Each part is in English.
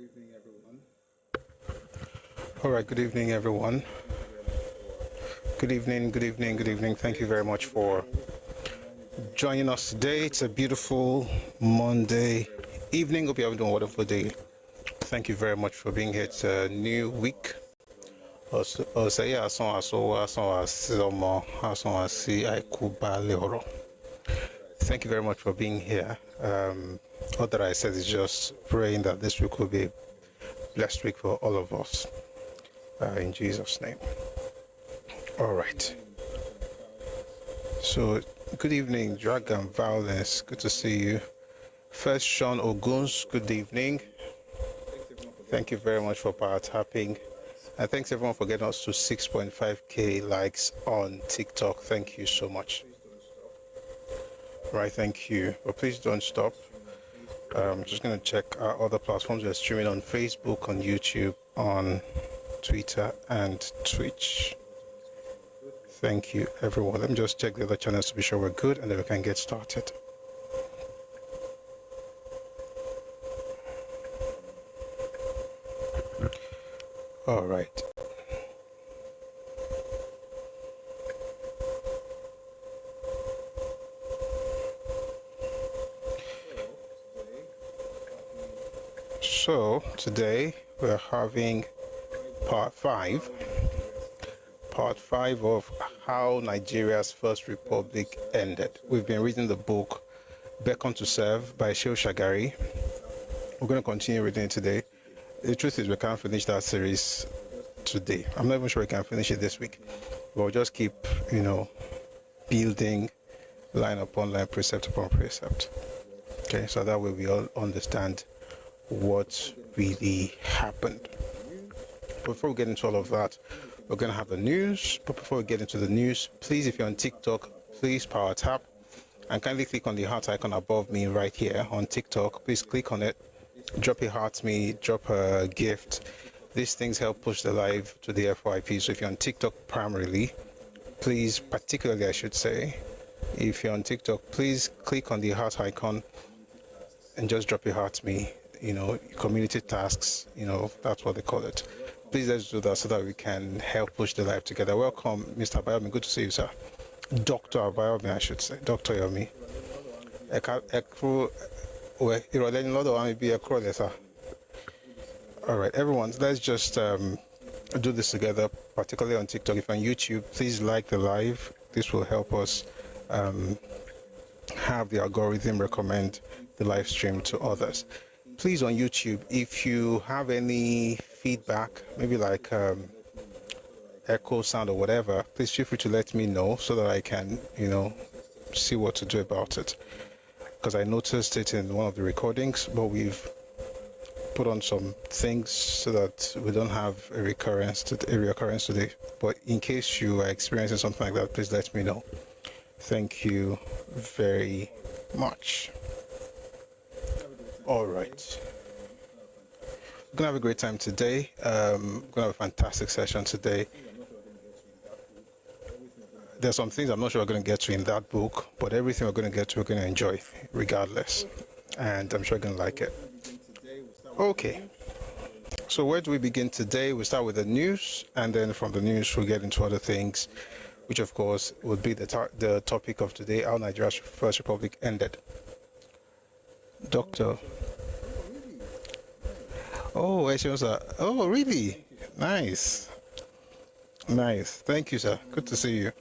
evening, everyone. All right, good evening, everyone. Good evening, good evening, good evening. Thank you very much for joining us today. It's a beautiful Monday evening. Hope you're having a wonderful day. Thank you very much for being here. It's a new week. Thank you very much for being here. All that I said is just praying that this week will be a blessed week for all of us. In Jesus' name. All right. So, good evening, Dragon Violence. Good to see you. First, Sean Oguns. Good evening. Thank you very much for power tapping. And thanks everyone for getting us to 6.5k likes on TikTok. Thank you so much. Right, thank you. But please don't stop. I'm just going to check our other platforms. We're streaming on Facebook, on YouTube, on Twitter, and Twitch. Thank you, everyone. Let me just check the other channels to be sure we're good, and then we can get started. All right. So today we're having part 5 of how Nigeria's first republic ended. We've been reading the book Beckon to Serve by Shehu Shagari. We're going to continue reading it today. The truth is we can't finish that series today. I'm not even sure we can finish it this week. We'll just keep, building line upon line, precept upon precept. Okay, so that way we all understand what really happened. Before we get into all of that, we're going to have the news. But before we get into the news, please, if you're on TikTok, please power tap and kindly click on the heart icon above me right here on TikTok. Please click on it, drop a heart me, drop a gift. These things help push the live to the FYP. So if you're on TikTok primarily, please, particularly I should say, if you're on TikTok, please click on the heart icon and just drop a heart me. Community tasks, that's what they call it. Please let's do that so that we can help push the live together. Welcome, Mr. Abayomi. Good to see you, sir. Dr. Abayomi, I should say. Dr. Yomi. All right, everyone, let's just do this together, particularly on TikTok. If you're on YouTube, please like the live. This will help us have the algorithm recommend the live stream to others. Please, on YouTube, if you have any feedback, maybe like echo sound or whatever, please feel free to let me know so that I can, see what to do about it. Because I noticed it in one of the recordings, but we've put on some things so that we don't have a reoccurrence today. But in case you are experiencing something like that, please let me know. Thank you very much. All right. We're going to have a great time today. We're going to have a fantastic session today. There's some things I'm not sure we're going to get to in that book, but everything we're going to get to, we're going to enjoy regardless. And I'm sure you're going to like it. Okay. So where do we begin today? We start with the news, and then from the news, we'll get into other things, which of course would be the topic of today, how Nigeria's first republic ended. Doctor. Oh, oh, really? Nice. Thank you, sir. Good to see you.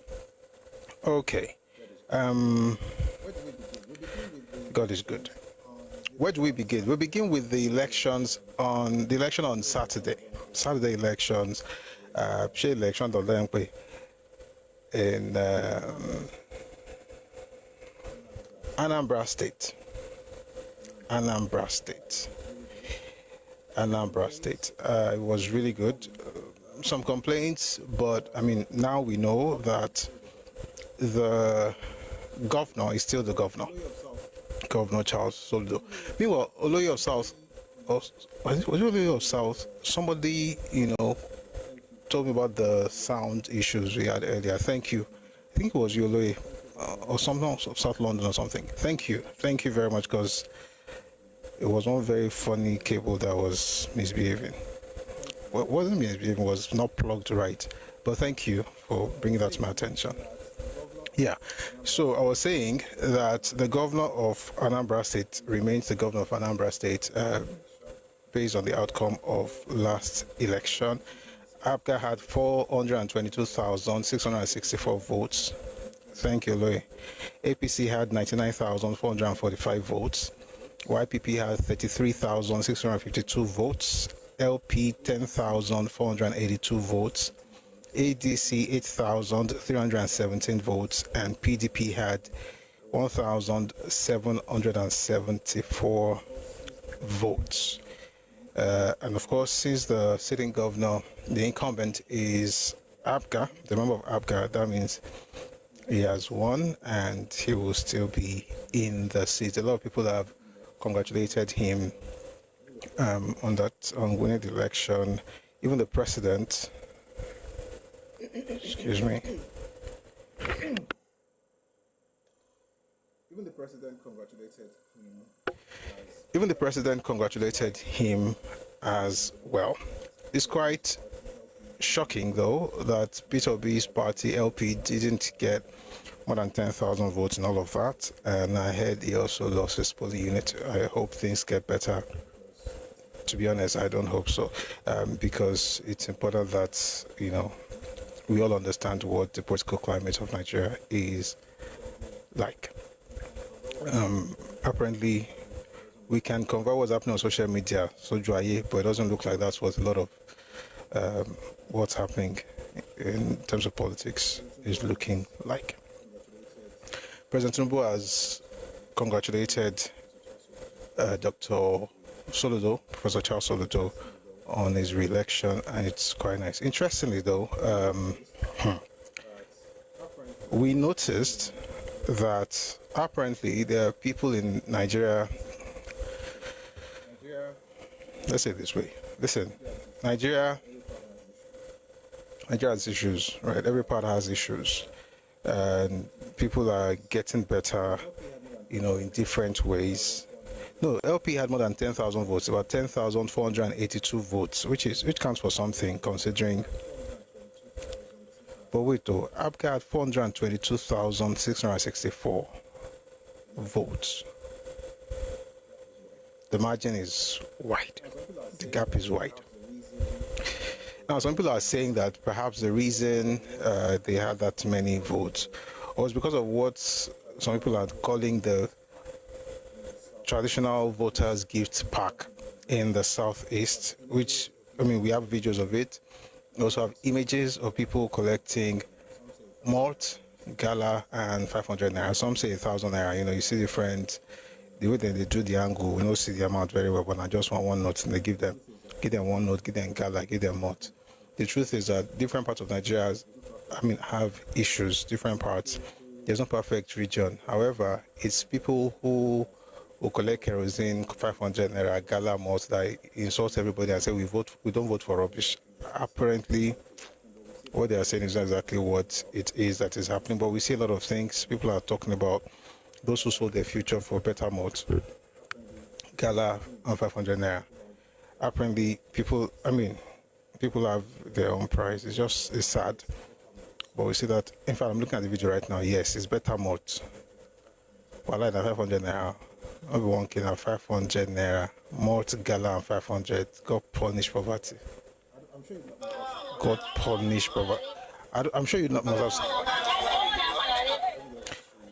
Okay. God is good. Where do we begin? We begin with the election on Saturday. Saturday elections. Election in Anambra State. It was really good. Some complaints, but now we know that the governor is still the governor, Governor Charles Soludo. Meanwhile, Oloye of South, was it Oloye of South? Somebody, told me about the sound issues we had earlier. Thank you. I think it was Oloye or something of South London or something. Thank you very much, because it was one very funny cable that was misbehaving. Well, it wasn't misbehaving, was not plugged right. But thank you for bringing that to my attention. Yeah, so I was saying that the governor of Anambra State remains the governor of Anambra State based on the outcome of last election. APGA had 422,664 votes. Thank you, Louis. APC had 99,445 votes. YPP had 33,652 votes. LP 10,482 votes. ADC 8,317 votes, and PDP had 1,774 votes. And of course, since the sitting governor, the incumbent is APGA, the member of APGA, that means he has won and he will still be in the seat. A lot of people have congratulated him on winning the election. Even the president. Excuse me. Even the president congratulated him as well. It's quite shocking, though, that Peter Obi's party LP didn't get more than 10,000 votes and all of that. And I heard he also lost his polling unit. I hope things get better. To be honest, I don't hope so, because it's important that, we all understand what the political climate of Nigeria is like. Apparently, we can convey what's happening on social media, but it doesn't look like that's what a lot of what's happening in terms of politics is looking like. President Tinubu has congratulated Dr. Soludo, Professor Charles Soludo, on his re-election, and it's quite nice. Interestingly, though, we noticed that apparently there are people in Nigeria. Let's say it this way. Listen, Nigeria has issues, right? Every part has issues, and people are getting better, in different ways. No, LP had more than 10,000 votes, about 10,482 votes, which counts for something considering. But wait, though, APGA had 422,664 votes. The margin is wide. The gap is wide. Now, some people are saying that perhaps the reason they had that many votes was because of what some people are calling the traditional voters gift pack in the southeast, which, we have videos of it. We also have images of people collecting malt, gala, and 500 naira. Some say 1,000 naira. You see the way they do the angle, we don't see the amount very well, but I just want one note, and they give them one note, give them gala, give them malt. The truth is that different parts of Nigeria, have issues, different parts. There's no perfect region. However, it's people who collect kerosene, 500 naira, gala malt, that insult everybody and say we don't vote for rubbish. Apparently, what they are saying is not exactly what it is that is happening, but we see a lot of things. People are talking about those who sold their future for better malt, gala, and 500 naira. Apparently, people have their own price. It's sad. But we see that, in fact, I'm looking at the video right now. Yes, it's better malt. Well, like that 500 naira. Everyone can have 500 naira. Malt, gala, and 500. God punish poverty. God punish poverty. I'm sure you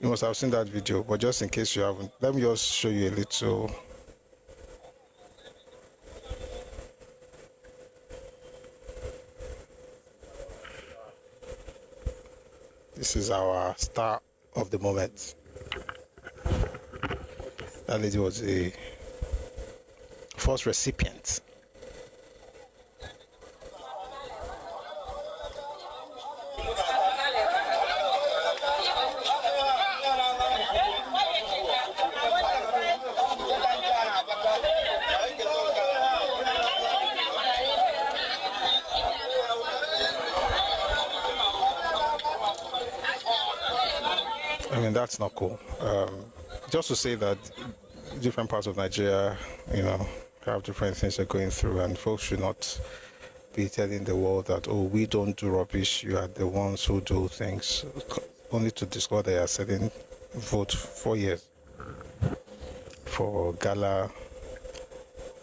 must have seen that video, but just in case you haven't, let me just show you a little. This is our star of the moment. That lady was the first recipient. That's not cool. Just to say that different parts of Nigeria, have different things they're going through, and folks should not be telling the world that, oh, we don't do rubbish, you are the ones who do things, only to discover they are selling vote 4 years for gala,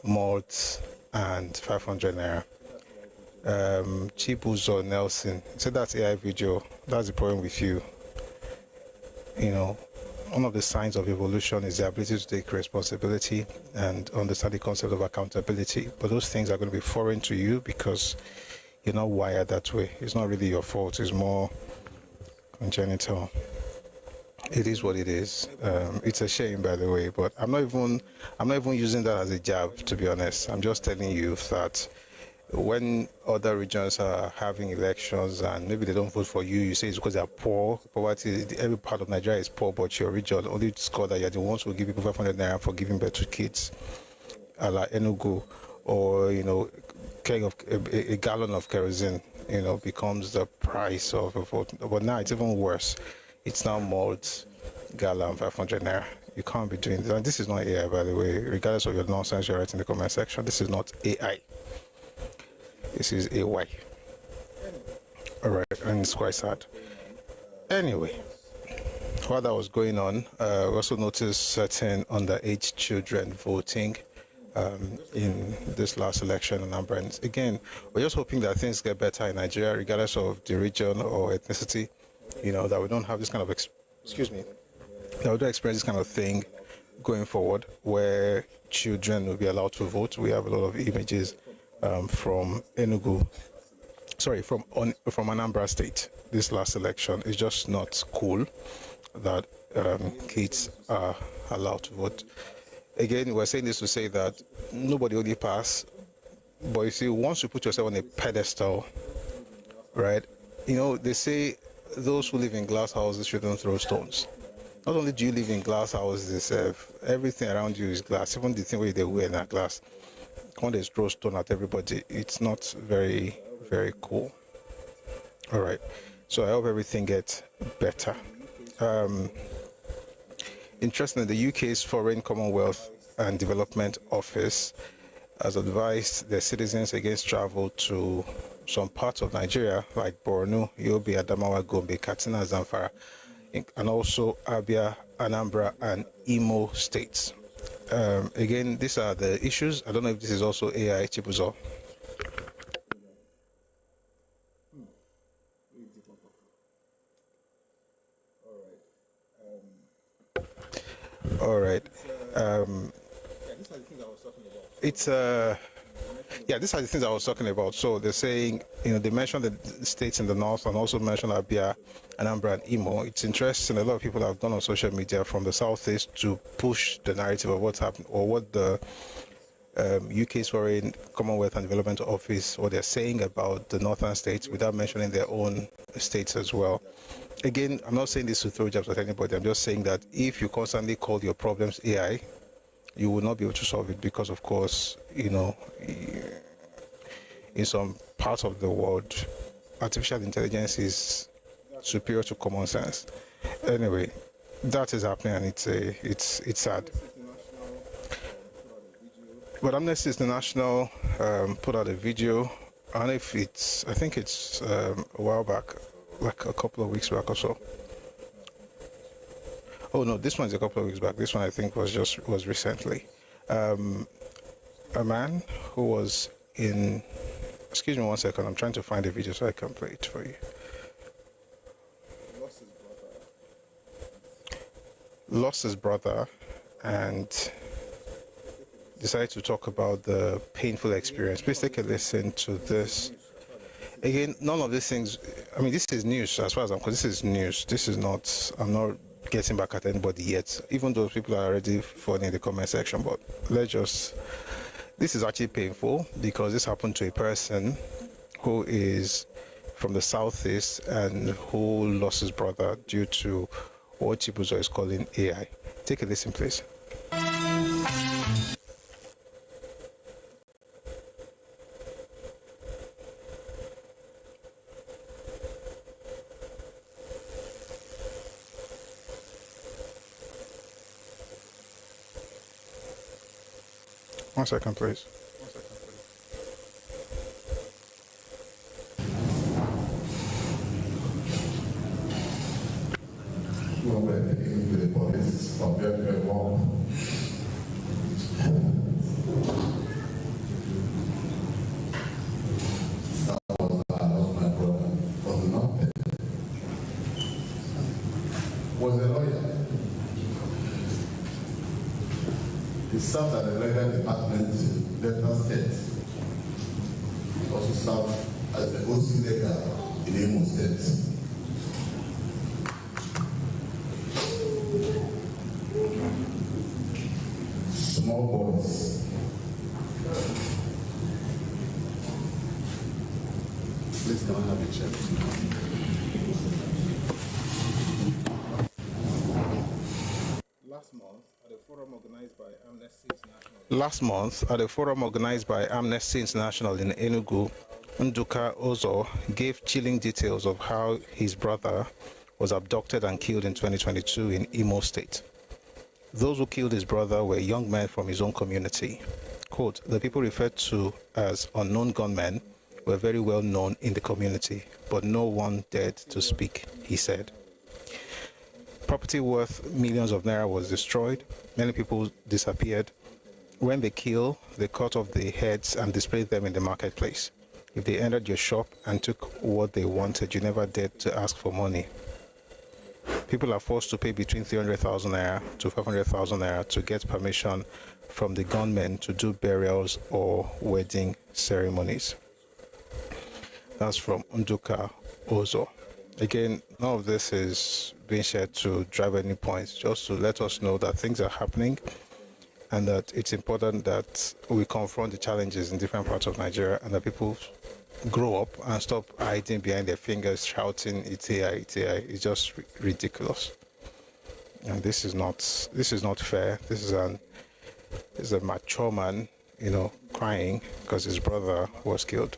malt, and 500 naira. Chibuzo Nelson said that's AI video. That's the problem with you. One of the signs of evolution is the ability to take responsibility and understand the concept of accountability. But those things are going to be foreign to you because you're not wired that way. It's not really your fault. It's more congenital. It is what it is. It's a shame, by the way. But I'm not even using that as a jab, to be honest. I'm just telling you that when other regions are having elections and maybe they don't vote for you, you say it's because they're poor. Poverty, every part of Nigeria is poor, but your region only score that you're the ones who give people 500 naira for giving birth to kids, a la Enugu, or a gallon of kerosene, becomes the price of a vote. But now it's even worse. It's now malt, gallon, 500 naira. You can't be doing this. And this is not AI, by the way. Regardless of your nonsense you're writing in the comment section, this is not AI. This is AY. Alright, and it's quite sad. Anyway, while that was going on, we also noticed certain underage children voting in this last election in Anambra. And again, we're just hoping that things get better in Nigeria, regardless of the region or ethnicity, that we don't have this kind of, that we don't experience this kind of thing going forward, where children will be allowed to vote. We have a lot of images from Enugu, from Anambra State. This last election is just not cool that kids are allowed to vote. Again, we're saying this to say that nobody only pass, but you see, once you put yourself on a pedestal, right? They say those who live in glass houses shouldn't throw stones. Not only do you live in glass houses, everything around you is glass. Even the thing where they wear in that glass. When they throw stone at everybody, it's not very, very cool. All right, so I hope everything gets better. Interestingly, the UK's Foreign, Commonwealth and Development Office has advised their citizens against travel to some parts of Nigeria like Borno, Yobe, Adamawa, Gombe, Katsina, Zamfara, and also Abia, Anambra, and Imo states. Again, these are the issues. I don't know if this is also AI, Chibuzo. All right. These are the things I was talking about. So they're saying, they mentioned the states in the north and also mentioned Abia, Anambra, and Imo. It's interesting. A lot of people have gone on social media from the southeast to push the narrative of what's happening or what the UK's Foreign, Commonwealth and Development Office, what they're saying about the northern states without mentioning their own states as well. Again, I'm not saying this to throw jabs at anybody. I'm just saying that if you constantly call your problems AI, you will not be able to solve it because, of course, in some parts of the world, artificial intelligence is superior to common sense. Anyway, that is happening, and it's sad. But Amnesty International put out a video, and I think it's a while back, like a couple of weeks back or so. Oh no, this one's a couple of weeks back. This one I think was recently. A man who was in. Excuse me 1 second. I'm trying to find the video so I can play it for you. Lost his brother and decided to talk about the painful experience. Please take a listen to this. Again, none of these things. I mean, this is news as far as I'm concerned. This is news. This is not. I'm not getting back at anybody yet, even though people are already falling in the comment section. But this is actually painful because this happened to a person who is from the southeast and who lost his brother due to what Chibuzo is calling AI. Take a listen, please. 1 second, please. When we're taking to the police from very long. That was my brother. Was not was a lawyer. He served at the legal department in Delta State. He also served as the OC legal in Imo State. Small boys. Please don't have a check. Last month, at a forum organized by Amnesty International in Enugu, Nduka Ozo gave chilling details of how his brother was abducted and killed in 2022 in Imo State. Those who killed his brother were young men from his own community. Quote, the people referred to as unknown gunmen were very well known in the community, but no one dared to speak, he said. Property worth millions of naira was destroyed. Many people disappeared. When they kill, they cut off the heads and displayed them in the marketplace. If they entered your shop and took what they wanted, you never dared to ask for money. People are forced to pay between 300,000 naira to 500,000 naira to get permission from the gunmen to do burials or wedding ceremonies. That's from Nduka Ozo. Again, none of this is being shared to drive any points, just to let us know that things are happening and that it's important that we confront the challenges in different parts of Nigeria and that people grow up and stop hiding behind their fingers, shouting it's AI, it's AI. It's just ridiculous. And this is not fair. This is a mature man, crying because his brother was killed.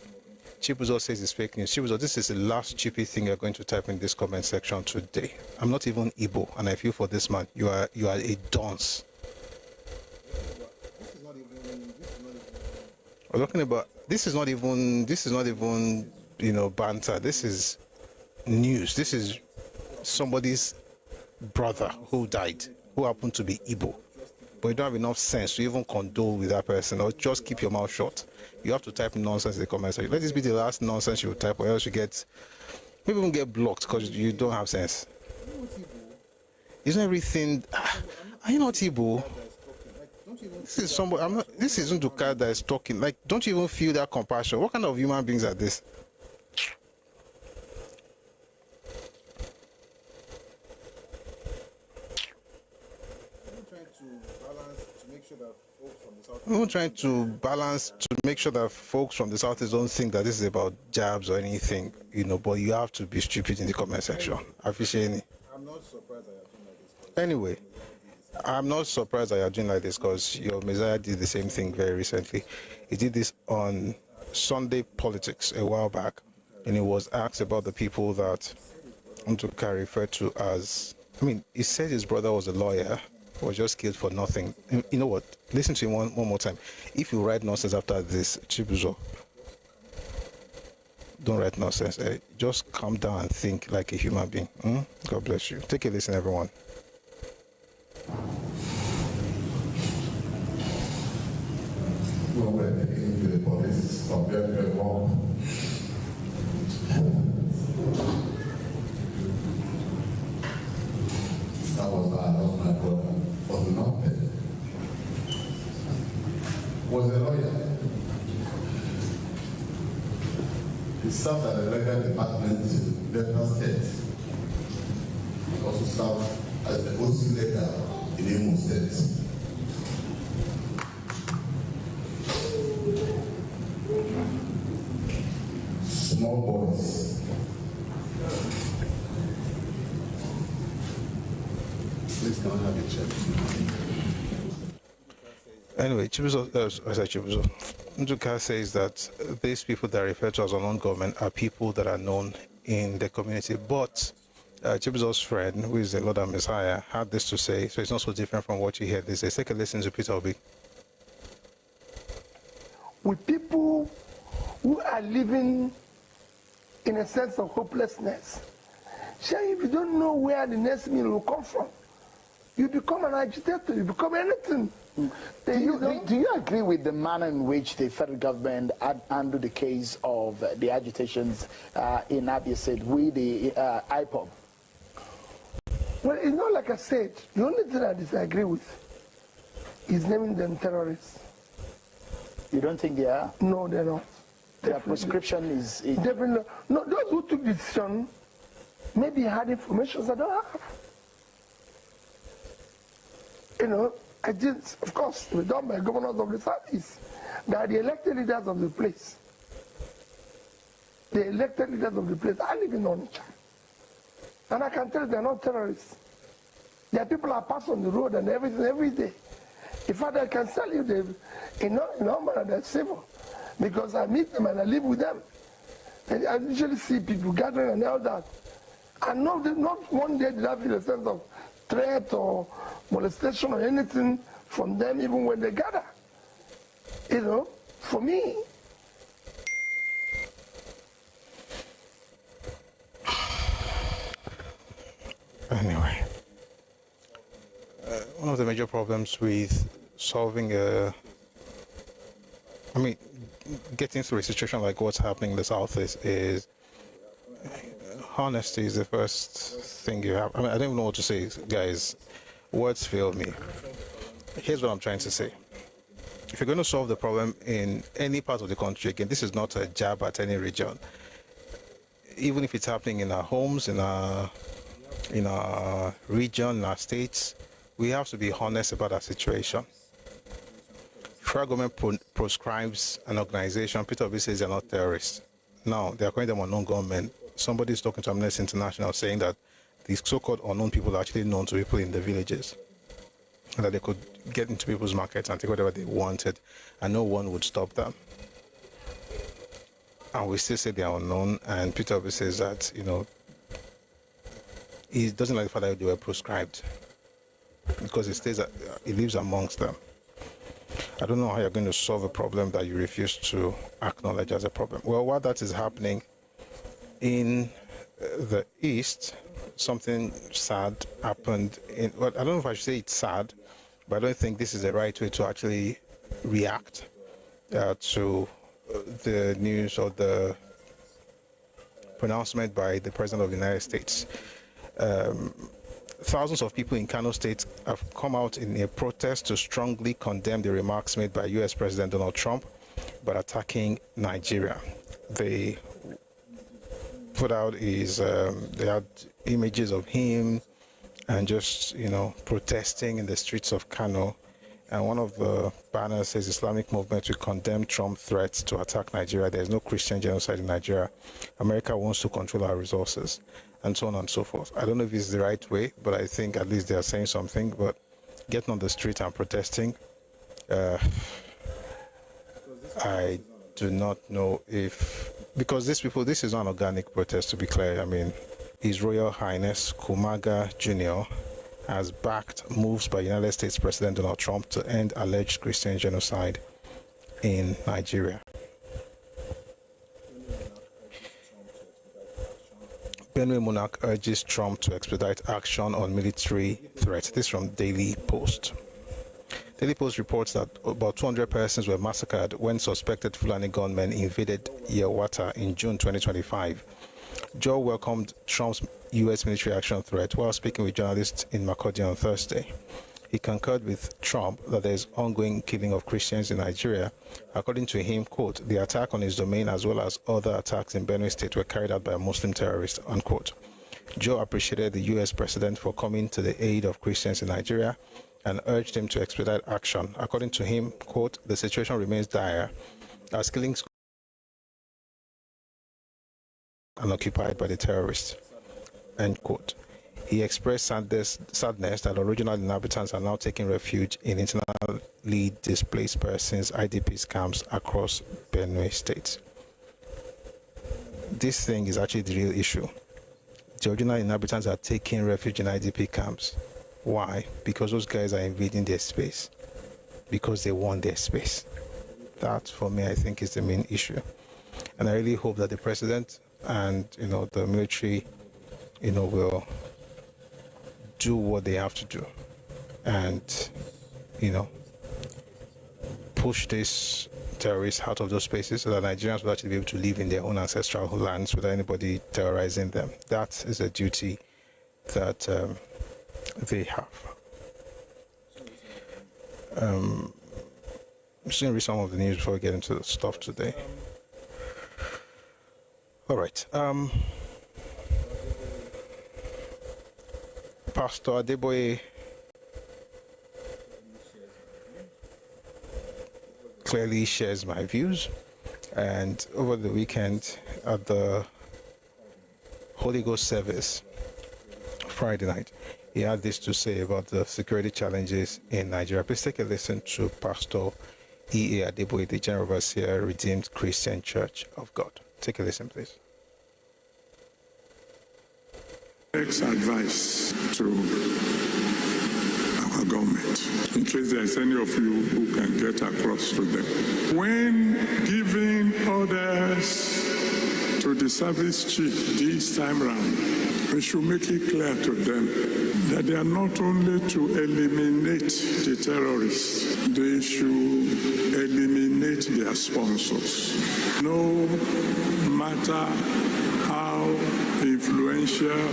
Chibuzo says it's fake news. Chibuzo, this is the last cheapy thing you're going to type in this comment section today. I'm not even Igbo, and I feel for this man. You are a dunce. We're talking about this is not even banter. This is news. This is somebody's brother who died, who happened to be Igbo. But you don't have enough sense to even condole with that person, or just keep your mouth shut. You have to type nonsense in the comment section. Let this be the last nonsense you type, or else maybe even get blocked because you don't have sense. Isn't everything? Are you not Igbo? This is somebody. This isn't Nduka that is talking. Like, don't you even feel that compassion? What kind of human beings are this? We're trying to balance to make sure that folks from the southeast don't think that this is about jabs or anything, but you have to be stupid in the comment section. Appreciate. I'm not surprised that you're doing like this. Anyway, I'm not surprised that you're doing like this because your Messiah did the same thing very recently. He did this on Sunday Politics a while back, and he was asked about the people that Nduka referred to as, he said his brother was a lawyer, was just killed for nothing. And you know what? Listen to him one more time. If you write nonsense after this, Chibuzo, don't write nonsense. Just calm down and think like a human being. God bless you. Take a listen, everyone. When we're taking to the police from very long. That was my brother. Was not paid. Was a lawyer. He served at the legal department in Delta State. He also served as the OC legal in Imo State. Small boys. Please come and have a check. Anyway, Nduka says that these people that are referred to as unknown government are people that are known in the community. But Chibuzo's friend, who is the Lord and Messiah, had this to say, so it's not so different from what you hear. This is take a listen to Peter Obi. with people who are living in a sense of hopelessness. Shay, if you don't know where the next meal will come from, you become an agitator, you become anything. Do you agree with the manner in which the federal government handled the case of the agitations in Abia State with the IPOB? Well, it's not like I said. The only thing I disagree with is naming them terrorists. You don't think they are? No, they're not. Their prescription is... Definitely. No, those who took the decision maybe had information I don't have. You know, I did, of course, it was done by governors of the Southeast. They are the elected leaders of the place. The elected leaders of the place are living on each other. And I can tell you they're not terrorists. Their people are passed on the road and everything every day. In fact, I can tell you in no manner they're civil. Because I meet them and I live with them. And I usually see people gathering and all that. And not one day did I feel a sense of threat or molestation or anything from them even when they gather. You know, for me, anyway, one of the major problems with solving getting through a situation like what's happening in the South is honesty is the first thing you have. I don't even know what to say, guys. Words fail me. Here's what I'm trying to say. If you're going to solve the problem in any part of the country, again, this is not a jab at any region. Even if it's happening in our homes, in our region, in our states, we have to be honest about our situation. If our government proscribes an organization, Peter Obi says they're not terrorists. Now, they're calling them unknown gunmen. Somebody's talking to Amnesty International saying that these so-called unknown people are actually known to people in the villages, and that they could get into people's markets and take whatever they wanted, and no one would stop them. And we still say they are unknown, and Peter Obi says that, you know, he doesn't like the fact that they were proscribed, because he lives amongst them. I don't know how you're going to solve a problem that you refuse to acknowledge as a problem. Well, while that is happening, in the East, something sad happened. Well, I don't know if I should say it's sad, but I don't think this is the right way to actually react to the news or the pronouncement by the President of the United States. Thousands of people in Kano State have come out in a protest to strongly condemn the remarks made by U.S. President Donald Trump about attacking Nigeria. They put out they had images of him and just, you know, protesting in the streets of Kano. And one of the banners says Islamic movement will condemn Trump threats to attack Nigeria. There is no Christian genocide in Nigeria. America wants to control our resources, and so on and so forth. I don't know if it's the right way, but I think at least they are saying something. But getting on the street and protesting, I do not know if, because these people, this is not an organic protest, to be clear. I mean, His Royal Highness Kumaga Jr. has backed moves by United States President Donald Trump to end alleged Christian genocide in Nigeria. Benue monarch urges Trump to expedite action on military threats. This from Daily Post. Daily Post reports that about 200 persons were massacred when suspected Fulani gunmen invaded Yewata in June 2025. Joe welcomed Trump's U.S. military action threat while speaking with journalists in Makurdi on Thursday. He concurred with Trump that there is ongoing killing of Christians in Nigeria. According to him, quote, the attack on his domain as well as other attacks in Benue State were carried out by Muslim terrorists, unquote. Joe appreciated the U.S. president for coming to the aid of Christians in Nigeria and urged him to expedite action. According to him, quote, the situation remains dire as killings are occupied by the terrorists, end quote. He expressed sadness that original inhabitants are now taking refuge in internally displaced persons IDPs camps across Benue State. This thing is actually the real issue. The original inhabitants are taking refuge in IDP camps. Why? Because those guys are invading their space. Because they want their space. That, for me, I think is the main issue. And I really hope that the president and, the military, will do what they have to do and, push these terrorists out of those spaces so that Nigerians will actually be able to live in their own ancestral lands without anybody terrorizing them. That is a duty that they have. I'm just going to read some of the news before we get into the stuff today. All right. Pastor Adeboye clearly shares my views, and over the weekend at the Holy Ghost service Friday night, he had this to say about the security challenges in Nigeria. Please take a listen to Pastor E.A. Adeboye, the General Overseer, Redeemed Christian Church of God. Take a listen, please. Next advice to our government, in case there's any of you who can get across to them. When giving orders to the service chief this time round, we should make it clear to them that they are not only to eliminate the terrorists, they should eliminate their sponsors. No matter how influential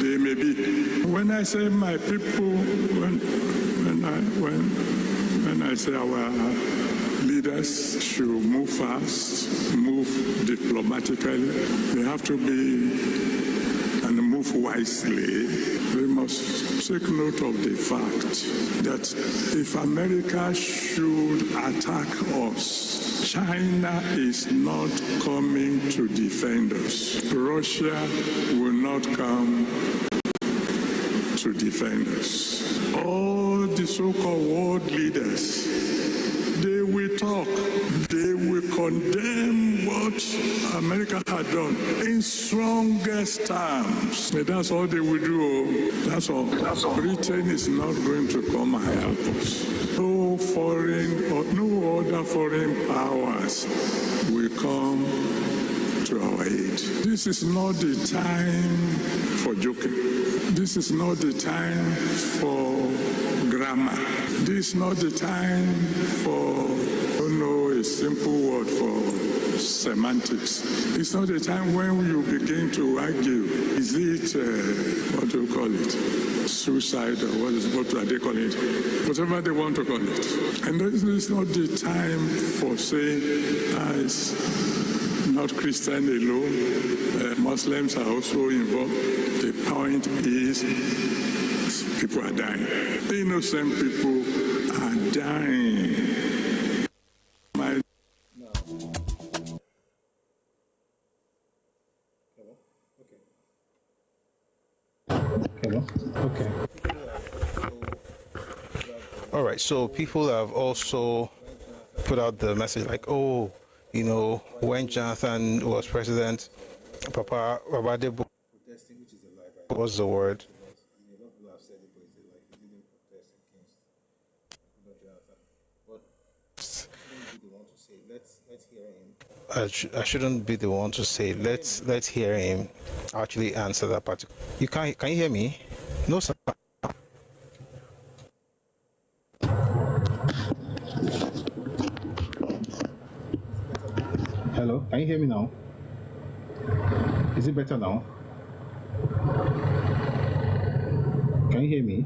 they may be. When I say my people, when I say our leaders should move fast, move diplomatically, they have to be and move wisely. We must take note of the fact that if America should attack us, China is not coming to defend us. Russia will not come to defend us. All the so-called world leaders, they will talk. They will condemn what America had done in strongest terms. But that's all they will do. That's all. Britain is not going to come and help us. No foreign or no other foreign powers will come to our aid. This is not the time for joking. This is not the time for grammar. This is not the time for, a simple word for semantics. It's not the time when you begin to argue. Is it, what do you call it? Suicide, or what are they calling it? Whatever they want to call it. And this is not the time for saying, it's not Christian alone. Muslims are also involved. The point is, people are dying. Innocent people are dying. Okay. All right. So people have also put out the message like, when Jonathan was president, Papa Adeboye was the word. I shouldn't be the one to say. Let's hear him actually answer that particular. Can you hear me? No, sir. Hello, can you hear me now? Is it better now? Can you hear me?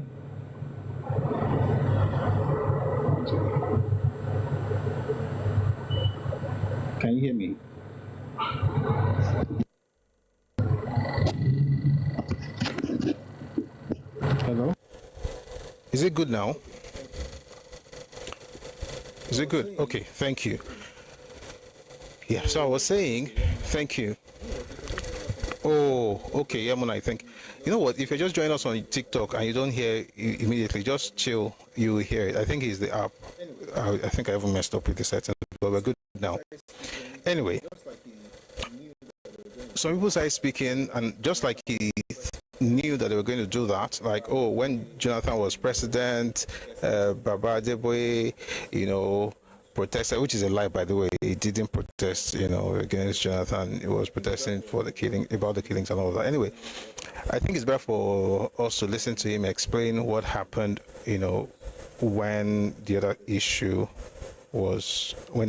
Can you hear me? Hello? Is it good now? Is it good? Okay, thank you. Yeah, so I was saying, thank you. Oh, okay, Yamuna, I think. You know what, if you're just joining us on TikTok and you don't hear immediately, just chill, you will hear it. I think it's the app. I think I even messed up with the settings, but we're good now. Anyway, some people started speaking, and just like he knew that they were going to do that, like, when Jonathan was president, Baba Adeboye, protested, which is a lie, by the way. He didn't protest, against Jonathan. He was protesting for the killing, about the killings and all that. Anyway, I think it's better for us to listen to him explain what happened, when the other issue was, when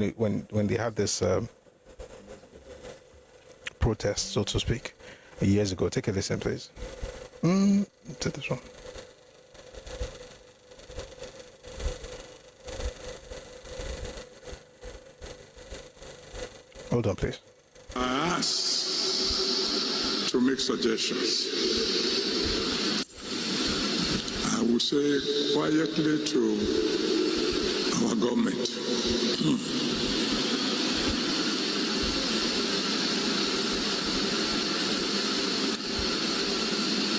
they had this protest, so to speak, years ago. Take a listen, please. To this one. Hold on, please. I ask to make suggestions. I will say quietly to our government.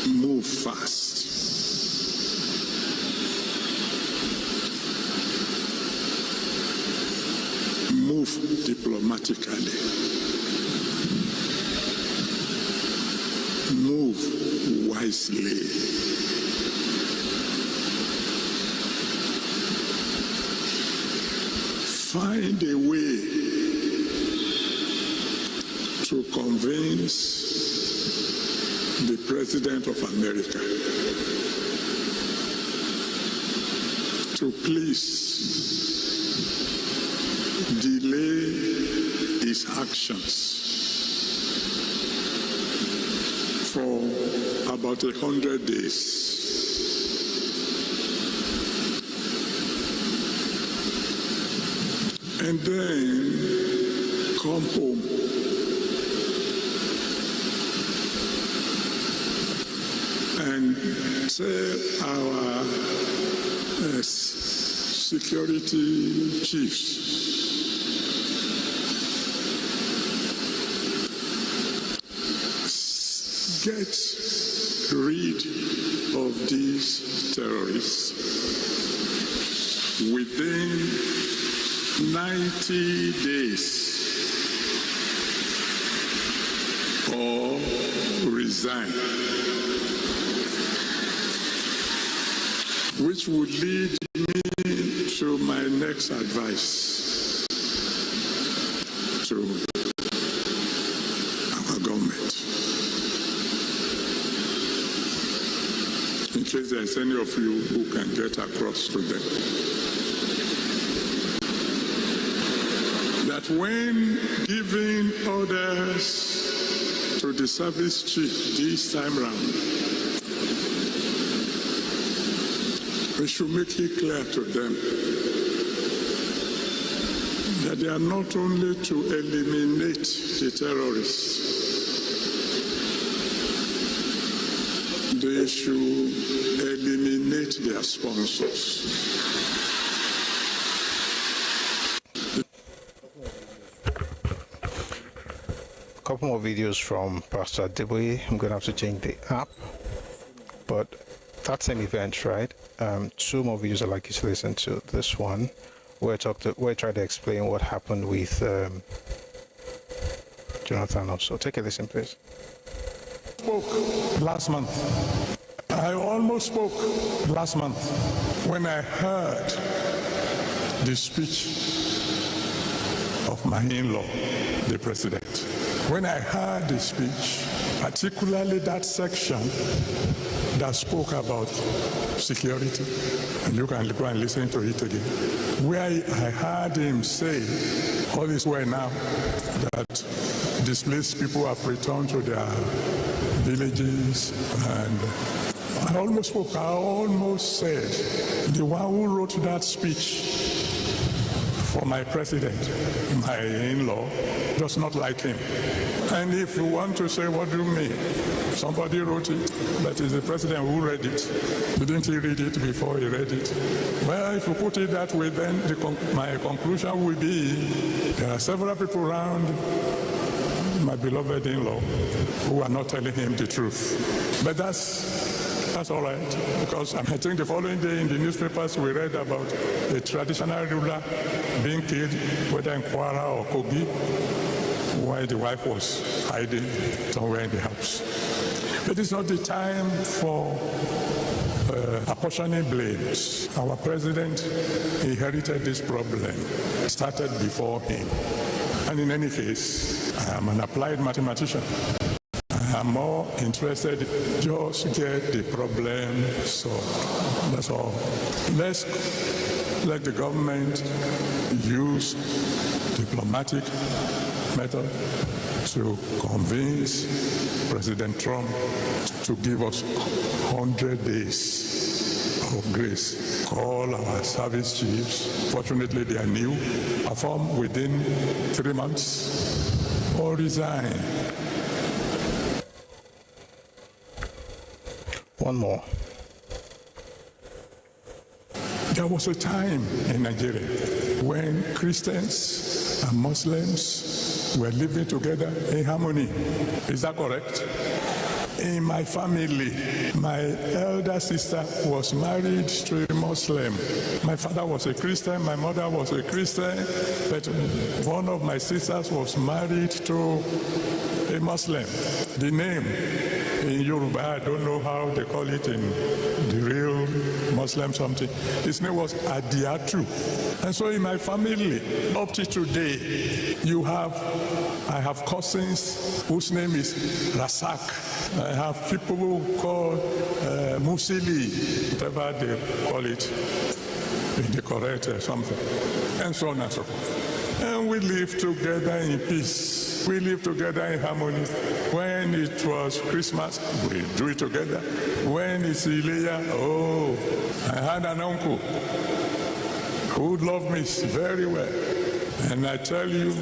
Move fast. Move diplomatically. Move wisely. Find a way to convince the President of America to please delay his actions for about 100 days. And then come home. And tell our security chiefs get rid of these terrorists within 90 days or resign, which would lead me to my next advice to our government. In case there's any of you who can get across to them, that when giving orders to the service chief this time round, we should make it clear to them that they are not only to eliminate the terrorists, they should eliminate their sponsors. A couple more videos from Pastor Adeboye. I'm going to have to change the app, but that same event, right? Two more videos I'd like you to listen to. This one, where I tried to explain what happened with Jonathan also. Take a listen, please. Last month. I almost spoke last month when I heard the speech of my in-law, the president. When I heard the speech, particularly that section that spoke about security, and you can go and listen to it again, where I heard him say, all is well now, that displaced people have returned to their villages, and I almost spoke, I almost said, the one who wrote that speech for my president, my in-law, does not like him. And if you want to say, what do you mean? Somebody wrote it, but it's the president who read it. Didn't he read it before he read it? Well, if you put it that way, then my conclusion will be there are several people around my beloved in-law who are not telling him the truth. But that's all right, because I think the following day in the newspapers we read about a traditional ruler being killed, whether in Kwara or Kogi, while the wife was hiding somewhere in the house. But it's not the time for apportioning blames. Our president inherited this problem. It started before him. And in any case, I am an applied mathematician. I'm more interested, just get the problem solved. That's all. Let's let the government use diplomatic method to convince President Trump to give us 100 days of grace. Call our service chiefs. Fortunately, they are new. Perform within 3 months or resign. One more. There was a time in Nigeria when Christians and Muslims were living together in harmony. Is that correct? In my family, my elder sister was married to a Muslim. My father was a Christian, my mother was a Christian, but one of my sisters was married to a Muslim. The name in Yoruba, I don't know how they call it in the real Muslim something. His name was Adiatu. And so in my family, up to today, I have cousins whose name is Rasak. I have people who call Musili, whatever they call it, in the correct something, and so on and so forth. And we live together in peace. We live together in harmony. When it was Christmas, we do it together. When it's Ileya, I had an uncle who loved me very well. And I tell you,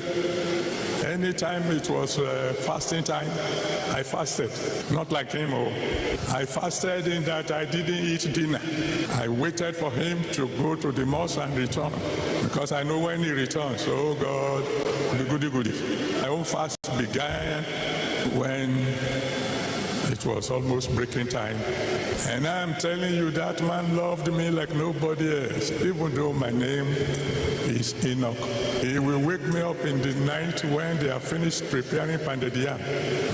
anytime it was fasting time, I fasted. Not like him. I fasted in that I didn't eat dinner. I waited for him to go to the mosque and return. Because I know when he returns, oh God, the goody. My own fast began when it was almost breaking time. And I'm telling you, that man loved me like nobody else. Even though my name is Enoch. He will wake me up in the night when they are finished preparing pounded yam.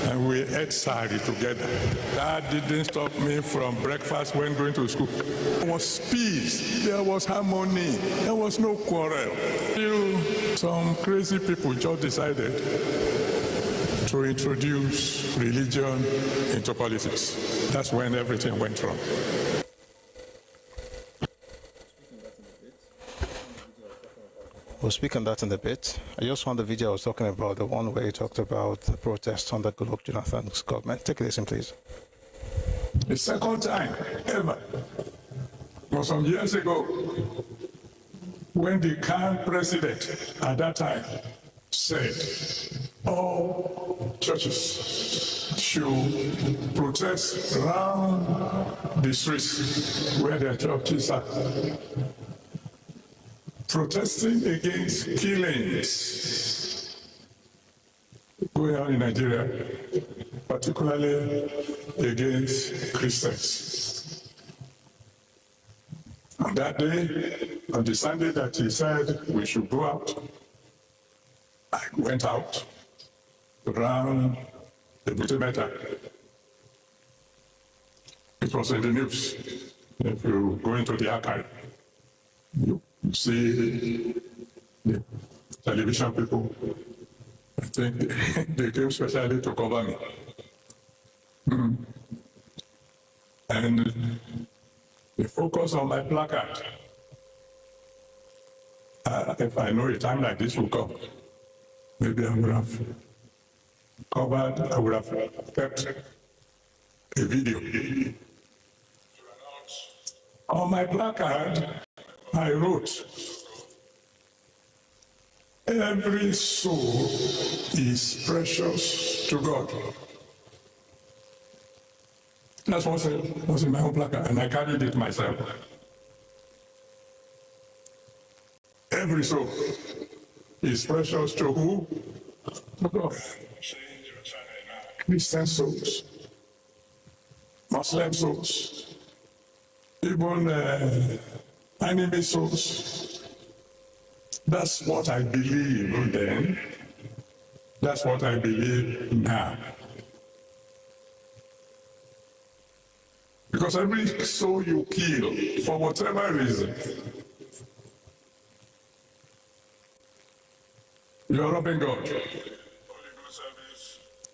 And we ate sari together. That didn't stop me from breakfast when going to school. There was peace. There was harmony. There was no quarrel. Some crazy people just decided to introduce religion into politics. That's when everything went wrong. We'll speak on that in a bit. I just found the video I was talking about, the one where he talked about the protests under Goodluck Jonathan's government. Take a listen, please. The second time ever was some years ago when the current president at that time said all churches should protest around the streets where their churches are, protesting against killings going on in Nigeria, particularly against Christians. On that day, on the Sunday that he said we should go out, I went out around the Butemeta. It was in the news. If you go into the archive, you see the television people. I think they came specially to cover me. And they focus on my placard. If I know a time like this will come, maybe I would have covered, I would have kept a video. On my placard, I wrote, every soul is precious to God. That's what was in my own placard, and I carried it myself. Every soul is precious to who? To God. Christian souls, Muslim souls, even enemy souls. That's what I believe then. That's what I believe now. Because Because every soul you kill, for whatever reason, you're robbing God.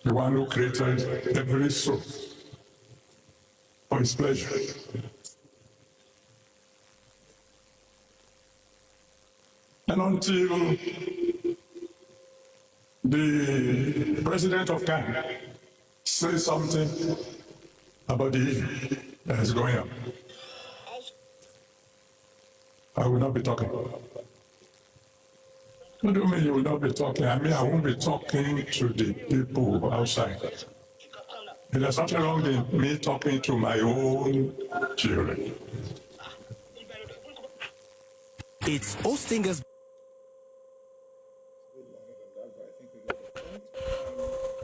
The one who created every soul for his pleasure. And until the president of Ghana says something about the evil that is going on, I will not be talking. What do you mean you will not be talking? I mean, I won't be talking to the people outside. There's nothing wrong with me talking to my own children. It's Ostinger's.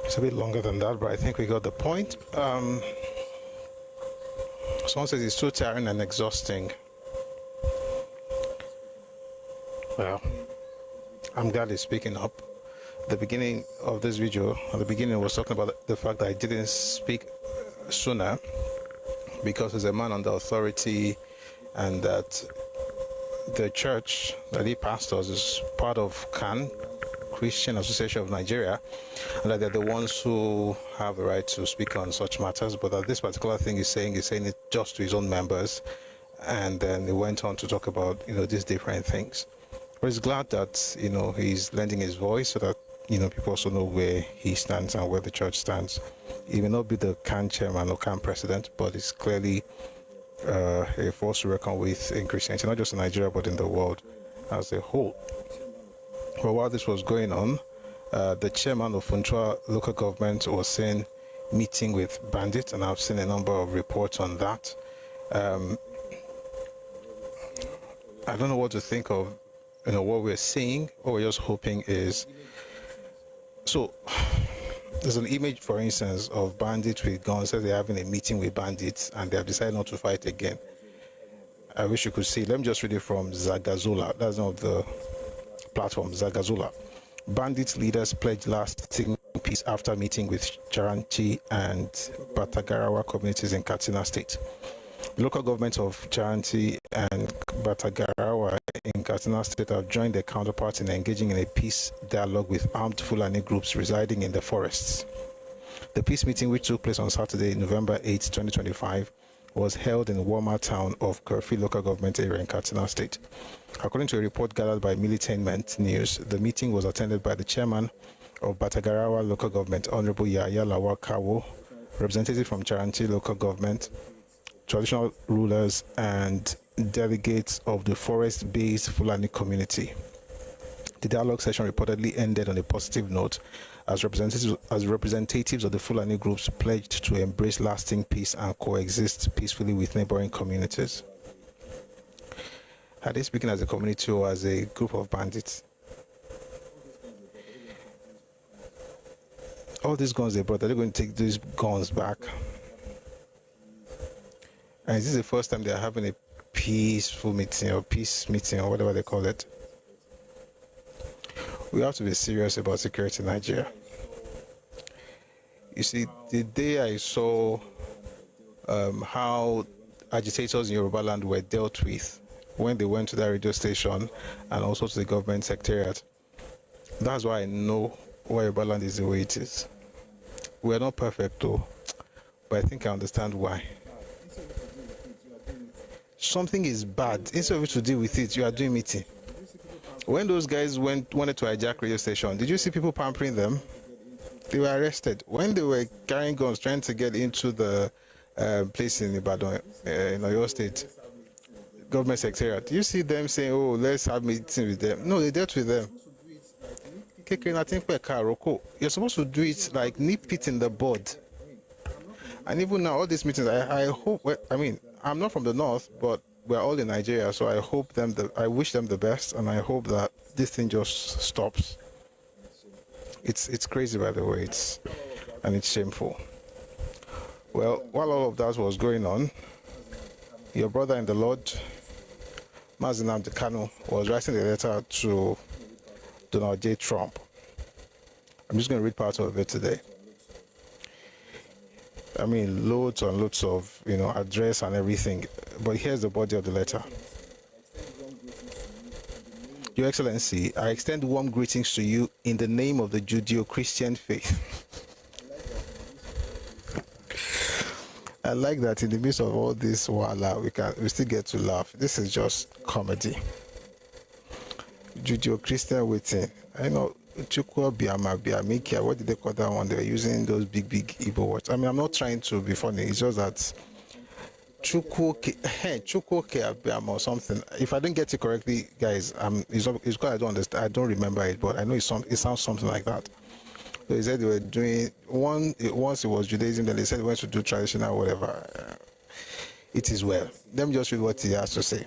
It's a bit longer than that, but I think we got the point. Someone says it's too tiring and exhausting. Well, I'm glad he's speaking up. The beginning of this video, at the beginning, was talking about the fact that I didn't speak sooner because he's a man under authority, and that the church that he pastors is part of CAN, Christian Association of Nigeria, and that they're the ones who have the right to speak on such matters. But that this particular thing he's saying it just to his own members, and then he went on to talk about these different things. But he's glad that he's lending his voice so that people also know where he stands and where the church stands. He may not be the CAN chairman or CAN president, but he's clearly a force to reckon with in Christianity, not just in Nigeria but in the world as a whole. But while this was going on, the chairman of Funtua local government was saying meeting with bandits, and I've seen a number of reports on that. I don't know what to think of what we're seeing. What we're just hoping is, so there's an image, for instance, of bandits with guns. Says they're having a meeting with bandits and they have decided not to fight again. I wish you could see. Let me just read it from Zagazola. That's one of the platforms, Zagazola. Bandit leaders pledged lasting peace after meeting with Charanchi and Batagarawa communities in Katsina State. The local governments of Charanchi and Batagarawa in Katsina State have joined their counterparts in engaging in a peace dialogue with armed Fulani groups residing in the forests. The peace meeting, which took place on Saturday, November 8, 2025, was held in Woma town of Kurfi local government area in Katsina State. According to a report gathered by Militainment News, the meeting was attended by the chairman of Batagarawa local government, Honorable Yaya Lawa Kawo, representatives from Charanchi local government, traditional rulers, and delegates of the forest-based Fulani community. The dialogue session reportedly ended on a positive note as representatives of the Fulani groups pledged to embrace lasting peace and coexist peacefully with neighboring communities. Are they speaking as a community or as a group of bandits? All these guns they brought, are they going to take these guns back? And is this the first time they are having a peaceful meeting or peace meeting or whatever they call it? We have to be serious about security in Nigeria. You see, the day I saw how agitators in Yoruba land were dealt with when they went to that radio station and also to the government secretariat, that's why I know why Yoruba land is the way it is. We are not perfect though, but I think I understand why. Something is bad. Instead of you to deal with it, you are doing meeting. When those guys wanted to hijack radio station, did you see people pampering them? They were arrested. When they were carrying guns trying to get into the place in Ibadan, in Oyo State, government secretariat, do you see them saying, oh, let's have meeting with them? No, they dealt with them. You're supposed to do it like nip it in the bud. And even now, all these meetings, I hope, I mean, I'm not from the north, but we're all in Nigeria, so I wish them the best, and I hope that this thing just stops. It's crazy, by the way, it's shameful. Well, while all of that was going on, your brother in the Lord, Mazi Nnamdi Kanu, was writing a letter to Donald J. Trump. I'm just going to read part of it today. I mean, loads and loads of, address and everything. But here's the body of the letter. Your Excellency, I extend warm greetings to you in the name of the Judeo-Christian faith. I like that in the midst of all this wala, we still get to laugh. This is just comedy. Judeo-Christian waiting. I know Chukwu Biama Biamikia. What did they call that one? They were using those big Igbo words. I mean, I'm not trying to be funny. It's just that Chukwu Biama or something. If I didn't get it correctly, guys, it's because I don't understand. I don't remember it, but I know it sounds something like that. So they said they were doing once it was Judaism, then they said they went to do traditional whatever. It is well. Let me just read what he has to say.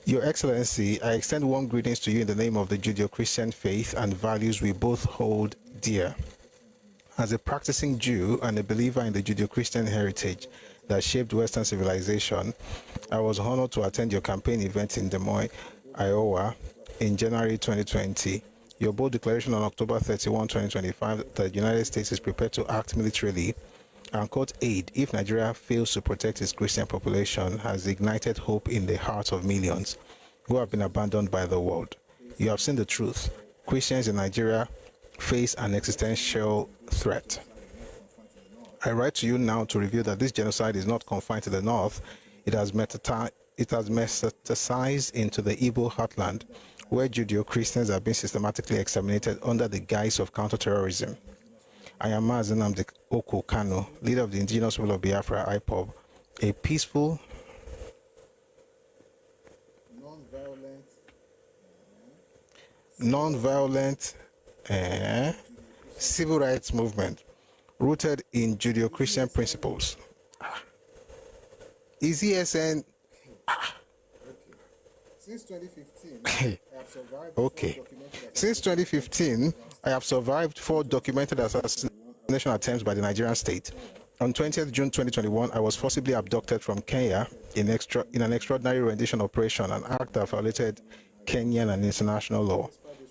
Your Excellency, I extend warm greetings to you in the name of the Judeo-Christian faith and values we both hold dear. As a practicing Jew and a believer in the Judeo-Christian heritage that shaped Western civilization, I was honored to attend your campaign event in Des Moines, Iowa in January 2020. Your bold declaration on October 31, 2025 that the United States is prepared to act militarily and quote aid if Nigeria fails to protect its Christian population has ignited hope in the hearts of millions who have been abandoned by the world. You have seen the truth. Christians in Nigeria face an existential threat. I write to you now to reveal that this genocide is not confined to the north. It has metastasized into the Igbo heartland, where Judeo-Christians have been systematically exterminated under the guise of counterterrorism. I am Mazi Nnamdi Oko Kanu, leader of the indigenous people of Biafra, IPOB, a peaceful, non-violent civil rights movement rooted in Judeo-Christian principles. Is ESN? Since 2015, I have survived. Okay. Since 2015, I have survived 4 documented assassination attempts by the Nigerian state. On 20th June 2021, I was forcibly abducted from Kenya in an extraordinary rendition operation, an act that violated Kenyan and international law,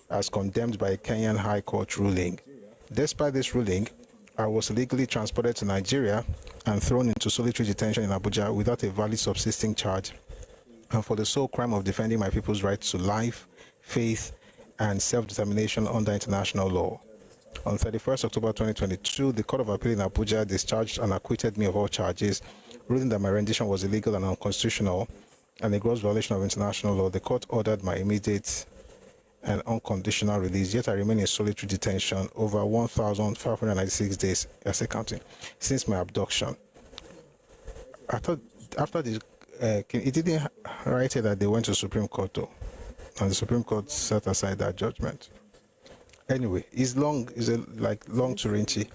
as condemned by a Kenyan High Court ruling. Despite this ruling, I was illegally transported to Nigeria and thrown into solitary detention in Abuja without a valid subsisting charge, and for the sole crime of defending my people's right to life, faith, and self-determination under international law. On 31st October 2022, the Court of Appeal in Abuja discharged and acquitted me of all charges, ruling that my rendition was illegal and unconstitutional and a gross violation of international law. The court ordered my immediate and unconditional release, yet I remain in solitary detention over 1,596 days, as a counting, since my abduction. I thought after this, it didn't write it that they went to Supreme Court though, and the Supreme Court set aside that judgment. Anyway, it's long to Rinchi.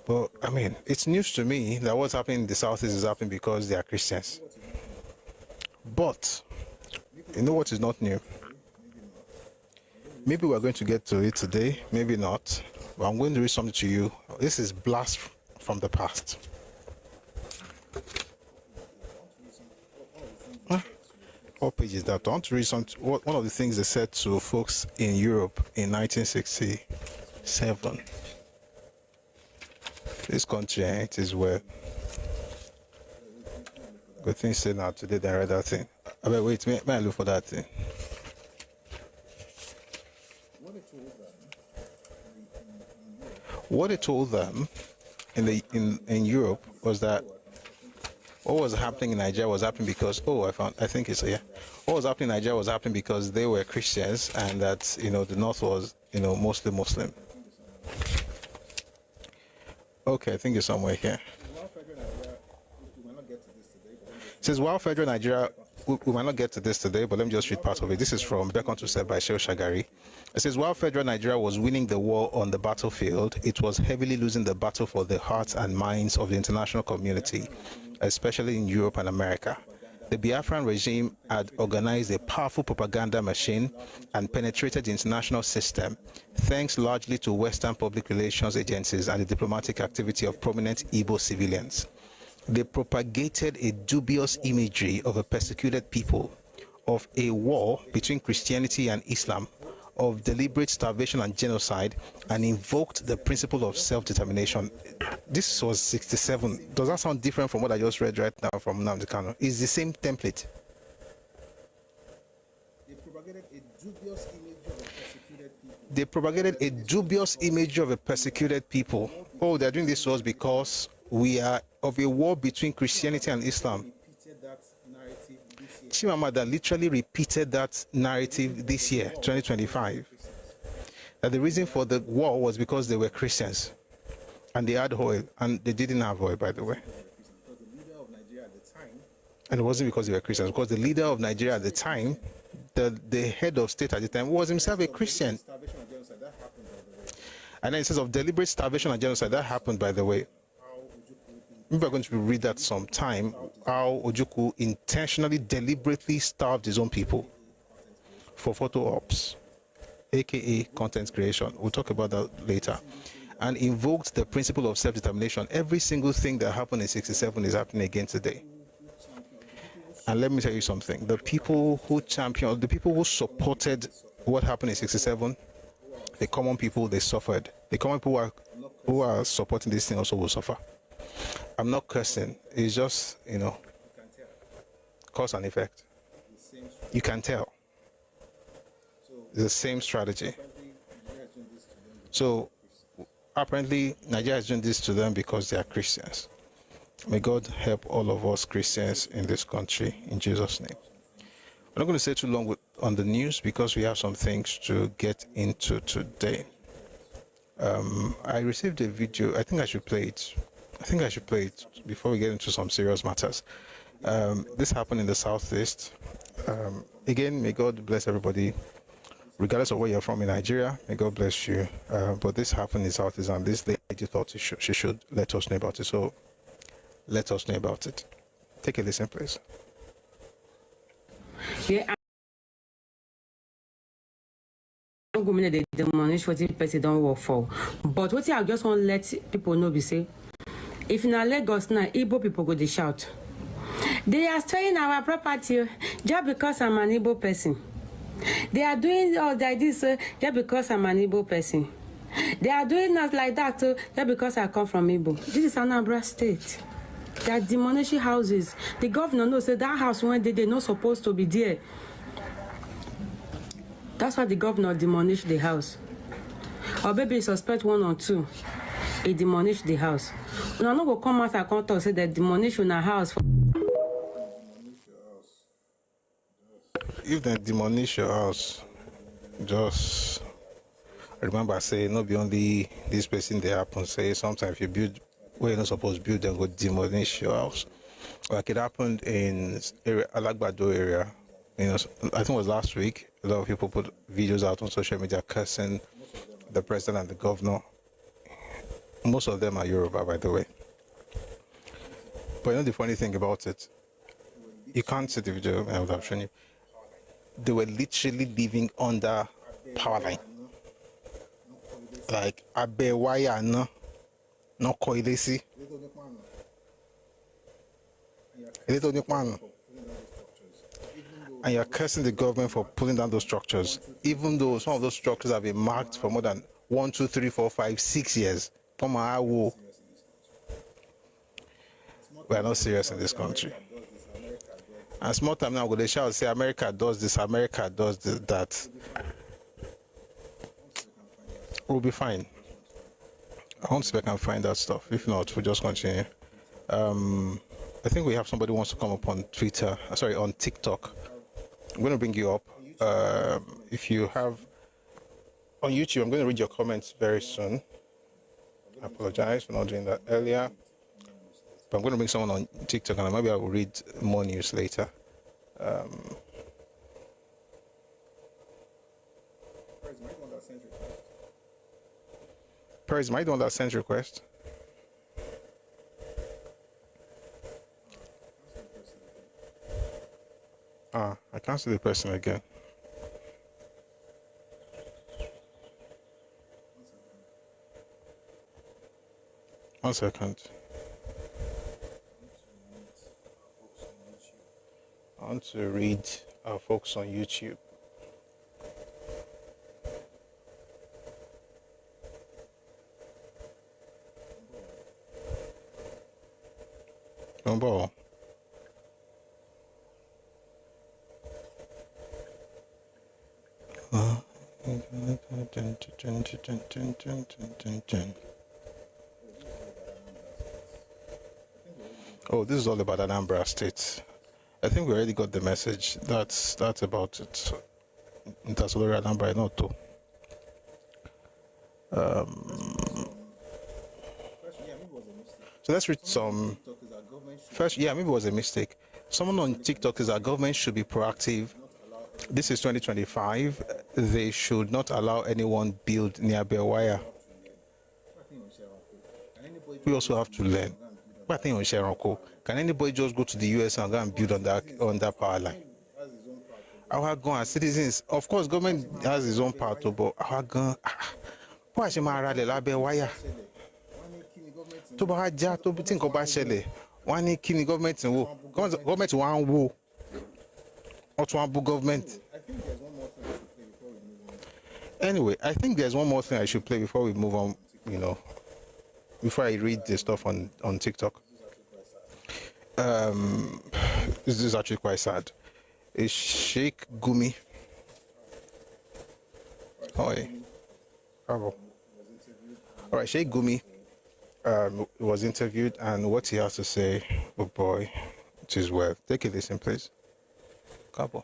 But I mean, it's news to me that what's happening in the Southeast is happening because they are Christians. But you know what is not new? Maybe we're going to get to it today, maybe not. But I'm going to read something to you. This is blast from the past. What page is that? I want to read one of the things they said to folks in Europe in 1967. This country, it is where good thing said now today they read that thing. Wait, may I look for that thing? What they told them in Europe was that what was happening in Nigeria was happening because what was happening in Nigeria was happening because they were Christians, and that the North was mostly Muslim. Okay, I think it's somewhere here. It says, while Federal Nigeria, we might not get to this today, but let me just read part of it. This is from Beckon to Set by Shehu Shagari. It says, while Federal Nigeria was winning the war on the battlefield, it was heavily losing the battle for the hearts and minds of the international community, especially in Europe and America. The Biafran regime had organized a powerful propaganda machine and penetrated the international system, thanks largely to Western public relations agencies and the diplomatic activity of prominent Igbo civilians. They propagated a dubious imagery of a persecuted people, of a war between Christianity and Islam, of deliberate starvation and genocide and invoked the principle of self-determination. This was 67. Does that sound different from what I just read right now from Nnamdi Kanu? It's the same template. They propagated a dubious image of a persecuted people. They propagated a dubious image of a persecuted people. Oh, they're doing this to us because we are of a war between Christianity and Islam. Repeated that narrative this year. Chimamanda literally repeated that narrative this year, 2025. That the reason for the war was because they were Christians and they had oil, and they didn't have oil, by the way. Because the leader of Nigeria at the time, And it wasn't because they were Christians, because the leader of Nigeria at the time, the head of state at the time, was himself a Christian. starvation and genocide, that happened by the way. And then it says of deliberate starvation and genocide, that happened, by the way. Maybe we're going to read that sometime, how Ojukwu intentionally, deliberately starved his own people for photo ops, aka content creation. We'll talk about that later. And invoked the principle of self-determination. Every single thing that happened in 67 is happening again today. And let me tell you something. The people who championed, the people who supported what happened in 67, the common people, they suffered. The common people who are supporting this thing also will suffer. I'm not cursing. It's just, cause and effect. You can tell. It's the same strategy. So apparently Nigeria is doing this to them because they are Christians. May God help all of us Christians in this country, in Jesus' name. I'm not going to stay too long on the news because we have some things to get into today. I received a video. I think I should play it before we get into some serious matters. This happened in the Southeast. Again, may God bless everybody, regardless of where you're from in Nigeria. May God bless you. But this happened in the Southeast, and this lady thought she should let us know about it. So let us know about it. Take a listen, please. Yeah. They demolish what the person don't work for. But what I just want to let people know, be say, if in Lagos now, Igbo people go to shout. They are stealing our property just because I'm an Igbo person. They are doing all like this just because I'm an Igbo person. They are doing us like that just because I come from Igbo. This is Anambra State. They are demolishing houses. The governor knows that house when they're not supposed to be there. That's why the governor demolished the house. Or maybe suspect 1 or 2. He demolished the house. Now no go come out and come talk say that demolish on a house. If they demolish your house, just remember, say not be only this person they happen. Say sometimes if you build where you're not supposed to build, then go demolish your house. Like it happened in Alagbado area. I think it was last week. A lot of people put videos out on social media cursing the president and the governor. Most of them are Yoruba, by the way. But the funny thing about it, you can't see the video, I would have shown you. They were literally living under power line. Like, Abewaya no koilesi. And you're cursing the government for pulling down those structures, even though some of those structures have been marked for more than 1, 2, 3, 4, 5, 6 years. We are not serious in this country. And small time now, they shout, say America does this, America does that. We'll be fine. I want to see if I can find that stuff. If not, we'll just continue. I think we have somebody who wants to come up on Twitter. Sorry, on TikTok. I'm going to bring you up. If you have on YouTube, I'm going to read your comments very soon. I apologize for not doing that earlier. But I'm going to bring someone on TikTok, and maybe I will read more news later. Perez, am I the one that sent request? I can't see the person again. One second. I want to read our folks on YouTube. Umbo. Oh, this is all about Anambra State. I think we already got the message. That's about it. Intasolori Anambra not too. So let's read some. First, yeah, maybe it was a mistake. Someone on TikTok says our government should be proactive. This is 2025. They should not allow anyone build near Bewaya. We also have to learn. Can anybody just go to the US and go and build on that power line? Our gun citizens, of course, government has its own part, but our gun. Why should I rally Bewaya? To Baja, to think about Shelley. One key government and government one war. Or to one government. Anyway, I think there's one more thing I should play before we move on, before I read the stuff on TikTok. This is actually quite sad. It's Sheikh Gumi. Hi. All right, Sheikh Gumi was interviewed, and what he has to say, oh boy, it is well. Take a listen, please. Ẹkáàbọ.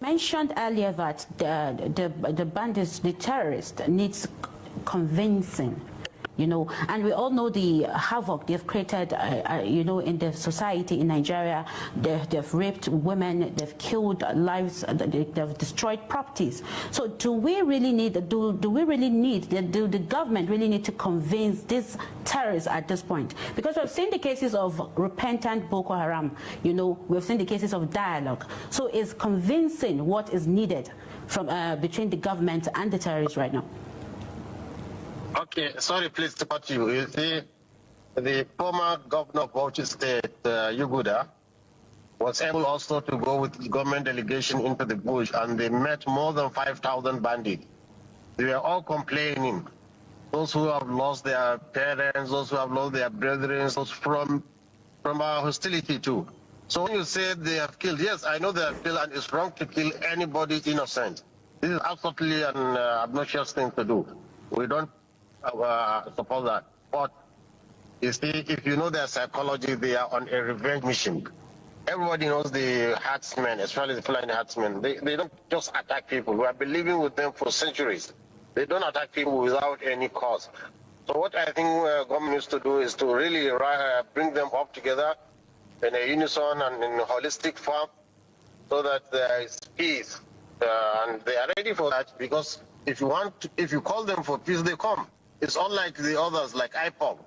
Mentioned earlier that the bandits, the terrorists, needs convincing, and we all know the havoc they've created, in the society in Nigeria. They've raped women, they've killed lives, they've destroyed properties. So do we really need, do the government really need to convince these terrorists at this point? Because we've seen the cases of repentant Boko Haram, we've seen the cases of dialogue. So is convincing what is needed from between the government and the terrorists right now? Okay, sorry, please to cut you. You see, the former governor of Bauchi State, Yuguda, was able also to go with the government delegation into the bush, and they met more than 5,000 bandits. They were all complaining. Those who have lost their parents, those who have lost their brethren, those from our hostility too. So when you say they have killed, yes, I know they have killed, and it's wrong to kill anybody innocent. This is absolutely an obnoxious thing to do. We don't suppose that. But you see, if you know their psychology, they are on a revenge mission. Everybody knows the herdsmen, especially the flying herdsmen. They don't just attack people. We have been living with them for centuries. They don't attack people without any cause. So what I think government needs to do is to really bring them up together in a unison and in a holistic form, so that there is peace. And they are ready for that, because if you call them for peace, they come. It's unlike the others, like IPOB.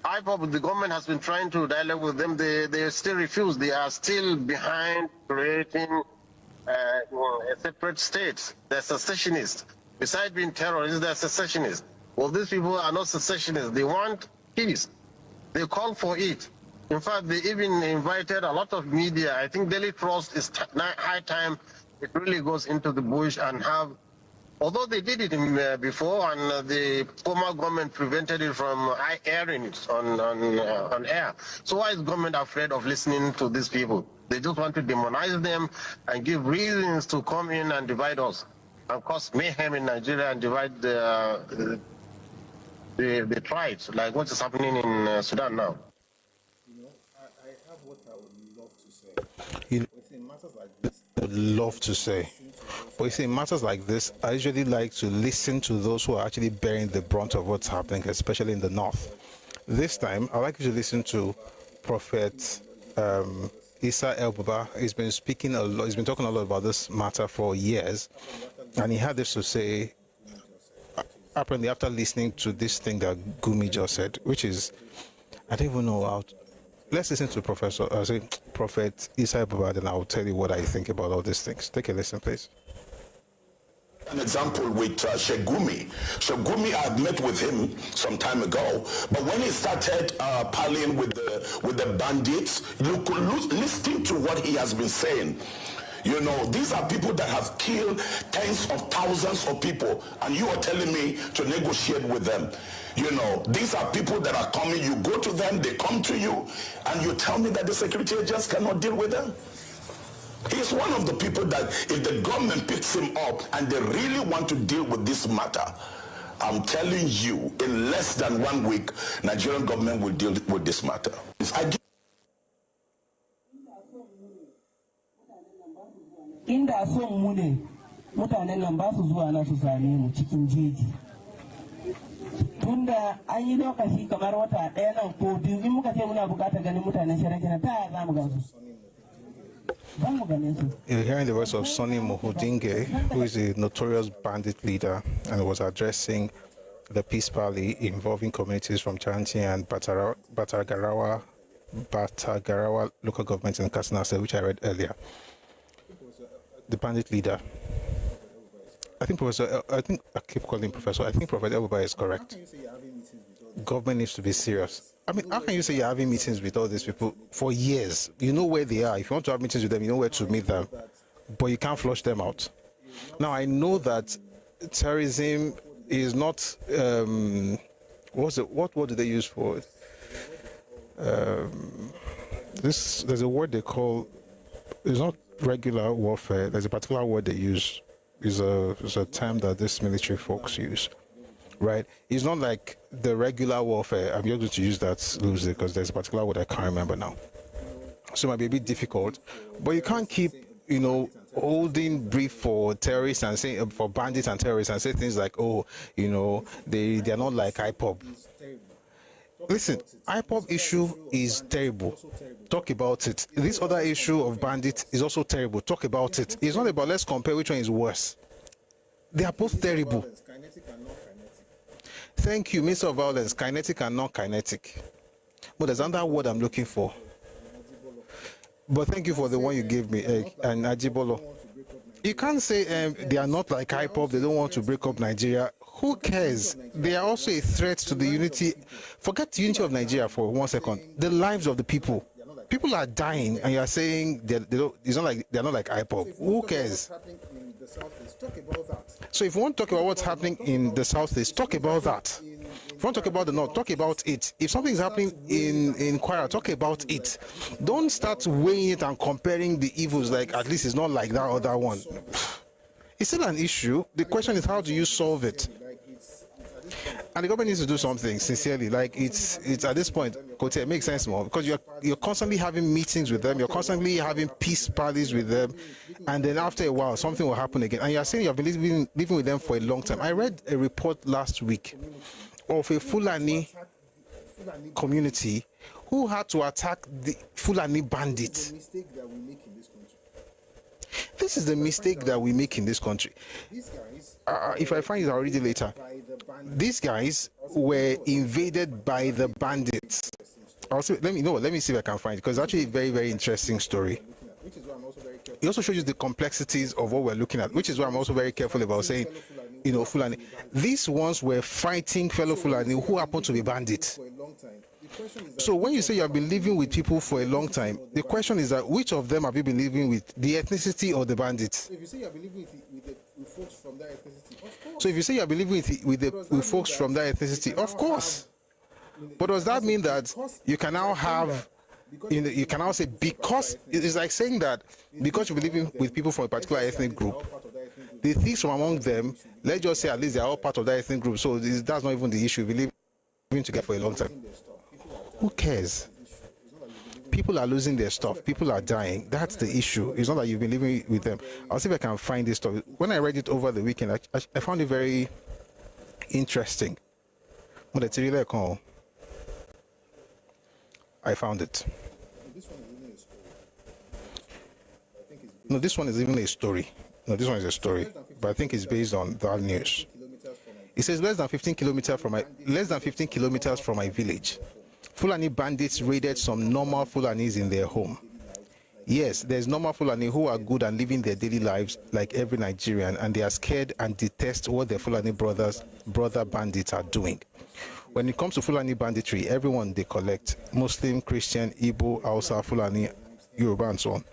IPOB, the government has been trying to dialogue with them. They still refuse. They are still behind creating a separate state. They're secessionists. Besides being terrorists, they're secessionists. Well, these people are not secessionists. They want peace. They call for it. In fact, they even invited a lot of media. I think Daily Trust is high time it really goes into the bush and have. Although they did it before, and the former government prevented it from airing it on air. So why is government afraid of listening to these people? They just want to demonize them and give reasons to come in and divide us and cause mayhem in Nigeria and divide the tribes, like what is happening in Sudan now. I have what I would love to say. In matters like this, would love to say. But you see, in matters like this, I usually like to listen to those who are actually bearing the brunt of what's happening, especially in the north. This time, I'd like you to listen to Prophet Isa El-Buba. He's been speaking a lot, he's been talking a lot about this matter for years, and he had this to say, apparently after listening to this thing that Gumi just said, which is, I don't even know how to, let's listen to Prophet Isa El-Buba, then I'll tell you what I think about all these things. Take a listen, please. An example with Sheikh Gumi. Sheikh Gumi, I had met with him some time ago, but when he started parleying with the bandits, you could listen to what he has been saying. You know, these are people that have killed tens of thousands of people, and you are telling me to negotiate with them. You know, these are people that are coming, you go to them, they come to you, and you tell me that the security agents cannot deal with them. He's one of the people that if the government picks him up and they really want to deal with this matter, I'm telling you, in less than 1 week, Nigerian government will deal with this matter. Inda son mu ne mutanen nan ba su zuwa na su same mu cikin jeji. Tunda an yi lokaci kamar wata ɗaya nan ko biyu in muka ce muna buƙatar ganin mutanen Sherekina ta yaya za mu gan su? You're hearing the voice of Sonny Mohudinge, who is a notorious bandit leader and was addressing the peace rally involving communities from Chanti and Batagarawa local government in Katsina State, which I read earlier. The bandit leader. I think I keep calling Professor. I think Prophet Ebuba is correct. Government needs to be serious. I mean, how can you say you're having meetings with all these people for years? You know where they are. If you want to have meetings with them, you know where to meet them, but you can't flush them out. Now, I know that terrorism is not, what word do they use for it? There's a word they call, it's not regular warfare. There's a particular word they use. It's a term that this military folks use. Right, it's not like the regular warfare. I'm just going to use that loosely because there's a particular word I can't remember now. So it might be a bit difficult, but you can't keep, you know, holding brief for terrorists and saying for bandits and terrorists and say things like, oh, you know, they're not like IPOB. Listen, IPOB issue is terrible. Talk about it. This other issue of bandits is also terrible. Talk about it. It's not about let's compare which one is worse. They are both terrible. Thank you, Minister of Violence, kinetic and non-kinetic. But there's another word I'm looking for. But thank you for the one you gave me, and Ajibolo. You can't say they are not like IPOB, they don't want to break up Nigeria. Who cares? They are also a threat to the unity. Forget the unity of Nigeria for 1 second. The lives of the people. People are dying, and you are saying it's not like they're not like IPOB. Who cares? So if you want to talk about what's happening in the southeast, talk about that. If you want to talk about the north, talk about it. If something is happening in Kwara, talk about it. Don't start weighing it and comparing the evils like at least it's not like that other one. It's still an issue. The question is how do you solve it? And the government needs to do something sincerely. Like it's at this point, Kote, it makes sense more because you're constantly having meetings with them, you're constantly having peace parties with them, and then after a while something will happen again. And you're saying you've been living with them for a long time. I read a report last week of a Fulani community who had to attack the Fulani bandits. This is the mistake that we make in this country. If I find it, I'll read it later. These guys were invaded by the bandits. Also, let me see if I can find it because it's actually a very, very interesting story. It also shows you the complexities of what we're looking at, which is why I'm also very careful about saying, you know, Fulani. These ones were fighting fellow Fulani who happen to be bandits. So when you say you have been living with people for a long time, the question is that which of them have you been living with, the ethnicity or the bandits? If you say you have been living with folks from that ethnicity, of course. So if you say you have been living with folks from that ethnicity, of course. But does that mean that you can now have, you can now say because, it's like saying that because you've been living with people from a particular ethnic group, the thieves from among them, let's just say at least they are all part of that ethnic group, so that's not even the issue. We've been living together for a long time. Who cares? People are losing their stuff. People are dying. That's the issue. It's not that you've been living with them. I'll see if I can find this story. When I read it over the weekend, I found it very interesting. I found it. No, this one is even a story. No, this one is a story, but I think it's based on that news. It says less than 15 kilometers from my village, Fulani bandits raided some normal Fulanis in their home. Yes, there's normal Fulani who are good and living their daily lives like every Nigerian, and they are scared and detest what their Fulani brother bandits are doing. When it comes to Fulani banditry, everyone they collect, Muslim, Christian, Igbo, Hausa, Fulani, Yoruba, and so on.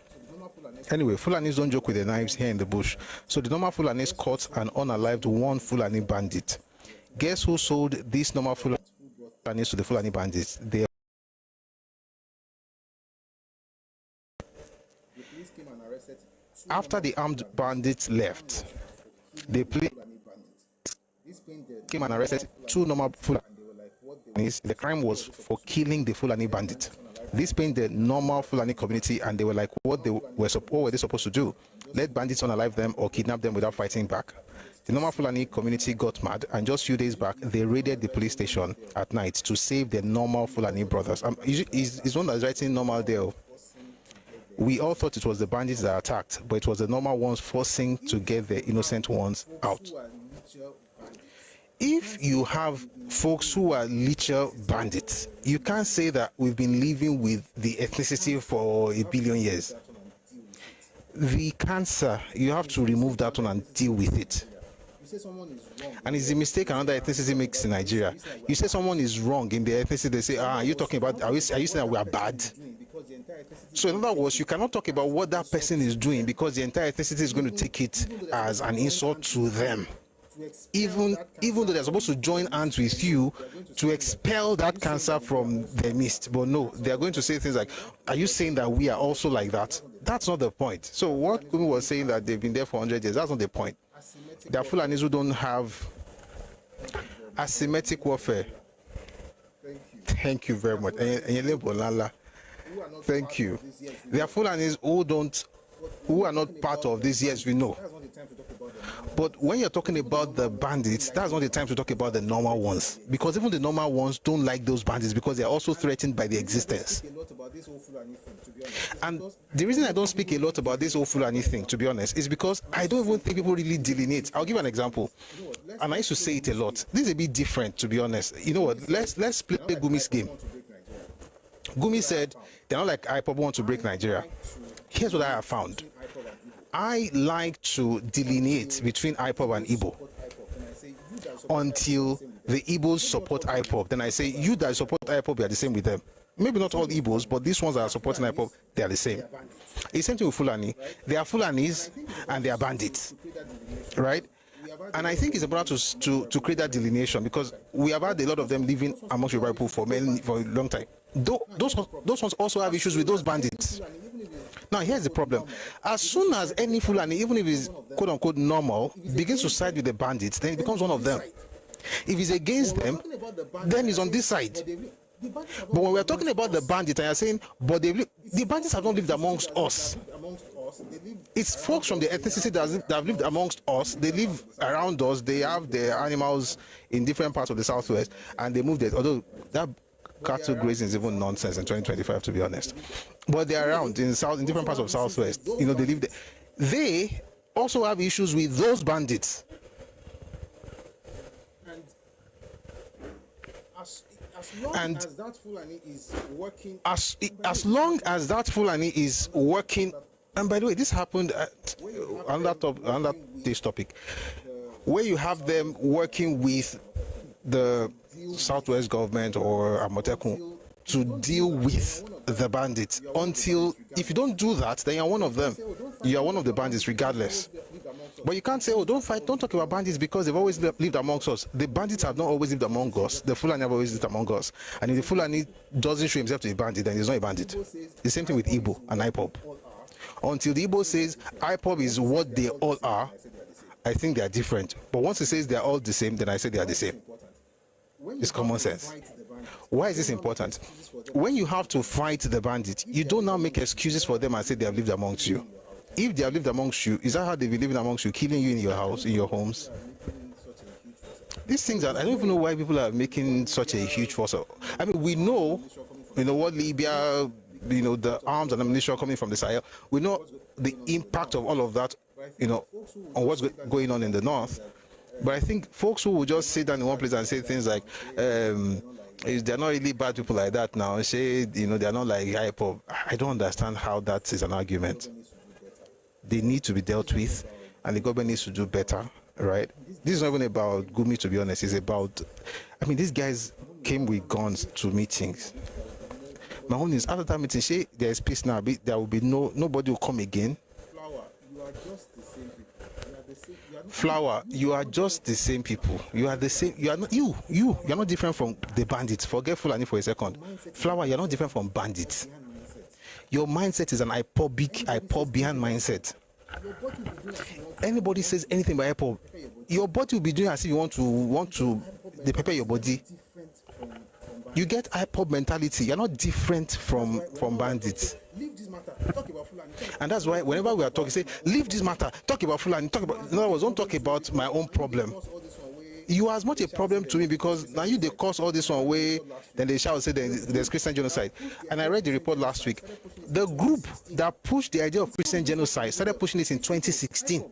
Anyway, Fulanis don't joke with the knives here in the bush. So the normal Fulanis caught and unalived one Fulani bandit. Guess who sold these normal Fulanis to the Fulani bandits? They After the armed bandits left, they came and arrested two normal Fulanis. The crime was for killing the Fulani bandit. This pained the normal Fulani community, and they were like, what were they supposed to do? Let bandits unalive them or kidnap them without fighting back? The normal Fulani community got mad, and just a few days back, they raided the police station at night to save the normal Fulani brothers. He's one that's writing normal there. We all thought it was the bandits that attacked, but it was the normal ones forcing to get the innocent ones out. If you have folks who are literal bandits, you can't say that we've been living with the ethnicity for a billion years. The cancer, you have to remove that one and deal with it. And it's a mistake another ethnicity makes in Nigeria. You say someone is wrong in their ethnicity, they say, are you talking about, are you saying that we are bad? So in other words, you cannot talk about what that person is doing because the entire ethnicity is going to take it as an insult to them. Even though they're supposed to join hands with you to expel that cancer from their midst. But no, they're going to say things like, are you saying that we are also like that? That's not the point. So what Kumi was saying that they've been there for 100 years, that's not the point. There are Fulanis who don't have asymmetric warfare. Thank you very much. Thank you. There are Fulanis who are not part of this, yes, we know. But when you're talking about the bandits, that's not the time to talk about the normal ones. Because even the normal ones don't like those bandits because they're also threatened by their existence. And the reason I don't speak a lot about this whole Fulani thing, to be honest, is because I don't even think people really delineate. I'll give an example. And I used to say it a lot. This is a bit different, to be honest. You know what? Let's play Gumi's game. Gumi said, they're not like IPOB want to break Nigeria. Here's what I have found. I like to delineate between IPOB and Igbo until the Igbos support IPOB. Then I say, you that support IPOB, you are the same with them. Maybe not all Igbos, but these ones that are supporting IPOB, they are the same. It's the same thing with Fulani. They are Fulanis and they are bandits, right? And I think it's important to create that delineation because we have had a lot of them living amongst Yoruba people for a long time. Those ones also have issues with those bandits. Now, here's the problem. As soon as any Fulani, even if he's quote-unquote normal, begins to side with the bandits, then he becomes one of them. If he's against them, then he's on this side. But when we're talking about the bandits, and you're saying, but the bandits have not lived amongst us. It's folks from the ethnicity that have lived amongst us. They live around us. They have their animals in different parts of the southwest, and they move there. Although that cattle grazing is even nonsense in 2025, to be honest. But they're around in different parts of southwest. You know, they live there. They also have issues with those bandits. And as long as that Fulani is working, as long as that Fulani is working, and by the way, this happened on this topic, where you have them working with the Southwest government or Amotekun to deal with the bandits. Until, if you don't do that, then you're one of them. You are one of the bandits regardless. But you can't say, oh, don't fight, don't talk about bandits because they've always lived amongst us. The bandits have not always lived among us. The Fulani have always lived among us. And if the Fulani doesn't show himself to be a bandit, then he's not a bandit. The same thing with Igbo and IPOB. Until the Igbo says IPOB is what they all are, I think they are different. But once he says they are all the same, then I say they are the same. It's common sense. Why is this important? When you have to fight the bandit, you don't now make excuses for them and say they have lived amongst you. If they have lived amongst you, is that how they've been living amongst you, killing you in your house, in your homes? These things, I don't even know why people are making such a huge fuss. I mean, we know, what Libya, the arms and ammunition coming from the Sahel, we know the impact of all of that, on what's going on in the north. But I think folks who will just sit down in one place and say things like, they're not really bad people like that now, say, they're not like IPOB. I don't understand how that is an argument. They need to be dealt with, and the government needs to do better, right? This is not even about Gumi, to be honest. It's about, these guys came with guns to meetings. My own is, after that meeting, there's peace now. There will be nobody will come again. are just the same people. You are the same. You are not, Flower, you are just the same people. You are the same. You are not you are not different from the bandits. Forget Fulani for a second. Flower, you are not different from bandits. Your mindset is an IPOB behind mindset. Anybody says anything about IPOB, your body will be doing as if you want to prepare your body. You get IPOB mentality. You're not different from bandits. leave this matter. Talk about Fulani. And that's why whenever we are talking, say, leave this matter. Talk about Fulani. Talk about. In other words, don't talk about my own problem. You are as much a problem to me because now they cause all this one way, then they shall say there's Christian genocide. And I read the report last week. The group that pushed the idea of Christian genocide started pushing this in 2016.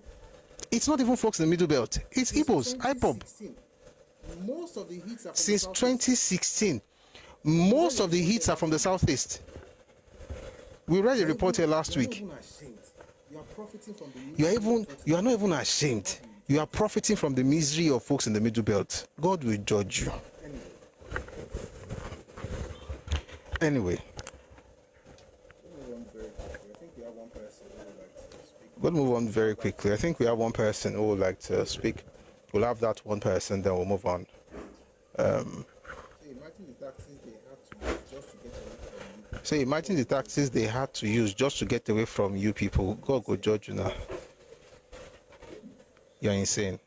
It's not even folks in the Middle Belt. It's Igbos, IPOB. Most of the hits are from since 2016. Most of the hits are from the Southeast. We read a report here last week. You are profiting from the You are not even ashamed. You are profiting from the misery of folks in the Middle Belt. God will judge you. Anyway. We'll move on very quickly. I think we have one person who would like to speak. We'll have that one person, then we'll move on. So imagine the taxes they had to use just to get away from you people. God will judge you now. You're insane.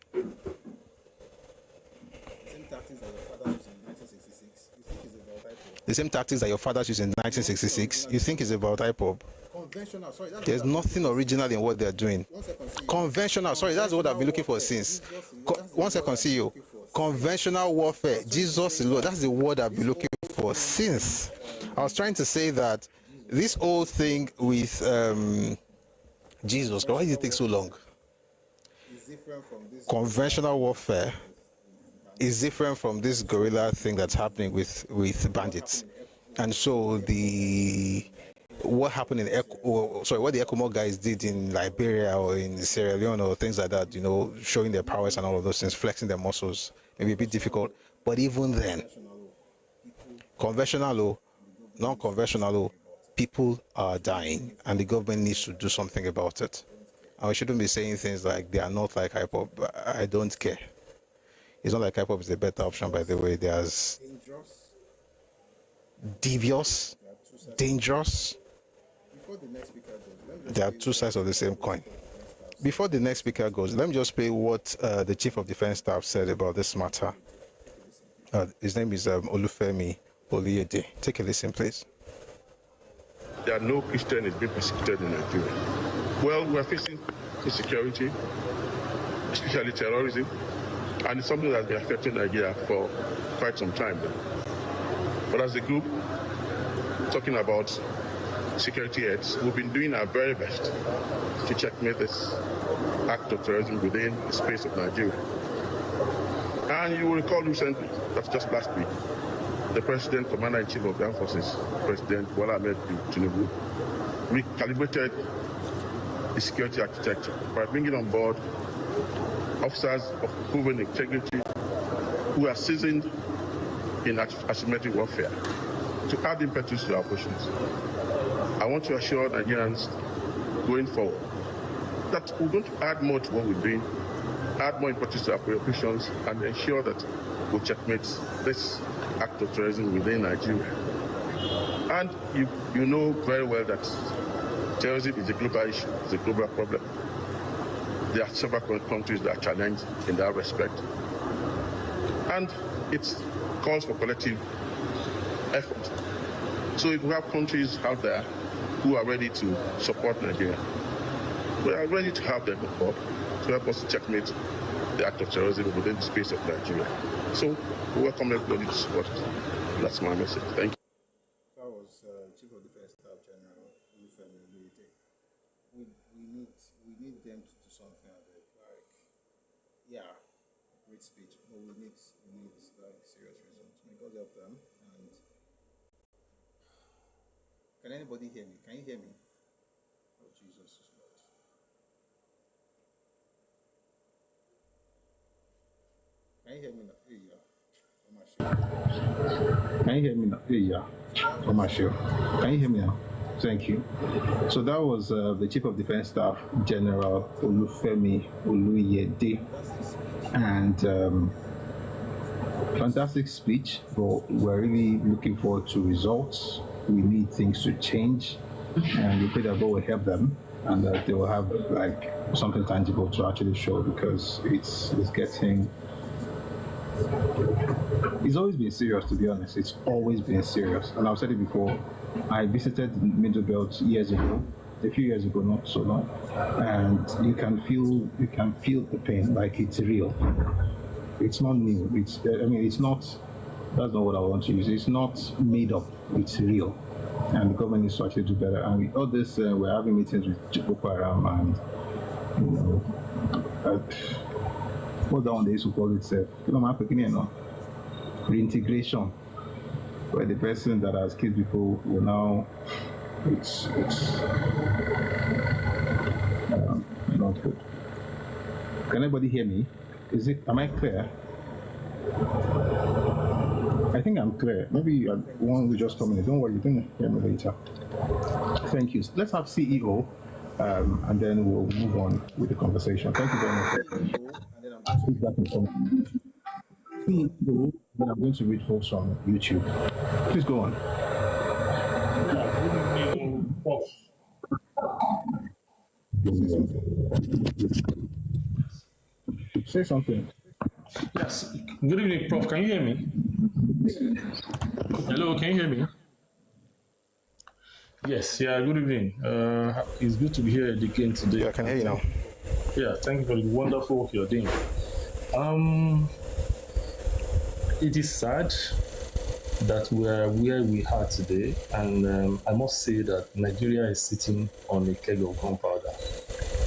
The same tactics that your fathers used in 1966, you think is about IPOB? Conventional, sorry, there's nothing original in what they're doing. Conventional, sorry, that's what I've been looking for since. One second, see you. Conventional warfare, Jesus is Lord, that's the word I've been looking for since. I was trying to say that this whole thing with Jesus, why did it take so long? Conventional warfare is different from this guerrilla thing that's happening with bandits. And so what happened in what the ECOMOG guys did in Liberia or in Sierra Leone or things like that, showing their prowess and all of those things, flexing their muscles, maybe a bit difficult. But even then, conventional, non-conventional, people are dying and the government needs to do something about it. And we shouldn't be saying things like they are not like IPOB. I don't care. It's not like IPOB is a better option, by the way. There's devious, dangerous. There are two sides of the same coin. Before the next speaker goes, let me just play what the Chief of Defense Staff said about this matter. His name is Olufemi Oluyede. Take a listen, please. There are no Christians being persecuted in Nigeria. Well, we are facing insecurity, especially terrorism, and it's something that's been affecting Nigeria for quite some time now. But as a group, talking about security heads, we've been doing our very best to checkmate this act of terrorism within the space of Nigeria. And you will recall recently, that's just last week, the President, Commander-in-Chief of the Armed Forces, President Bola Ahmed Tinubu, recalibrated the security architecture by bringing on board officers of proven integrity who are seasoned in asymmetric warfare to add impetus to our operations. I want to assure Nigerians going forward that we're going to add more to what we're doing, add more impetus to our operations, and ensure that we checkmate this act of terrorism within Nigeria. And you know very well that terrorism is a global issue, it's a global problem. There are several countries that are challenged in that respect. And it calls for collective effort. So if we have countries out there who are ready to support Nigeria, we are ready to have them on board to help us checkmate the act of terrorism within the space of Nigeria. So we welcome everybody to support it. That's my message. Thank you. That was Chief of Defense Staff General Olufemi Oluyede. We need them to do something like, yeah, great speech, but we need like serious results. May God help them. And can anybody hear me? Can you hear me? Oh, Jesus is Lord. Can you hear me now? Here you are. Can you hear me now? Here you are. Can you hear me now? Thank you. So that was the Chief of Defense Staff, General Olufemi Oluyede, and fantastic speech, but we're really looking forward to results. We need things to change, and we pray that God will help them, and that they will have like something tangible to actually show, because it's getting. It's always been serious, to be honest. It's always been serious, and I've said it before. I visited the Middle Belt years ago, a few years ago, not so long, and you can feel the pain, like it's real. It's not new. It's not. That's not what I want to use. It's not made up. It's real, and the government needs to actually do better. And with all this, we're having meetings with Boko Haram, and what that one they used to call itself, reintegration, where the person that has killed people will now, it's not good. Can anybody hear me? Am I clear? I think I'm clear. Maybe one will just come in. Don't worry, you can hear me later. Thank you. Let's have CEO, and then we'll move on with the conversation. Thank you very much. CEO, then I'm going to read folks from YouTube. Please go on. Say something. Yes. Good evening, Prof. Can you hear me? Hello, can you hear me? Yes. Yeah. Good evening. It's good to be here again today. Yeah, I can hear you now. Yeah. Thank you for the wonderful work you're doing. It is sad that we're where we are today, and I must say that Nigeria is sitting on a keg of gunpowder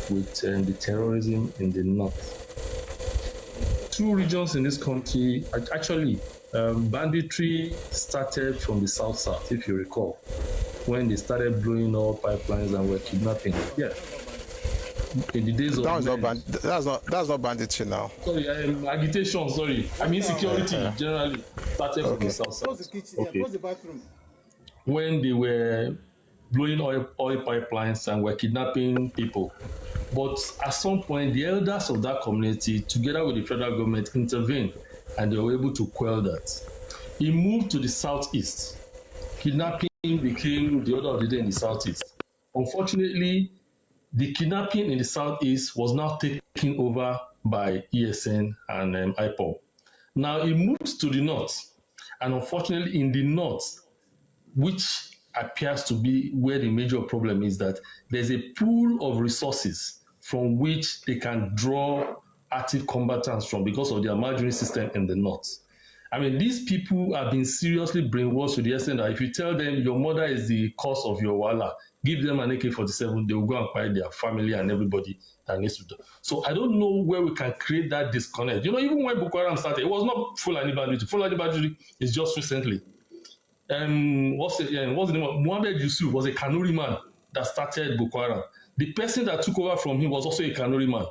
with the terrorism in the north. Two regions in this country, actually, banditry started from the south, if you recall, when they started blowing up pipelines and were kidnapping. Yeah. In the days of that's not banditry now. Sorry, agitation. Sorry, I mean security generally started from the south. Okay. What's the bathroom? When they were blowing oil pipelines and were kidnapping people, but at some point the elders of that community, together with the federal government, intervened, and they were able to quell that. It moved to the southeast. Kidnapping became the order of the day in the southeast. Unfortunately, the kidnapping in the southeast was now taken over by ESN and IPOB. Now it moves to the north, and unfortunately in the north, which appears to be where the major problem is, that there's a pool of resources from which they can draw active combatants from because of their marginal system in the north. I mean, these people have been seriously brainwashed to the extent that if you tell them your mother is the cause of your wala, give them an AK-47, they will go and find their family and everybody that needs to do. So I don't know where we can create that disconnect. You know, even when Boko Haram started, it was not Fulani banditry. Fulani banditry is just recently. What's the name of Mohammed Yusuf was a Kanuri man that started Boko Haram. The person that took over from him was also a Kanuri man.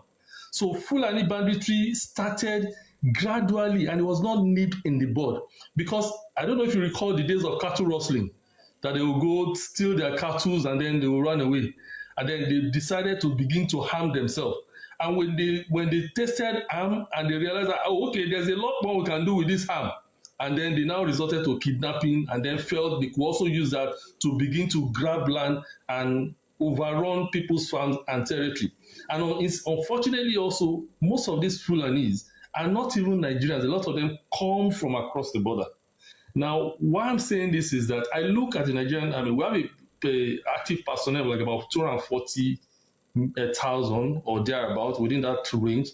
So Fulani banditry started gradually, and it was not nipped in the bud, because I don't know if you recall the days of cattle rustling, that they will go steal their cattle and then they will run away, and then they decided to begin to harm themselves. And when they tested harm and they realized that, oh, okay, there's a lot more we can do with this harm, and then they now resorted to kidnapping, and then felt they could also use that to begin to grab land and overrun people's farms and territory. And unfortunately also, most of these Fulanis are not even Nigerians. A lot of them come from across the border. Now, why I'm saying this is that I look at the Nigerian army. We have a active personnel like about 240,000 or thereabout, within that range.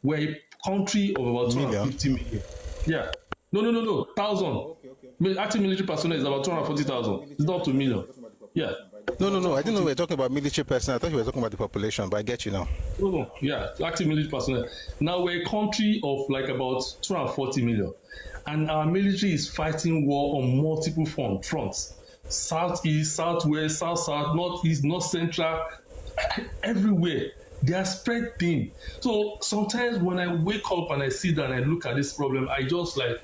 We're a country of about 250 million. Yeah. No. 1,000. Okay. Active military personnel is about 240,000. It's not 2 million. Yeah. No. I didn't know we were talking about military personnel. I thought you were talking about the population, but I get you now. No. Yeah, active military personnel. Now we're a country of like about 240 million. And our military is fighting war on multiple fronts. Southeast, southwest, south, northeast, north central, everywhere. They are spread thin. So sometimes when I wake up and I sit down and I look at this problem, I just like,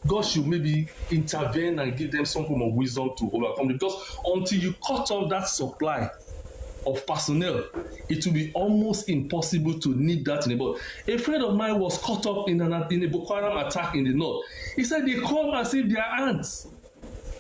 God should maybe intervene and give them some form of wisdom to overcome it. Because until you cut off that supply of personnel, it will be almost impossible to need that in the board. A friend of mine was caught up in a Boko Haram attack in the north. He said they come as if they are ants.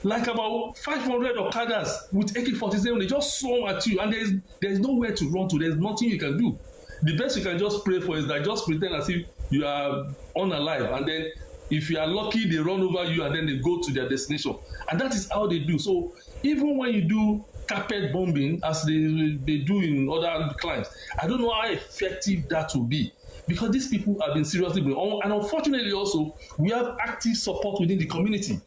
Like about 500 Okadas with AK-47, they just swarm at you, and there's nowhere to run to. There's nothing you can do. The best you can just pray for is that just pretend as if you are unalive, and then if you are lucky, they run over you, and then they go to their destination. And that is how they do. So even when you do carpet bombing, as they do in other climes, I don't know how effective that will be, because these people have been seriously going. And unfortunately also, we have active support within the community.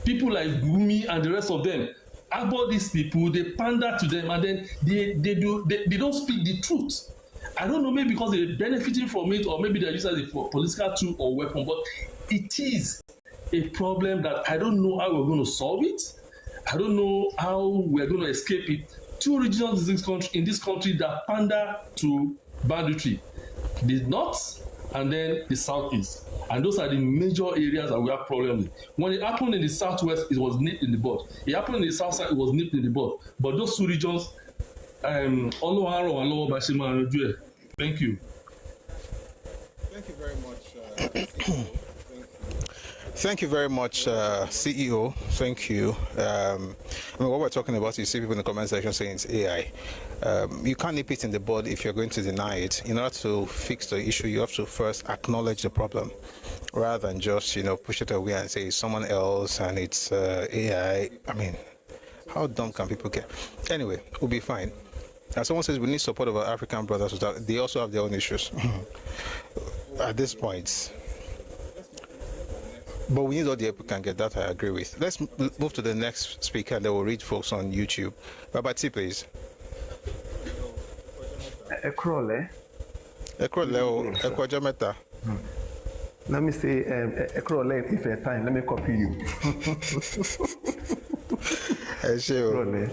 People like Gumi and the rest of them, about these people, they pander to them, and then they don't speak the truth. I don't know, maybe because they're benefiting from it, or maybe they're used as a political tool or weapon, but it is a problem that I don't know how we're going to solve it. I don't know how we're going to escape it. Two regions in this country that pander to banditry: the north and then the southeast. And those are the major areas that we have problems with. When it happened in the southwest, it was nipped in the bud. It happened in the south side, it was nipped in the bud. But those two regions, Oluwaro and Lower Bashima and Ojue. Thank you. Thank you very much. Thank you very much, CEO. Thank you. I mean, what we're talking about, you see people in the comment section saying it's AI. You can't nip it in the bud if you're going to deny it. In order to fix the issue, you have to first acknowledge the problem, rather than just, push it away and say it's someone else and it's AI. I mean, how dumb can people get? Anyway, we'll be fine. As someone says, we need support of our African brothers. They also have their own issues at this point. But we need all the help we can get. That I agree with. Let's move to the next speaker, and then we'll read folks on YouTube. Babati, please. Ekrole. Ekwajameta. Let me say, Ekrole, if a time, let me copy you. Ekrole.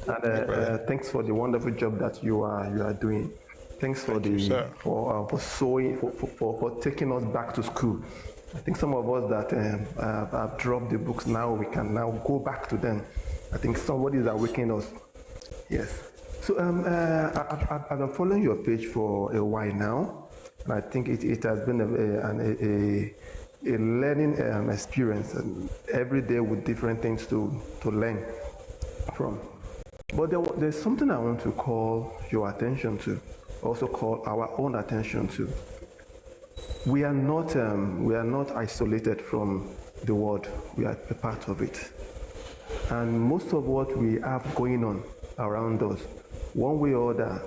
And thanks for the wonderful job that you are doing. Thanks for for taking us back to school. I think some of us that have dropped the books now, we can now go back to them. I think somebody is awakening us. Yes. So I've been following your page for a while now, and I think it has been a learning experience, and every day with different things to learn from. But there's something I want to call your attention to, also call our own attention to. We are not isolated from the world. We are a part of it. And most of what we have going on around us, one way or other,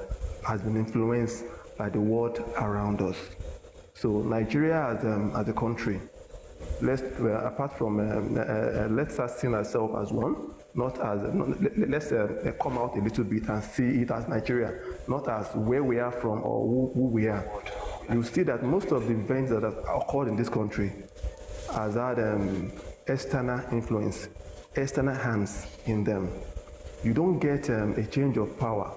has been influenced by the world around us. So Nigeria as a country, let's start seeing ourselves as one, let's come out a little bit and see it as Nigeria, not as where we are from or who we are. You see that most of the events that have occurred in this country has had external influence, external hands in them. You don't get a change of power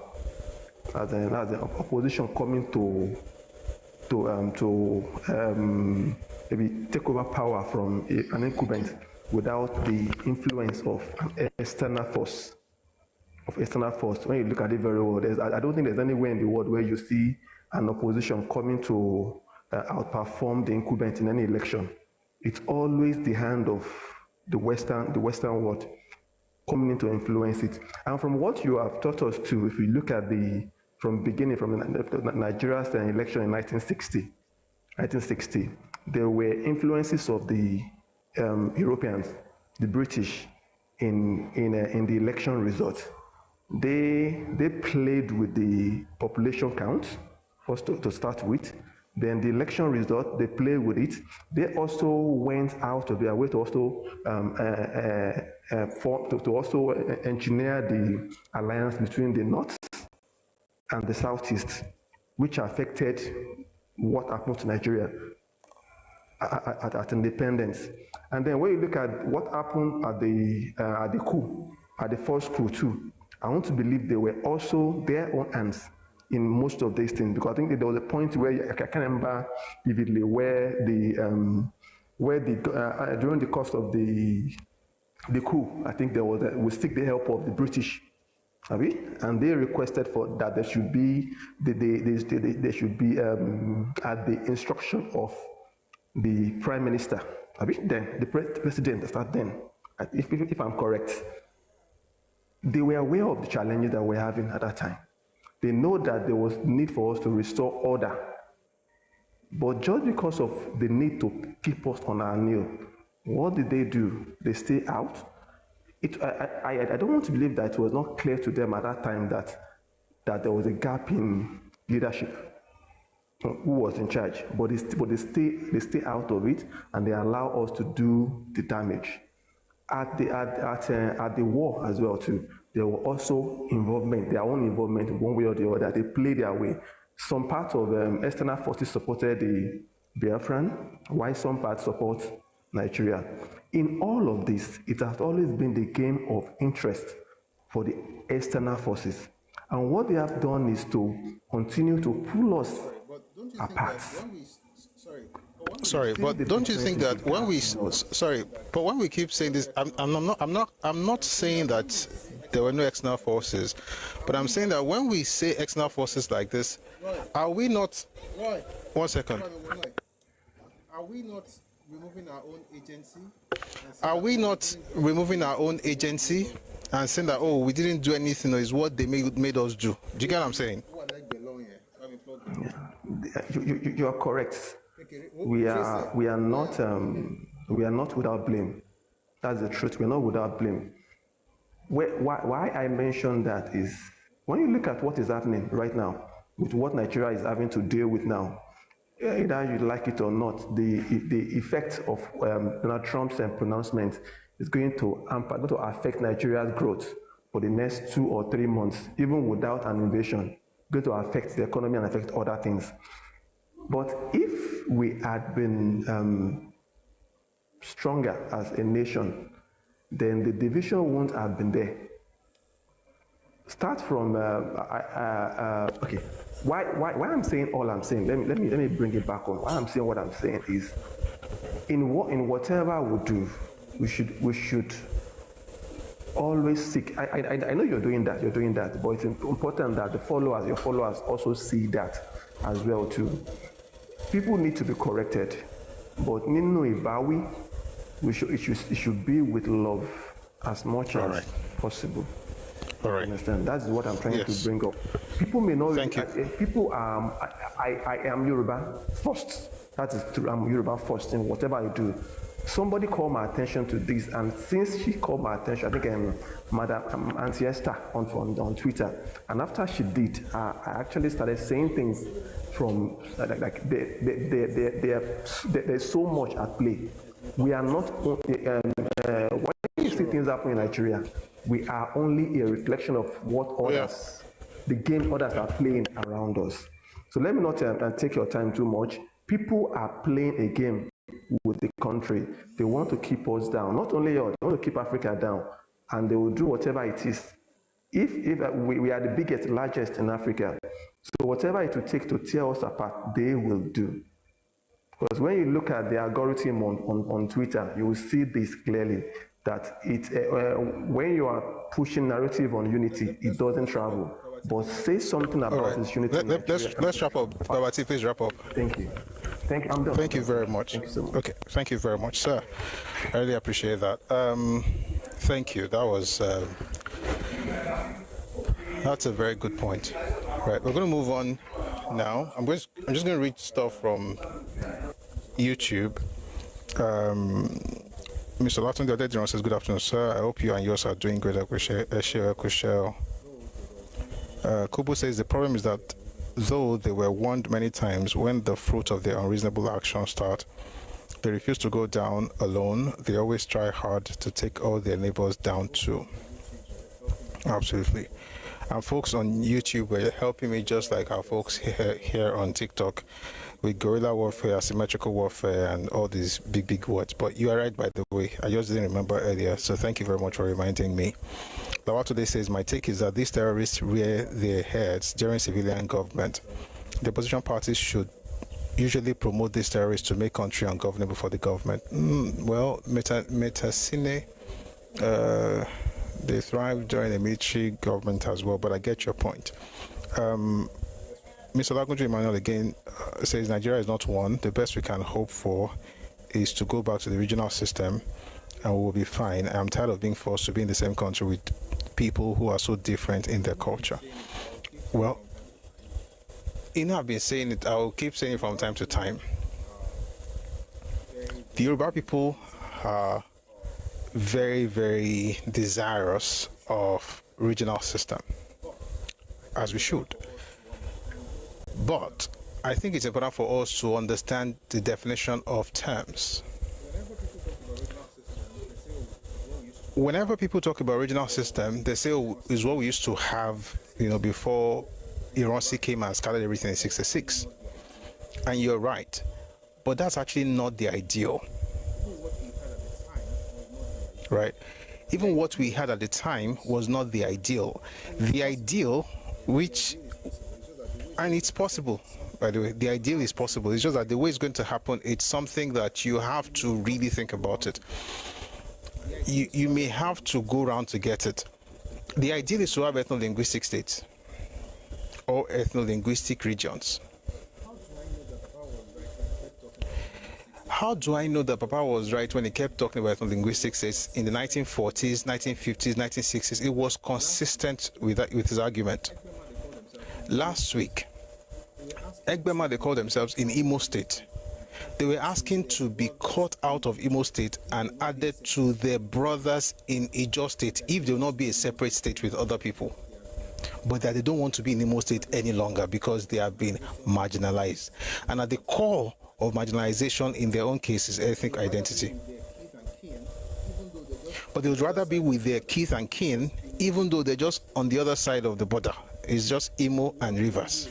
as an opposition coming to maybe take over power from an incumbent without the influence of an external force. When you look at it very well, I don't think there's anywhere in the world where you see an opposition coming to outperform the incumbent in any election. It's always the hand of the Western world coming in to influence it. And from what you have taught us too, if we look at from Nigeria's election in 1960, there were influences of the Europeans, the British, in the election result. They played with the population count, first to start with. Then the election result, they played with it. They also went out of their way to also engineer the alliance between the North and the Southeast, which affected what happened to Nigeria at independence. And then when you look at what happened at the coup, at the first coup too, I want to believe they were also their own hands in most of these things, because I think there was a point where I can't remember vividly where the where during the course of the coup, I think there was we seek the help of the British, and they requested for that there should be they should be at the instruction of the Prime Minister, then the President. Start then, if I'm correct. They were aware of the challenges that we're having at that time. They know that there was need for us to restore order. But just because of the need to keep us on our knee, what did they do? They stay out. I don't want to believe that it was not clear to them at that time that there was a gap in leadership, who was in charge. But they stay out of it, and they allow us to do the damage. At the war as well too, there were also involvement, their own involvement one way or the other. They played their way. Some part of external forces supported the Biafran, while some parts support Nigeria. In all of this, it has always been the game of interest for the external forces. And what they have done is to continue to pull us apart. Sorry, but don't you think that when we keep saying this, I'm not saying that there were no external forces, but I'm saying that when we say external forces like this, are we not? One second. Are we not removing our own agency? Are we not removing our own agency and saying that, oh, we didn't do anything, or is what they made us do? Do you get what I'm saying? You are correct. We are not without blame. That's the truth. We're not without blame. Why I mentioned that is when you look at what is happening right now with what Nigeria is having to deal with now, either you like it or not, the effect of Donald Trump's pronouncement is going to affect Nigeria's growth for the next 2 or 3 months, even without an invasion. Going to affect the economy and affect other things. But if we had been stronger as a nation, then the division wouldn't have been there. Start from okay. Why I'm saying all I'm saying? Let me bring it back on. Why I'm saying what I'm saying is, in whatever we do, we should always seek. I know you're doing that, but it's important that your followers also see that as well too. People need to be corrected, but Nino Ibawi, it should be with love as much as possible. All right. Understand? That's what I'm trying to bring up. People may not. Thank you. People I am Yoruba first. That is true. I'm Yoruba first in whatever I do. Somebody called my attention to this, and since she called my attention, I think Madam Auntie Esther on Twitter, and after she did, I actually started saying things from there's so much at play. We are not when you see things happen in Nigeria, we are only a reflection of what others, the game others are playing around us. So let me not take your time too much. People are playing a game with the country. They want to keep us down. Not only us, they want to keep Africa down, and they will do whatever it is. If we are the biggest, largest in Africa, so whatever it will take to tear us apart, they will do. Because when you look at the algorithm on Twitter, you will see this clearly, that when you are pushing narrative on unity, it doesn't travel. But say something about this unity. Let's wrap up. Babati, please wrap up. Thank you. I'm done. Thank you very much. Thank you so much. Okay, thank you very much, sir. I really appreciate that. Thank you. That was that's a very good point. Right, we're going to move on now. I'm just going to read stuff from YouTube. Mr. Latin Dodedron says, good afternoon, sir. I hope you and yours are doing great. Kubo says the problem is that though they were warned many times, when the fruit of their unreasonable action start, they refuse to go down alone. They always try hard to take all their neighbors down too. Absolutely. And folks on YouTube were helping me just like our folks here on TikTok with guerrilla warfare, asymmetrical warfare, and all these big words. But you are right, by the way. I just didn't remember earlier, so thank you very much for reminding me. Lawal today says, my take is that these terrorists rear their heads during civilian government. The opposition parties should usually promote these terrorists to make country ungovernable for the government. Well, Metasine, they thrive during a military government as well, but I get your point. Mr. Olagunju Emmanuel again says Nigeria is not one. The best we can hope for is to go back to the regional system and we will be fine. I'm tired of being forced to be in the same country with people who are so different in their culture. Well, I've been saying it, I'll keep saying it from time to time. The Yoruba people are very, very desirous of regional system, as we should. But I think it's important for us to understand the definition of terms. Whenever people talk about regional system, they say is what we used to have, before Iransi came and scattered everything in 1966. And you're right, but that's actually not the ideal, right? Even what we had at the time was not the ideal. The ideal, and it's possible, by the way, the ideal is possible. It's just that the way it's going to happen, it's something that you have to really think about it. You may have to go around to get it. The ideal is to have ethno-linguistic states or ethno-linguistic regions. How do I know that Papa was right when he kept talking about ethno-linguistic states in the 1940s, 1950s, 1960s? It was consistent with his argument. Last week, Egbema, they called themselves in Imo State. They were asking to be cut out of Imo State and added to their brothers in Ijo State if they will not be a separate state with other people. But that they don't want to be in Imo State any longer because they have been marginalized. And at the core of marginalization in their own case is ethnic identity. But they would rather be with their kith and kin, even though they're just on the other side of the border. It's just Imo and Rivers.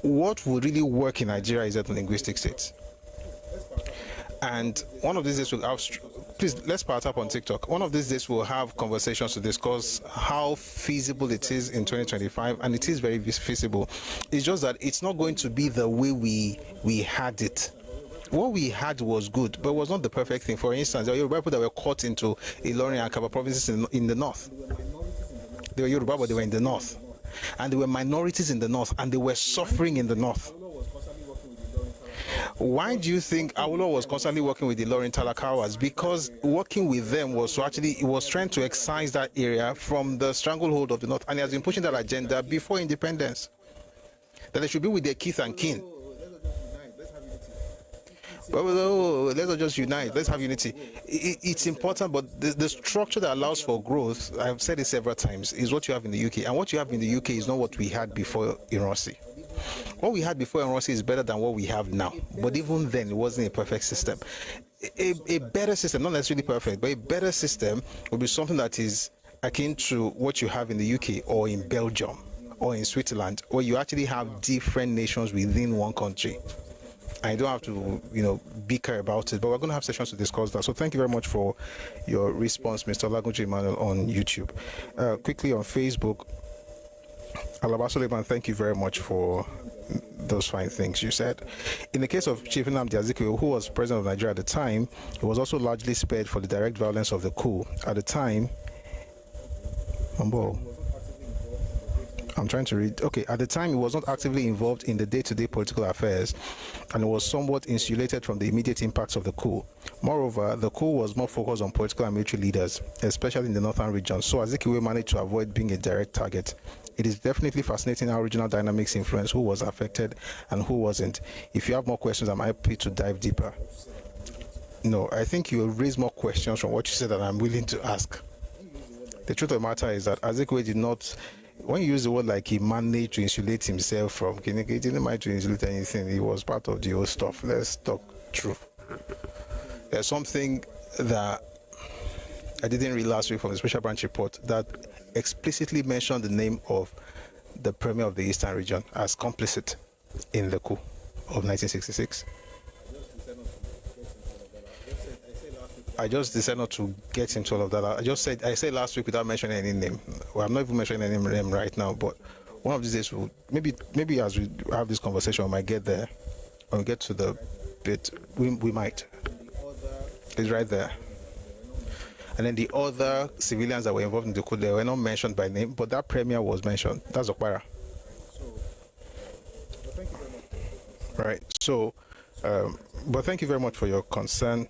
What would really work in Nigeria is ethno-linguistic states. And one of these days we'll have, please, let's part up on TikTok. One of these days we'll have conversations to discuss how feasible it is in 2025, and it is very feasible. It's just that it's not going to be the way we had it. What we had was good, but it was not the perfect thing. For instance, there were Yoruba people that were caught into Ilorin and Kaba provinces in the north. They were Yoruba, but they were in the north. And there were minorities in the north, and they were suffering in the north. Why do you think Awolowo was constantly working with the Ilorin Talakawas? Because working with them was it was trying to excise that area from the stranglehold of the north, and he has been pushing that agenda before independence, that they should be with their kith and kin. But let's not just unite, let's have unity. It's important, but the structure that allows for growth, I've said it several times, is what you have in the UK. And what you have in the UK is not what we had before Iransi. What we had before Iransi is better than what we have now. But even then, it wasn't a perfect system. A better system, not necessarily perfect, but a better system would be something that is akin to what you have in the UK or in Belgium or in Switzerland, where you actually have different nations within one country. I don't have to, bicker about it, but we're going to have sessions to discuss that. So thank you very much for your response, Mr. Olagunju Emmanuel on YouTube. Quickly on Facebook, Alaba Suleiman, thank you very much for those fine things you said. In the case of Chief Nnamdi Azikiwe, who was president of Nigeria at the time, he was also largely spared for the direct violence of the coup. At the time, I'm trying to read. Okay, at the time, he was not actively involved in the day-to-day political affairs and was somewhat insulated from the immediate impacts of the coup. Moreover, the coup was more focused on political and military leaders, especially in the northern region, so Azikiwe managed to avoid being a direct target. It is definitely fascinating how regional dynamics influence who was affected and who wasn't. If you have more questions, I'm happy to dive deeper. No, I think you will raise more questions from what you said that I'm willing to ask. The truth of the matter is that Azikiwe did not... When you use the word like he managed to insulate himself from Kineke, he didn't manage to insulate anything. He was part of the whole stuff. Let's talk true. There's something that I didn't read last week from the special branch report that explicitly mentioned the name of the premier of the Eastern region as complicit in the coup of 1966. I just decided not to get into all of that. I said last week without mentioning any name. Well, I'm not even mentioning any name right now, but one of these days, maybe as we have this conversation, we might get there. When we get to the bit, we might. It's right there. And then the other civilians that were involved in the coup, they were not mentioned by name, but that premier was mentioned. That's Okpara. Right. So, but thank you very much for your concern.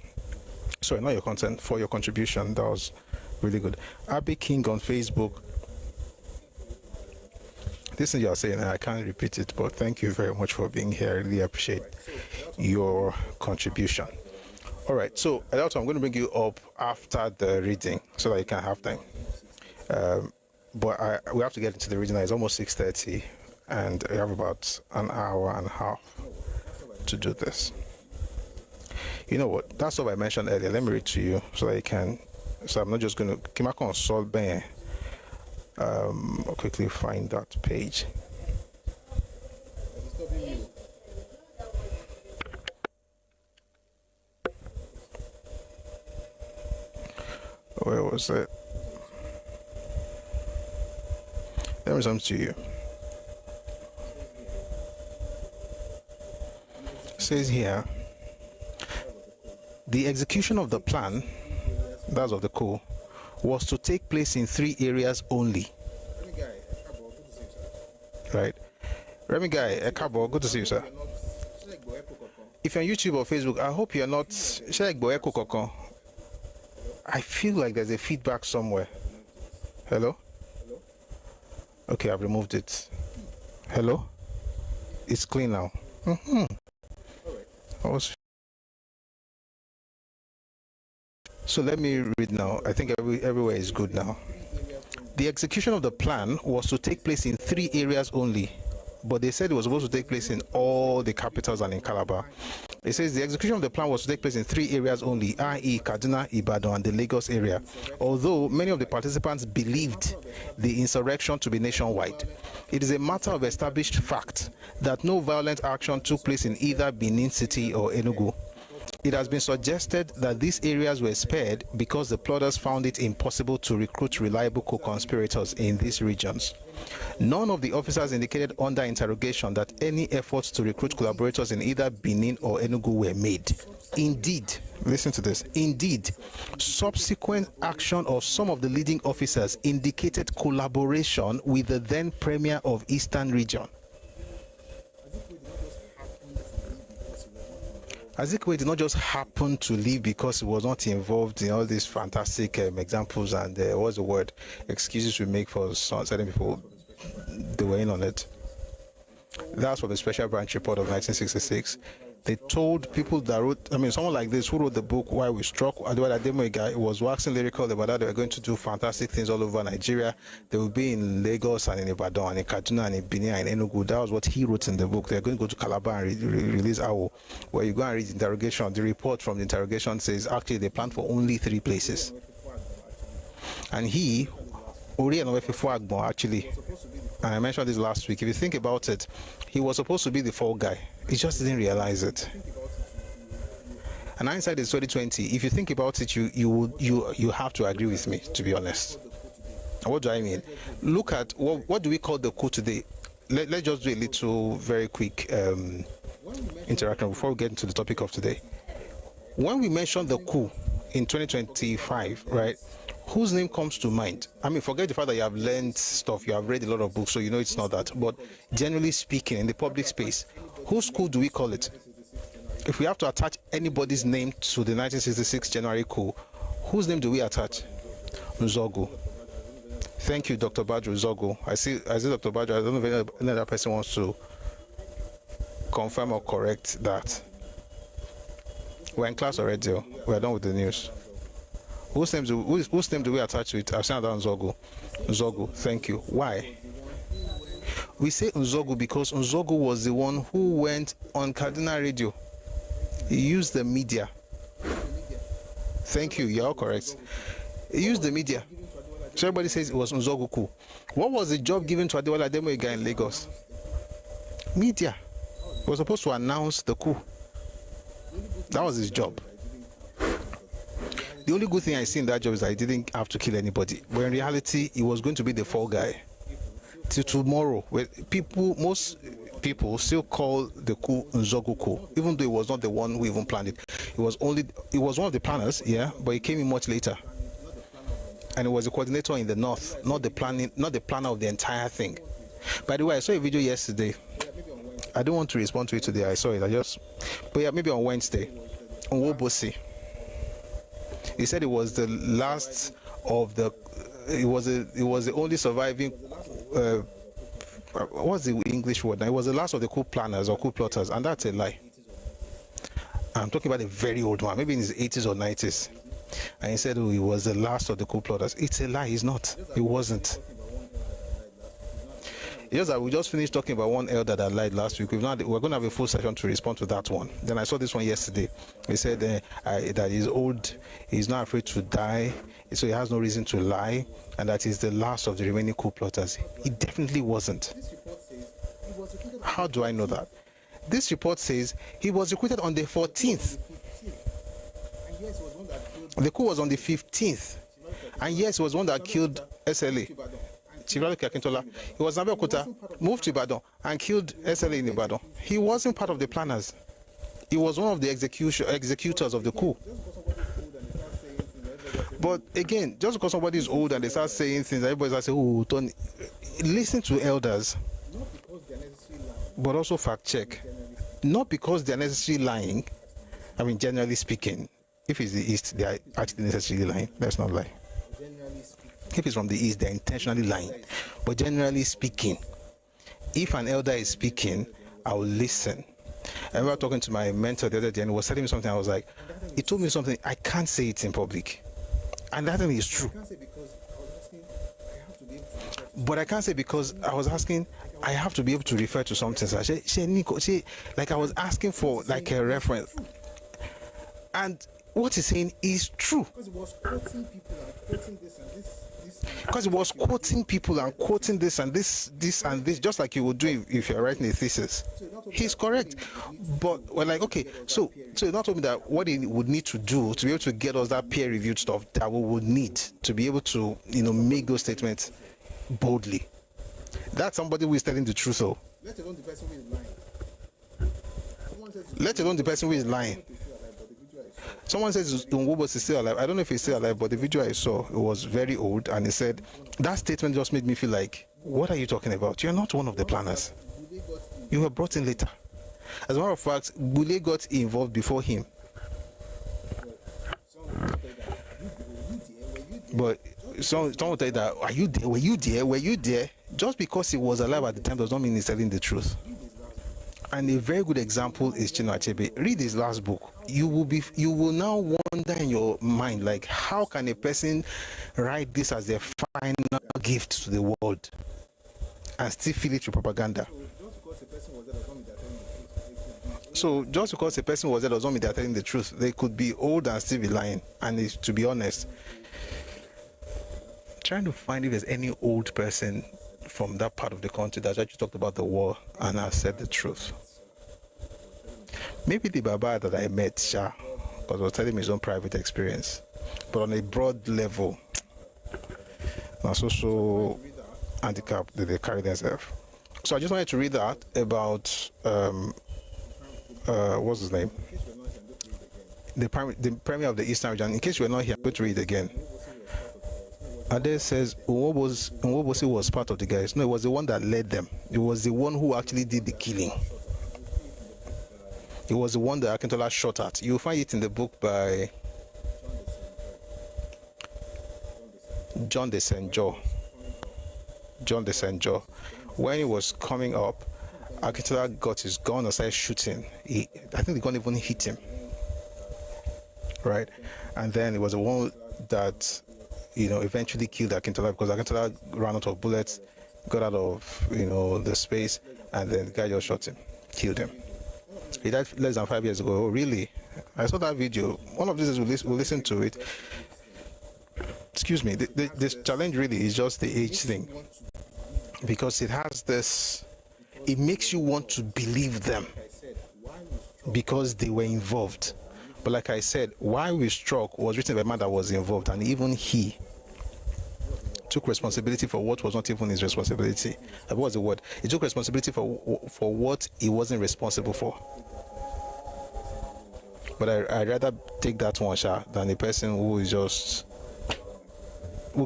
Sorry, not your concern, for your contribution. That was really good. Abby King on Facebook. This thing you're saying, I can't repeat it, but thank you very much for being here. I really appreciate your contribution. All right, so I'm going to bring you up after the reading so that you can have time. But we have to get into the reading. It's almost 6:30, and we have about an hour and a half to do this. You know what? That's what I mentioned earlier. Let me read to you so that you can. So I'm not just going to. I'll quickly find that page. Where was it? Let me send to you. It says here, the execution of the plan, that's of the coup, was to take place in 3 areas only. Right? Remy Guy, Ẹkáàbọ, good to see you, sir. If you're on YouTube or Facebook, I hope you're not. I feel like there's a feedback somewhere. Hello? Okay, I've removed it. Hello? It's clean now. So let me read now. I think everywhere is good now. The execution of the plan was to take place in 3 areas only, but they said it was supposed to take place in all the capitals and in Calabar. It says the execution of the plan was to take place in 3 areas only, i.e. Kaduna, Ibadan, and the Lagos area, although many of the participants believed the insurrection to be nationwide. It is a matter of established fact that no violent action took place in either Benin City or Enugu. It has been suggested that these areas were spared because the plotters found it impossible to recruit reliable co-conspirators in these regions. None of the officers indicated under interrogation that any efforts to recruit collaborators in either Benin or Enugu were made. Indeed, listen to this, indeed, subsequent action of some of the leading officers indicated collaboration with the then Premier of Eastern Region. Azikiwe did not just happen to leave because he was not involved in all these fantastic examples and what's the word? Excuses we make for certain people. They were in on it. That's from the Special Branch Report of 1966. They told people that wrote, someone like this who wrote the book Why We Struck, Adewale Ademoyiga, was waxing lyrical about that they were going to do fantastic things all over Nigeria. They would be in Lagos and in Ibadan and in Kaduna and in Benin and in Enugu. That was what he wrote in the book. They're going to go to Calabar and release Awo, where you go and read the interrogation. The report from the interrogation says actually they planned for only 3 places. And he, Ori Enowefefo Agbon, actually, and I mentioned this last week, if you think about it, he was supposed to be the fall guy. He just didn't realize it. And hindsight is 2020. If you think about it, you have to agree with me, to be honest. What do I mean? Look at what do we call the coup today? Let's just do a little very quick interaction before we get into the topic of today. When we mention the coup in 2025, right? Whose name comes to mind? Forget the fact that you have learned stuff, you have read a lot of books, so you know it's not that. But generally speaking, in the public space, whose coup do we call it? If we have to attach anybody's name to the 1966 January coup, whose name do we attach? Nzogu. Thank you, Dr. Badru Nzogu. I see Dr. Badru. I don't know if any other person wants to confirm or correct that. We're in class already. We're done with the news. Whose name do we attach to it? I've seen that Nzogu. Nzogu, thank you. Why? We say Nzogu because Nzogu was the one who went on Kaduna radio. He used the media. Thank you, you're all correct. He used the media. So everybody says it was Nzogu coup. What was the job given to Adewale Ademoyiga in Lagos? Media. He was supposed to announce the coup. That was his job. The only good thing I see in that job is that he didn't have to kill anybody. But in reality, he was going to be the fall guy. till tomorrow, most people still call the coup Nzogu coup, even though it was not the one who even planned it. It was one of the planners, yeah, but it came in much later. And it was a coordinator in the north, not the planner of the entire thing. By the way, I saw a video yesterday. I don't want to respond to it today. I saw it. But yeah, maybe on Wednesday, on Wobosi. He said it was the last of the. It was the only surviving. What's the English word? Now, it was the last of the coup planners or coup plotters, and that's a lie. I'm talking about a very old man, maybe in his 80s or 90s. And he said, oh, he was the last of the coup plotters. It's a lie. He's not. He wasn't. Yes, we just finished talking about one elder that lied last week. We're going to have a full session to respond to that one. Then I saw this one yesterday. He said that he's old, he's not afraid to die, so he has no reason to lie, and that he's the last of the remaining coup plotters. He definitely wasn't. How do I know that? This report says he was recruited on the 14th. The coup was on the 15th. And yes, he was one that killed SLA. He was in Abeokuta, moved to Ibadan, and killed SLA in Ibadan. He wasn't part of the planners. He was one of the executors of the coup. But again, just because somebody is old and they start saying things, everybody starts saying, oh, Tony, listen to elders, but also fact check. Not because they're necessarily lying. I mean, generally speaking, if it's the East, they are actually necessarily lying. Let's not lie. If it's from the East, they're intentionally lying. But generally speaking, if an elder is speaking, I will listen. I remember talking to my mentor the other day, and he was telling me something. I was like, he told me something, I can't say it in public. And that thing is true. But I can't say because I was asking, I have to be able to refer to something. So like I was asking for like a reference. And what he's saying is true. Because he was quoting people and quoting this and this and this, just like you would do if you're writing a thesis. He's correct. But we're like, okay, so you not told me that what he would need to do to be able to get us that peer-reviewed stuff that we would need to be able to, make those statements boldly. That's somebody who is telling the truth, though. Let alone the person who is lying. Let alone the person who is lying. Someone says Nwobos is still alive. I don't know if he's still alive, but the video I saw, it was very old, and he said, that statement just made me feel like, what are you talking about? You're not one of the planners. You were brought in later. As a matter of fact, Bule got involved before him. But someone will tell you that, are you there? Were you there? Were you there? Just because he was alive at the time does not mean he's telling the truth. And a very good example is Chinua Achebe. Read his last book. You will now wonder in your mind, like, how can a person write this as their final gift to the world and still feel it with propaganda? So just because a person was there doesn't mean they're telling the truth. They could be old and still be lying. And to be honest, trying to find if there's any old person from that part of the country that's actually talked about the war and has said the truth. Maybe the Baba that I met, Shah, because he was telling me his own private experience. But on a broad level, now social handicap that they carry themselves. So I just wanted to read that about what's his name? The Premier of the Eastern region. In case you were not here, I'm going to read it again. Ade says Nwobosi was part of the guys. No, it was the one that led them. It was the one who actually did the killing. It was the one that Akintola shot at. You'll find it in the book by John de St. John. When he was coming up, Akintola got his gun and started shooting. I think the gun even hit him. Right? And then it was the one that eventually killed Akintola because Akintola ran out of bullets, got out of, the space, and then the guy just shot him, killed him. He died less than 5 years ago. Oh, really? I saw that video. One of these days we'll listen to it. Excuse me. This challenge really is just the age thing. Because it has this, it makes you want to believe them because they were involved. But like I said, Why We Struck was written by a man that was involved, and even he took responsibility for what was not even his responsibility. What was the word? He took responsibility for what he wasn't responsible for. But I'd rather take that one shot than a person who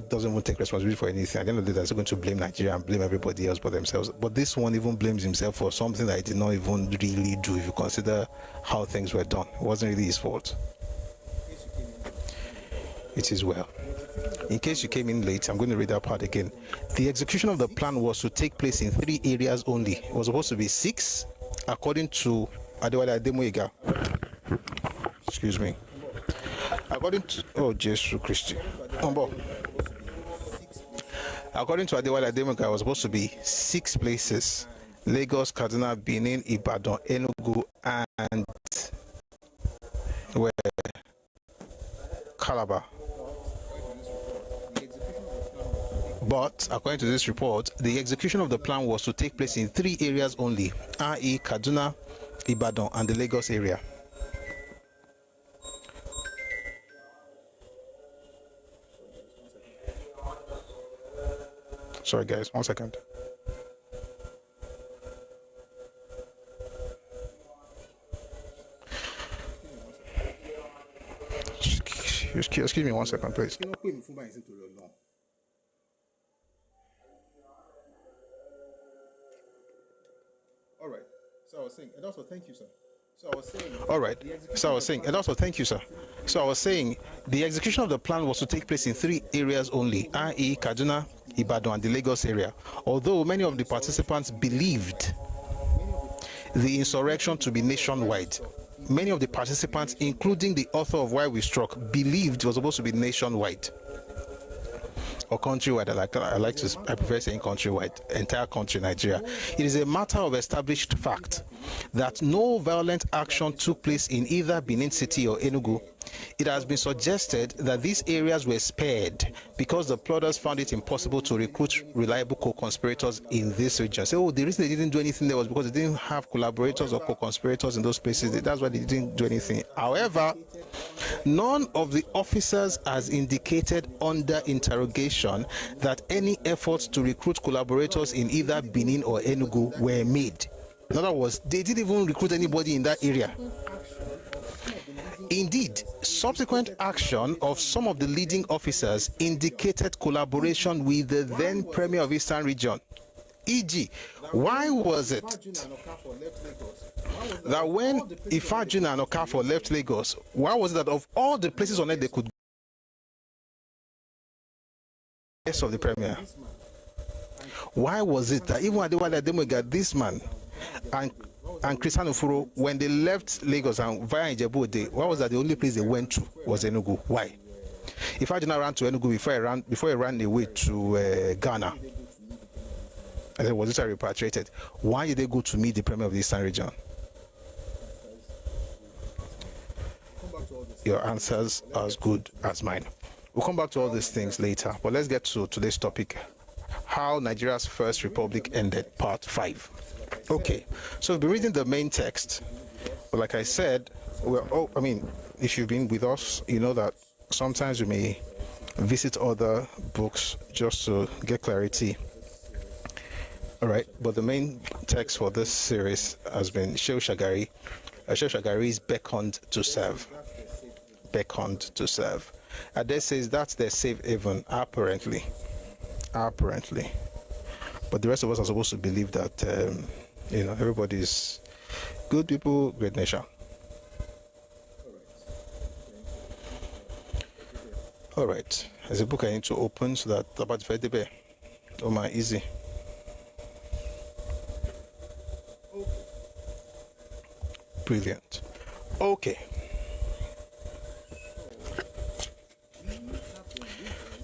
doesn't even take responsibility for anything. At the end of the day, they're still going to blame Nigeria and blame everybody else but themselves. But this one even blames himself for something that he did not even really do, if you consider how things were done. It wasn't really his fault. It is well. In case you came in late, I'm going to read that part again. The execution of the plan was to take place in 3 areas only. It was supposed to be 6, according to Adewale Ademoyega. Excuse me. According to Jesus Christ. According to Adewale Ademoyega, it was supposed to be 6 places: Lagos, Kaduna, Benin, Ibadan, Enugu, and Calabar. But according to this report, the execution of the plan was to take place in 3 areas only, i.e. Kaduna, Ibadan, and the Lagos area. Sorry guys, 1 second. Excuse me 1 second, please. All right. So I was saying, and also thank you, sir. All right. So I was saying, and also thank you, sir. So I was saying, the execution of the plan was to take place in 3 areas only, i.e. Kaduna, Ibadan, and the Lagos area. Although many of the participants believed the insurrection to be nationwide. Many of the participants, including the author of Why We Struck, believed it was supposed to be nationwide or countrywide. I prefer saying countrywide, entire country, Nigeria. It is a matter of established fact that no violent action took place in either Benin City or Enugu. It has been suggested that these areas were spared because the plotters found it impossible to recruit reliable co-conspirators in this region. So the reason they didn't do anything there was because they didn't have collaborators or co-conspirators in those places. That's why they didn't do anything. However, none of the officers has indicated under interrogation that any efforts to recruit collaborators in either Benin or Enugu were made. In other words, they didn't even recruit anybody in that area. Indeed, subsequent action of some of the leading officers indicated collaboration with the then Premier of Eastern Region. E.g., why was it that when Ifajuna and Okafor left Lagos, why was it that of all the places on earth they could of the Premier? Why was it that even Adewale Ademoyega, this man, and Christian Ofuro, when they left Lagos and via Ijebu-Ode, why was that the only place they went to was Enugu? Why? If I did not run to Enugu before he ran away to Ghana, and then was it repatriated? Why did they go to meet the Premier of the Eastern Region? Your answers are as good as mine. We'll come back to all these things later, but let's get to today's topic: how Nigeria's first republic ended, part 5. Okay, so we've been reading the main text. But like I said, if you've been with us, you know that sometimes we may visit other books just to get clarity. All right, but the main text for this series has been Shehu Shagari. Shehu Shagari is beckoned to serve. Beckoned to serve. Ade says that's their safe haven, apparently. But the rest of us are supposed to believe that, everybody's good people, great nation. All right. There's a book I need to open so that about Fedebe. Oh my, easy. Brilliant. Okay.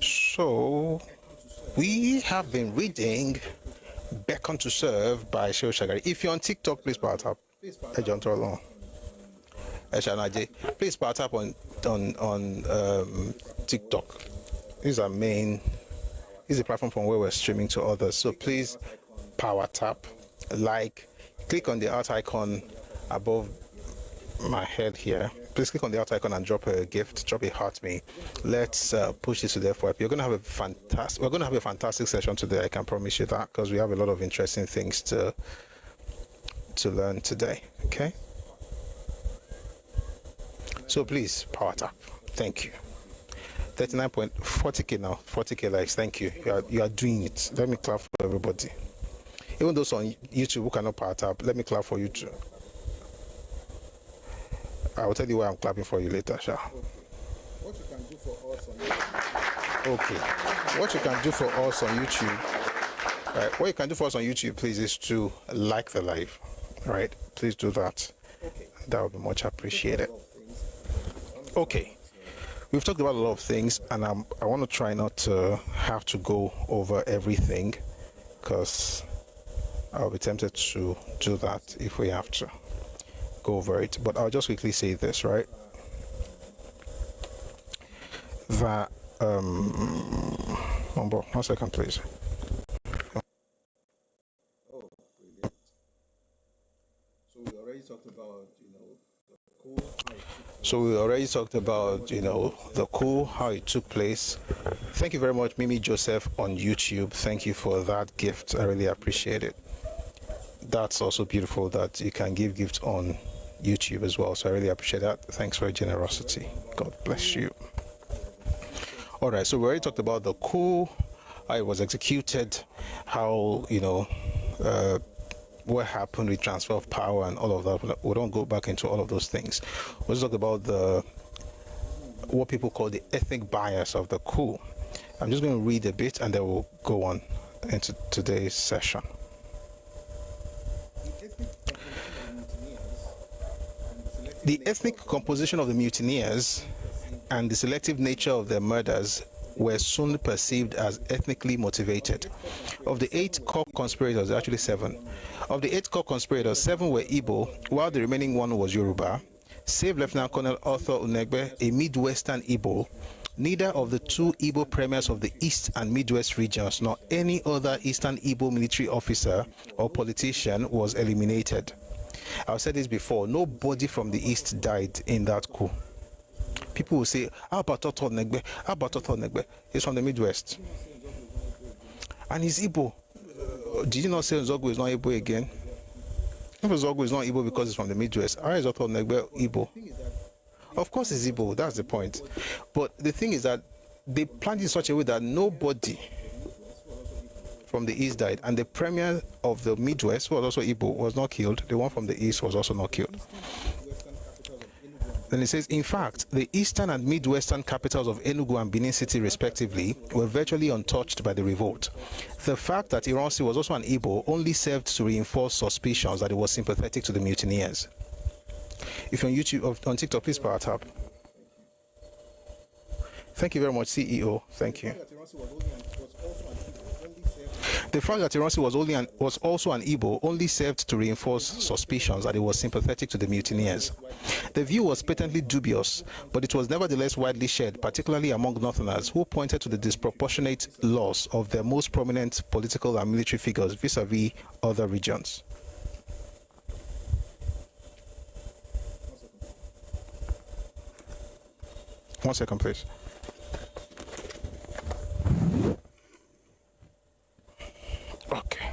So we have been reading Beckon to Serve by Shehu Shagari. If you're on TikTok, please power tap. Please power tap on TikTok. This is our main. This is a platform from where we're streaming to others. So please power tap, like, click on the art icon above my head here. please click on the out icon and drop a gift, drop a heart me. Let's push this to the FYP. We're going to have a fantastic session today. I can promise you that, because we have a lot of interesting things to learn today. Okay. So please power tap. Thank you. 39.40k now. 40k likes. Thank you. You are doing it. Let me clap for everybody. Even those on YouTube who cannot power tap, let me clap for you too. I will tell you why I'm clapping for you later, Sha. What you can do for us on YouTube. Okay. What you can do for us on YouTube. Right. What you can do for us on YouTube, please, is to like the live. Right. Please do that. Okay. That would be much appreciated. Okay. We've talked about a lot of things, and I want to try not to have to go over everything, because I'll be tempted to do that if we have to go over it. But I'll just quickly say this, right? That, one second, please. Oh, brilliant. So we already talked about, the coup. So we already talked about, the coup, how it took place. Thank you very much, Mimi Joseph on YouTube. Thank you for that gift. I really appreciate it. That's also beautiful that you can give gifts on YouTube as well. So I really appreciate that. Thanks for your generosity. God bless you. All right. So we already talked about the coup, how it was executed, how, what happened with transfer of power and all of that. We don't go back into all of those things. We'll just talk about what people call the ethnic bias of the coup. I'm just going to read a bit and then we'll go on into today's session. The ethnic composition of the mutineers and the selective nature of their murders were soon perceived as ethnically motivated. Of the 8 core conspirators, actually 7. Of the 8 core conspirators, 7 were Igbo, while the remaining 1 was Yoruba. Save Lieutenant Colonel Arthur Unegbe, a Midwestern Igbo. Neither of the 2 Igbo premiers of the East and Midwest regions, nor any other Eastern Igbo military officer or politician was eliminated. I've said this before, nobody from the East died in that coup. People will say, how about Arthur Unegbe? How about Arthur Unegbe? He's from the Midwest. And he's Igbo. Did you not say Nzogwu is not Igbo again? If Nzogwu is not Igbo because he's from the Midwest, how is Arthur Unegbe Igbo? Of course he's Igbo, that's the point. But the thing is that they planned in such a way that nobody from the East died, and the premier of the Midwest, who was also Igbo, was not killed. The one from the East was also not killed. Then it says, in fact, the eastern and midwestern capitals of Enugu and Benin City, respectively, were virtually untouched by the revolt. The fact that Ironsi was also an Igbo only served to reinforce suspicions that he was sympathetic to the mutineers. If you're on YouTube or on TikTok, please power tap. Thank you very much, CEO. Thank you. The fact that Ironsi was also an Igbo only served to reinforce suspicions that he was sympathetic to the mutineers. The view was patently dubious, but it was nevertheless widely shared, particularly among Northerners, who pointed to the disproportionate loss of their most prominent political and military figures vis-a-vis other regions. One second, please. Okay.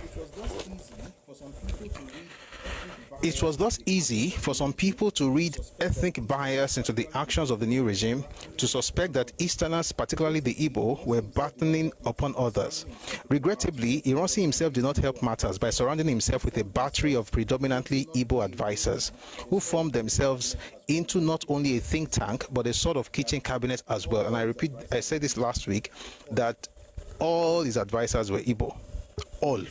It was thus easy for some people to read ethnic bias into the actions of the new regime, to suspect that Easterners, particularly the Igbo, were battening upon others. Regrettably, Ironsi himself did not help matters by surrounding himself with a battery of predominantly Igbo advisors, who formed themselves into not only a think tank, but a sort of kitchen cabinet as well. And I repeat, I said this last week, that all his advisors were Igbo. All.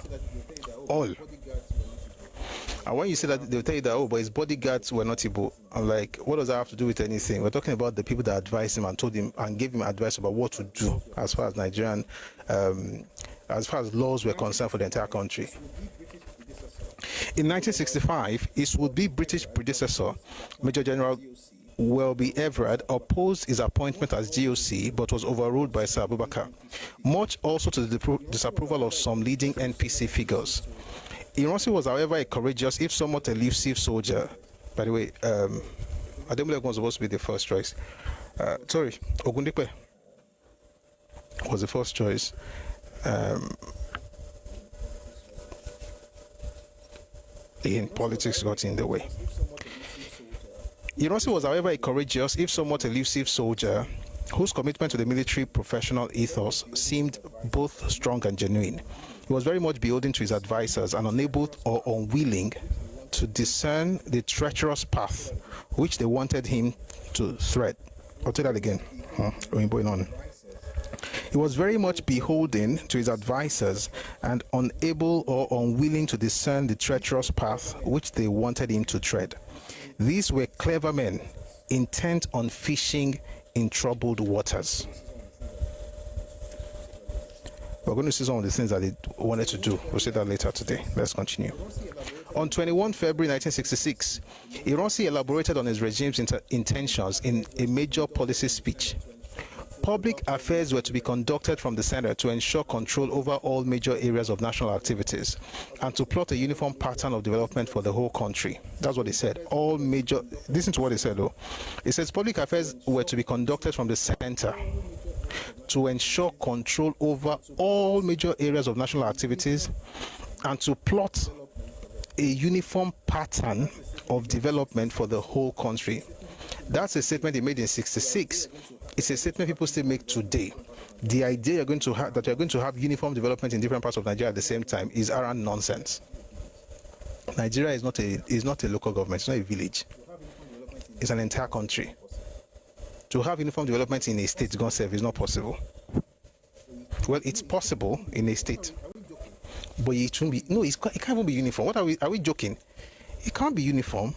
And when you say that, they'll tell you that, oh, but his bodyguards were not Igbo. I'm like, what does that have to do with anything? We're talking about the people that advised him and told him and gave him advice about what to do as far as Nigerian, as far as laws were concerned for the entire country. In 1965, his would-be British predecessor, Major General Welby Everard, opposed his appointment as GOC, but was overruled by Sir Abubakar, much also to the disapproval of some leading NPC figures. Ironsi was, however, a courageous, if somewhat elusive soldier. By the way, Ademolegun was supposed to be the first choice. Sorry, Ogundipe was the first choice. In politics got in the way. Ironsi was, however, a courageous, if somewhat elusive soldier whose commitment to the military professional ethos seemed both strong and genuine. He was very much beholden to his advisors and unable or unwilling to discern the treacherous path which they wanted him to tread. I'll say that again. Going on. He was very much beholden to his advisors and unable or unwilling to discern the treacherous path which they wanted him to tread. These were clever men intent on fishing in troubled waters. We're going to see some of the things that they wanted to do. We'll see that later today. Let's continue. On 21 February 1966, Ironsi elaborated on his regime's intentions in a major policy speech. Public affairs were to be conducted from the center to ensure control over all major areas of national activities and to plot a uniform pattern of development for the whole country. That's what he said. All major, listen to what he said though. He says public affairs were to be conducted from the center to ensure control over all major areas of national activities and to plot a uniform pattern of development for the whole country. That's a statement he made in '66. It's a statement people still make today. The idea you're going to have that you're going to have uniform development in different parts of Nigeria at the same time is around nonsense. Nigeria is not a local government. It's not a village. It's an entire country. To have uniform development in a state, God save, is not possible. Well, it's possible in a state, but it shouldn't be. No, it can't even be uniform. What are we? Are we joking? It can't be uniform.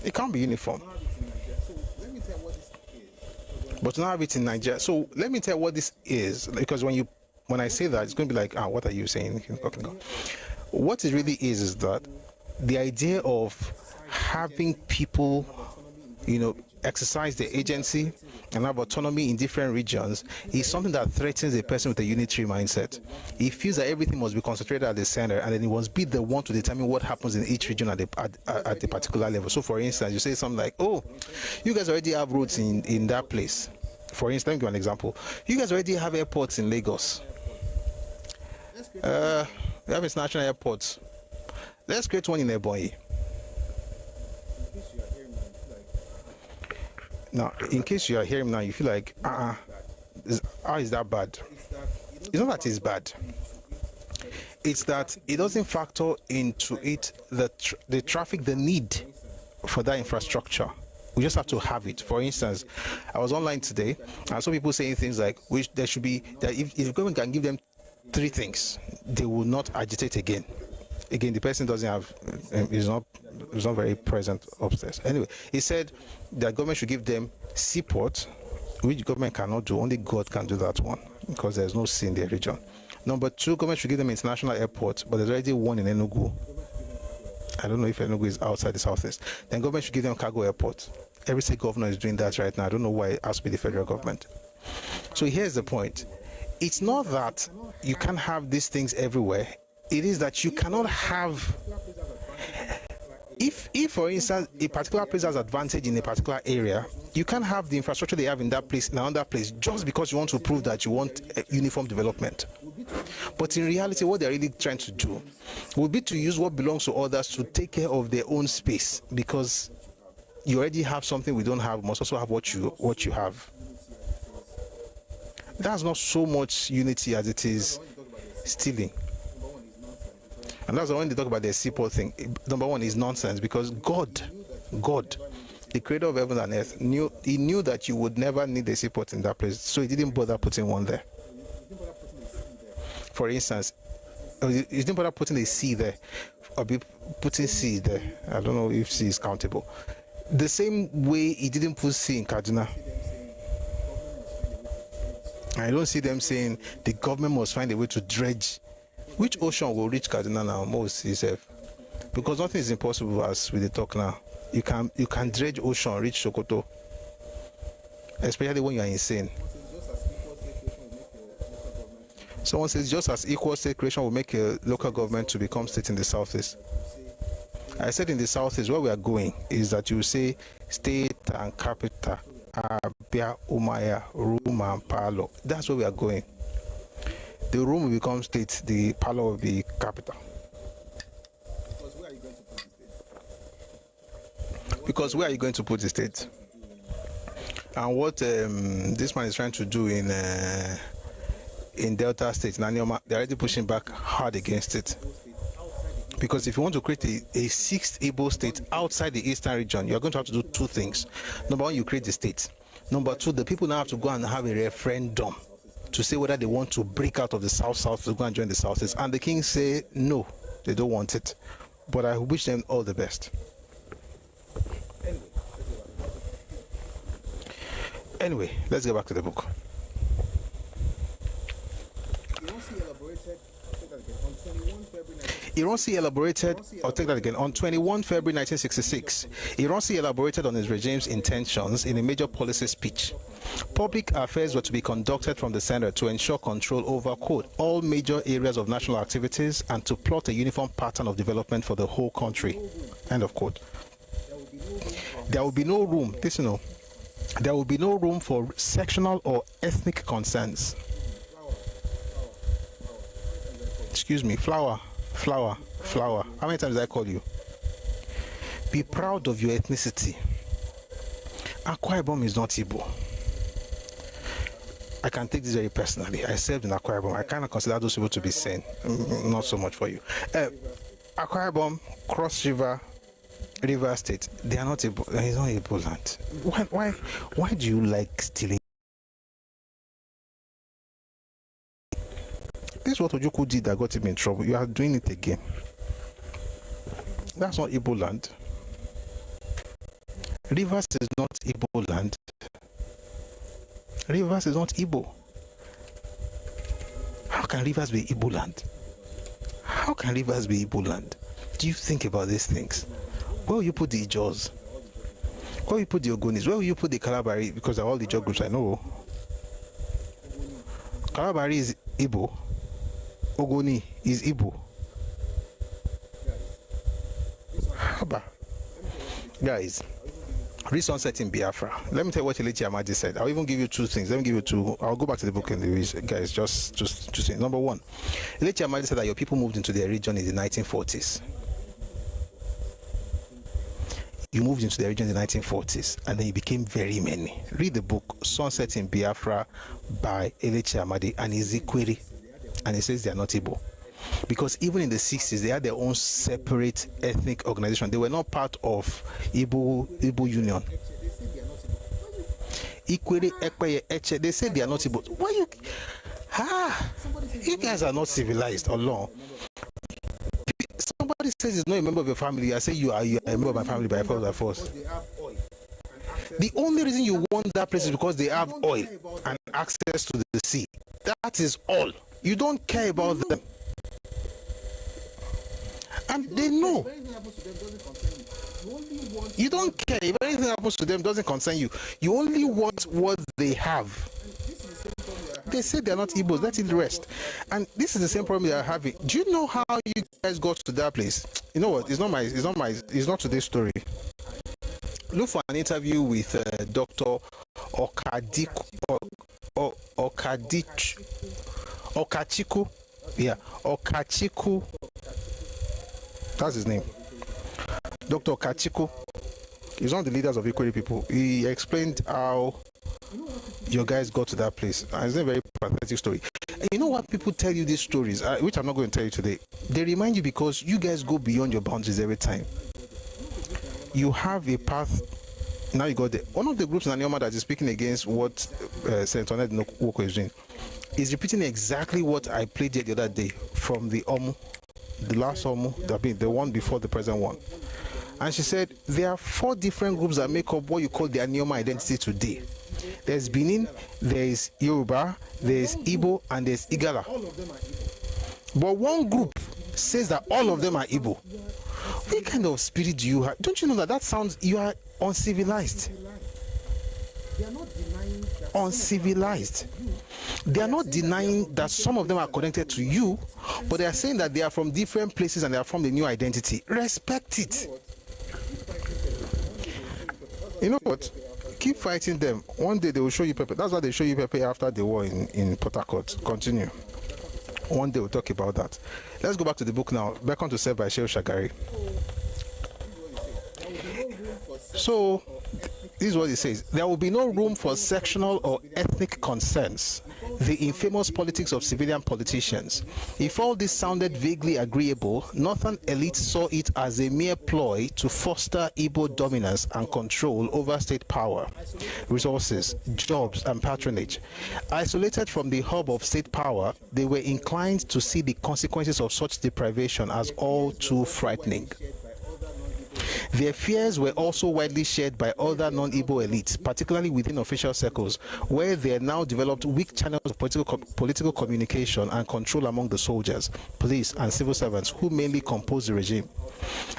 It can't be uniform. But to not have it in Nigeria. So let me tell you what this is, because when I say that, it's going to be like, what are you saying? What it really is that the idea of having people, exercise their agency and have autonomy in different regions is something that threatens a person with a unitary mindset. He feels that everything must be concentrated at the center, and then he must be the one to determine what happens in each region at the particular level. So for instance, you say something like, oh, you guys already have roads in that place. For instance, let me give you an example. You guys already have airports in Lagos. We have international airports. Let's create one in Ebonyi. Now, in case you are hearing now, you feel like, how is that bad? It's not that it's bad. It's that it doesn't factor into it the traffic, the need for that infrastructure. We just have to have it. For instance, I was online today, and I saw people saying things like, there should be, that if the government can give them 3 things, they will not agitate again. Again, the person doesn't have, is not very present upstairs. Anyway, he said that government should give them seaport, which government cannot do. Only God can do that one, because there's no sea in the region. Number 2, government should give them international airport, but there's already one in Enugu. I don't know if Enugu is outside the southeast. Then government should give them cargo airport. Every state governor is doing that right now. I don't know why it has to be the federal government. So here's the point. It's not that you can't have these things everywhere. It is that you cannot have, if for instance a particular place has advantage in a particular area, you can't have the infrastructure they have in that place in another place just because you want to prove that you want uniform development. But in reality, what they're really trying to do would be to use what belongs to others to take care of their own space, because you already have something we don't have. You must also have what you have. That's not so much unity as it is stealing. And that's when they talk about the seaport thing. Number 1 is nonsense, because God, the creator of heaven and earth, knew that you would never need a seaport in that place, so he didn't bother putting one there. For instance, he didn't bother putting a sea there, or putting sea there. I don't know if sea is countable. The same way he didn't put sea in Kaduna. I don't see them saying the government must find a way to dredge. Which ocean will reach Kaduna now? Most itself, because nothing is impossible as we talk now. You can dredge ocean, reach Sokoto, especially when you are insane. Someone says just as equal state creation will make a local government to become state in the southeast. I said in the southeast, where we are going is that you say state and capital, Abia, Umaya, Ruma, and Palo. That's where we are going. The room will become state, the Palo will be capital. Because where are you going to put the state? And what this man is trying to do in Delta State, Nanyoma, they're already pushing back hard against it. Because if you want to create a sixth Igbo state outside the eastern region, you're going to have to do two things. Number one, you create the state. Number two, the people now have to go and have a referendum to say whether they want to break out of the South to go and join the Southeast. And the king say no, they don't want it. But I wish them all the best. Anyway, let's get back to the book. Ironsi elaborated, I'll take that again, on 21 February 1966. Ironsi elaborated on his regime's intentions in a major policy speech. Public affairs were to be conducted from the center to ensure control over, quote, all major areas of national activities and to plot a uniform pattern of development for the whole country, end of quote. There will be no room, listen, no. There will be no room for sectional or ethnic concerns. Excuse me, flower. How many times did I call you? Be proud of your ethnicity. Akwa Ibom is not Igbo. I can take this very personally. I served in Akwa Ibom. I kind of consider those people to be sane. Not so much for you. Akwa Ibom, Cross River State, they are not Igbo. It's not Igbo land. Why do you like stealing? This is what Ojukwu did that got him in trouble. You are doing it again. That's not Igbo land. Rivers is not Igbo land. Rivers is not Igbo. How can Rivers be Igbo land? How can Rivers be Igbo land? Do you think about these things? Where will you put the Ijos? Where will you put the Ogonis? Where will you put the Kalabari? Because of all the Ijo groups I know. Kalabari is Igbo. Ogoni is Igbo. Haba. Guys, read Sunset in Biafra. Let me tell you what Elechi Amadi said. I'll even give you two things. Let me give you two. I'll go back to the book and guys, just say. Number one, Elechi Amadi said that your people moved into their region in the 1940s. You moved into the region in the 1940s and then you became very many. Read the book Sunset in Biafra by Elechi Amadi and Ezekweri. And he says they are not Igbo. Because even in the 60s, they had their own separate ethnic organization. They were not part of Igbo Union. Ikwere, Ekpeye, Eche, they say they are not Igbo. Why you guys are not civilized or long. Somebody says he's not a member of your family. I say you are a member of my family by force. The only reason you want that place is because they have oil and access to the sea. That is all. You don't care about them. And they know. You don't care. If anything happens to them, doesn't concern you. You only want what they have. They say they're not Igbos, let it rest. And this is the same problem they are having. Do you know how you guys got to that place? You know what? It's not today's story. Look for an interview with Dr. Okachiku. Yeah, Okachiku. That's his name. Dr. Okachiku. He's one of the leaders of Ikwere people. He explained how your guys got to that place. And it's a very pathetic story. And you know what people tell you these stories, which I'm not going to tell you today. They remind you because you guys go beyond your boundaries every time. You have a path. Now you got there. One of the groups in Anioma that is speaking against what Senator Ned Nwoko is doing is repeating exactly what I played the other day from the last Omu, the one before the present one. And she said there are 4 different groups that make up what you call the Anioma identity today. There's Benin, there's Yoruba, there's Igbo, and there's Igala. But one group says that all of them are Igbo. What kind of spirit do you have? Don't you know that sounds, you are uncivilized? uncivilized. They are not denying that some of them are connected to you, but they are saying that they are from different places and they are from the new identity. Respect it. You know what? Keep fighting them. One day they will show you Pepe. That's why they show you Pepe after the war in Port Harcourt. Continue. One day we'll talk about that. Let's go back to the book now. Back on to Self by Shehu Shagari. So, this is what he says. There will be no room for sectional or ethnic concerns, the infamous politics of civilian politicians. If all this sounded vaguely agreeable, northern elites saw it as a mere ploy to foster Igbo dominance and control over state power, resources, jobs, and patronage. Isolated from the hub of state power, they were inclined to see the consequences of such deprivation as all too frightening. Their fears were also widely shared by other non-Igbo elites, particularly within official circles, where there now developed weak channels of political communication and control among the soldiers, police, and civil servants who mainly composed the regime.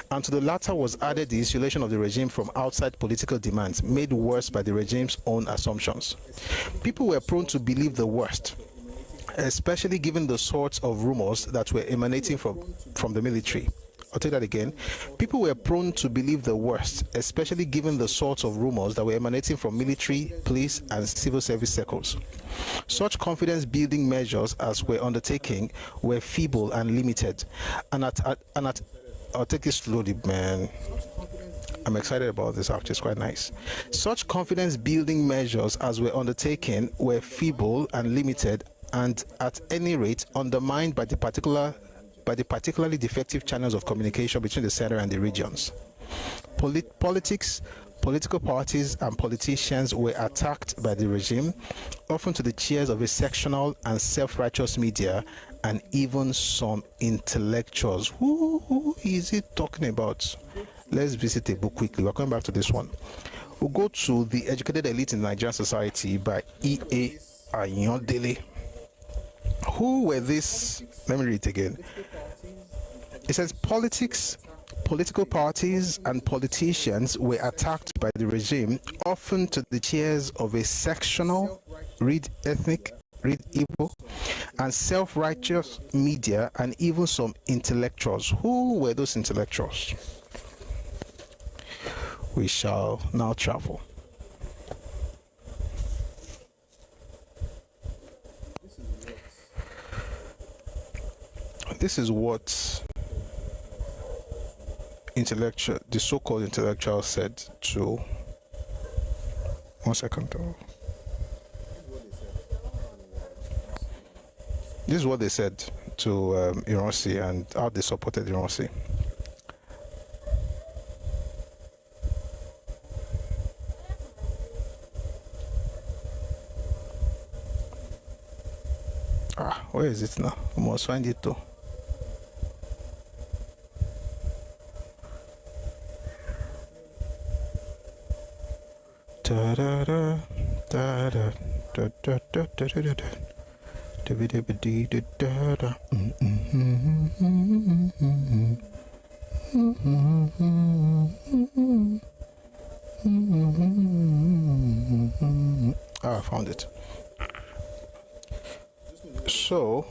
And to the latter was added the isolation of the regime from outside political demands, made worse by the regime's own assumptions. People were prone to believe the worst, especially given the sorts of rumors that were emanating from the military. I'll take that again. People were prone to believe the worst, especially given the sorts of rumors that were emanating from military, police, and civil service circles. Such confidence-building measures as were undertaking were feeble and limited. And I'll take this slowly, man. I'm excited about this, actually. It's quite nice. Such confidence-building measures as were undertaken were feeble and limited, and at any rate undermined by the particularly defective channels of communication between the center and the regions. Politics, political parties, and politicians were attacked by the regime, often to the cheers of a sectional and self-righteous media, and even some intellectuals. Who is he talking about? Let's visit a book quickly. We're coming back to this one. We'll go to The Educated Elite in Nigerian Society by E.A. Ayondele. Who were these? Let me read it again. It says politics, political parties, and politicians were attacked by the regime, often to the cheers of a sectional, read ethnic, read Igbo, and self-righteous media, and even some intellectuals. Who were those intellectuals? We shall now travel. This is what the so-called intellectual said to. One second though. This is what they said to Ironsi and how they supported Ironsi. Where is it now? We must find it though. Da da da da da da da da da da da. I found it. So,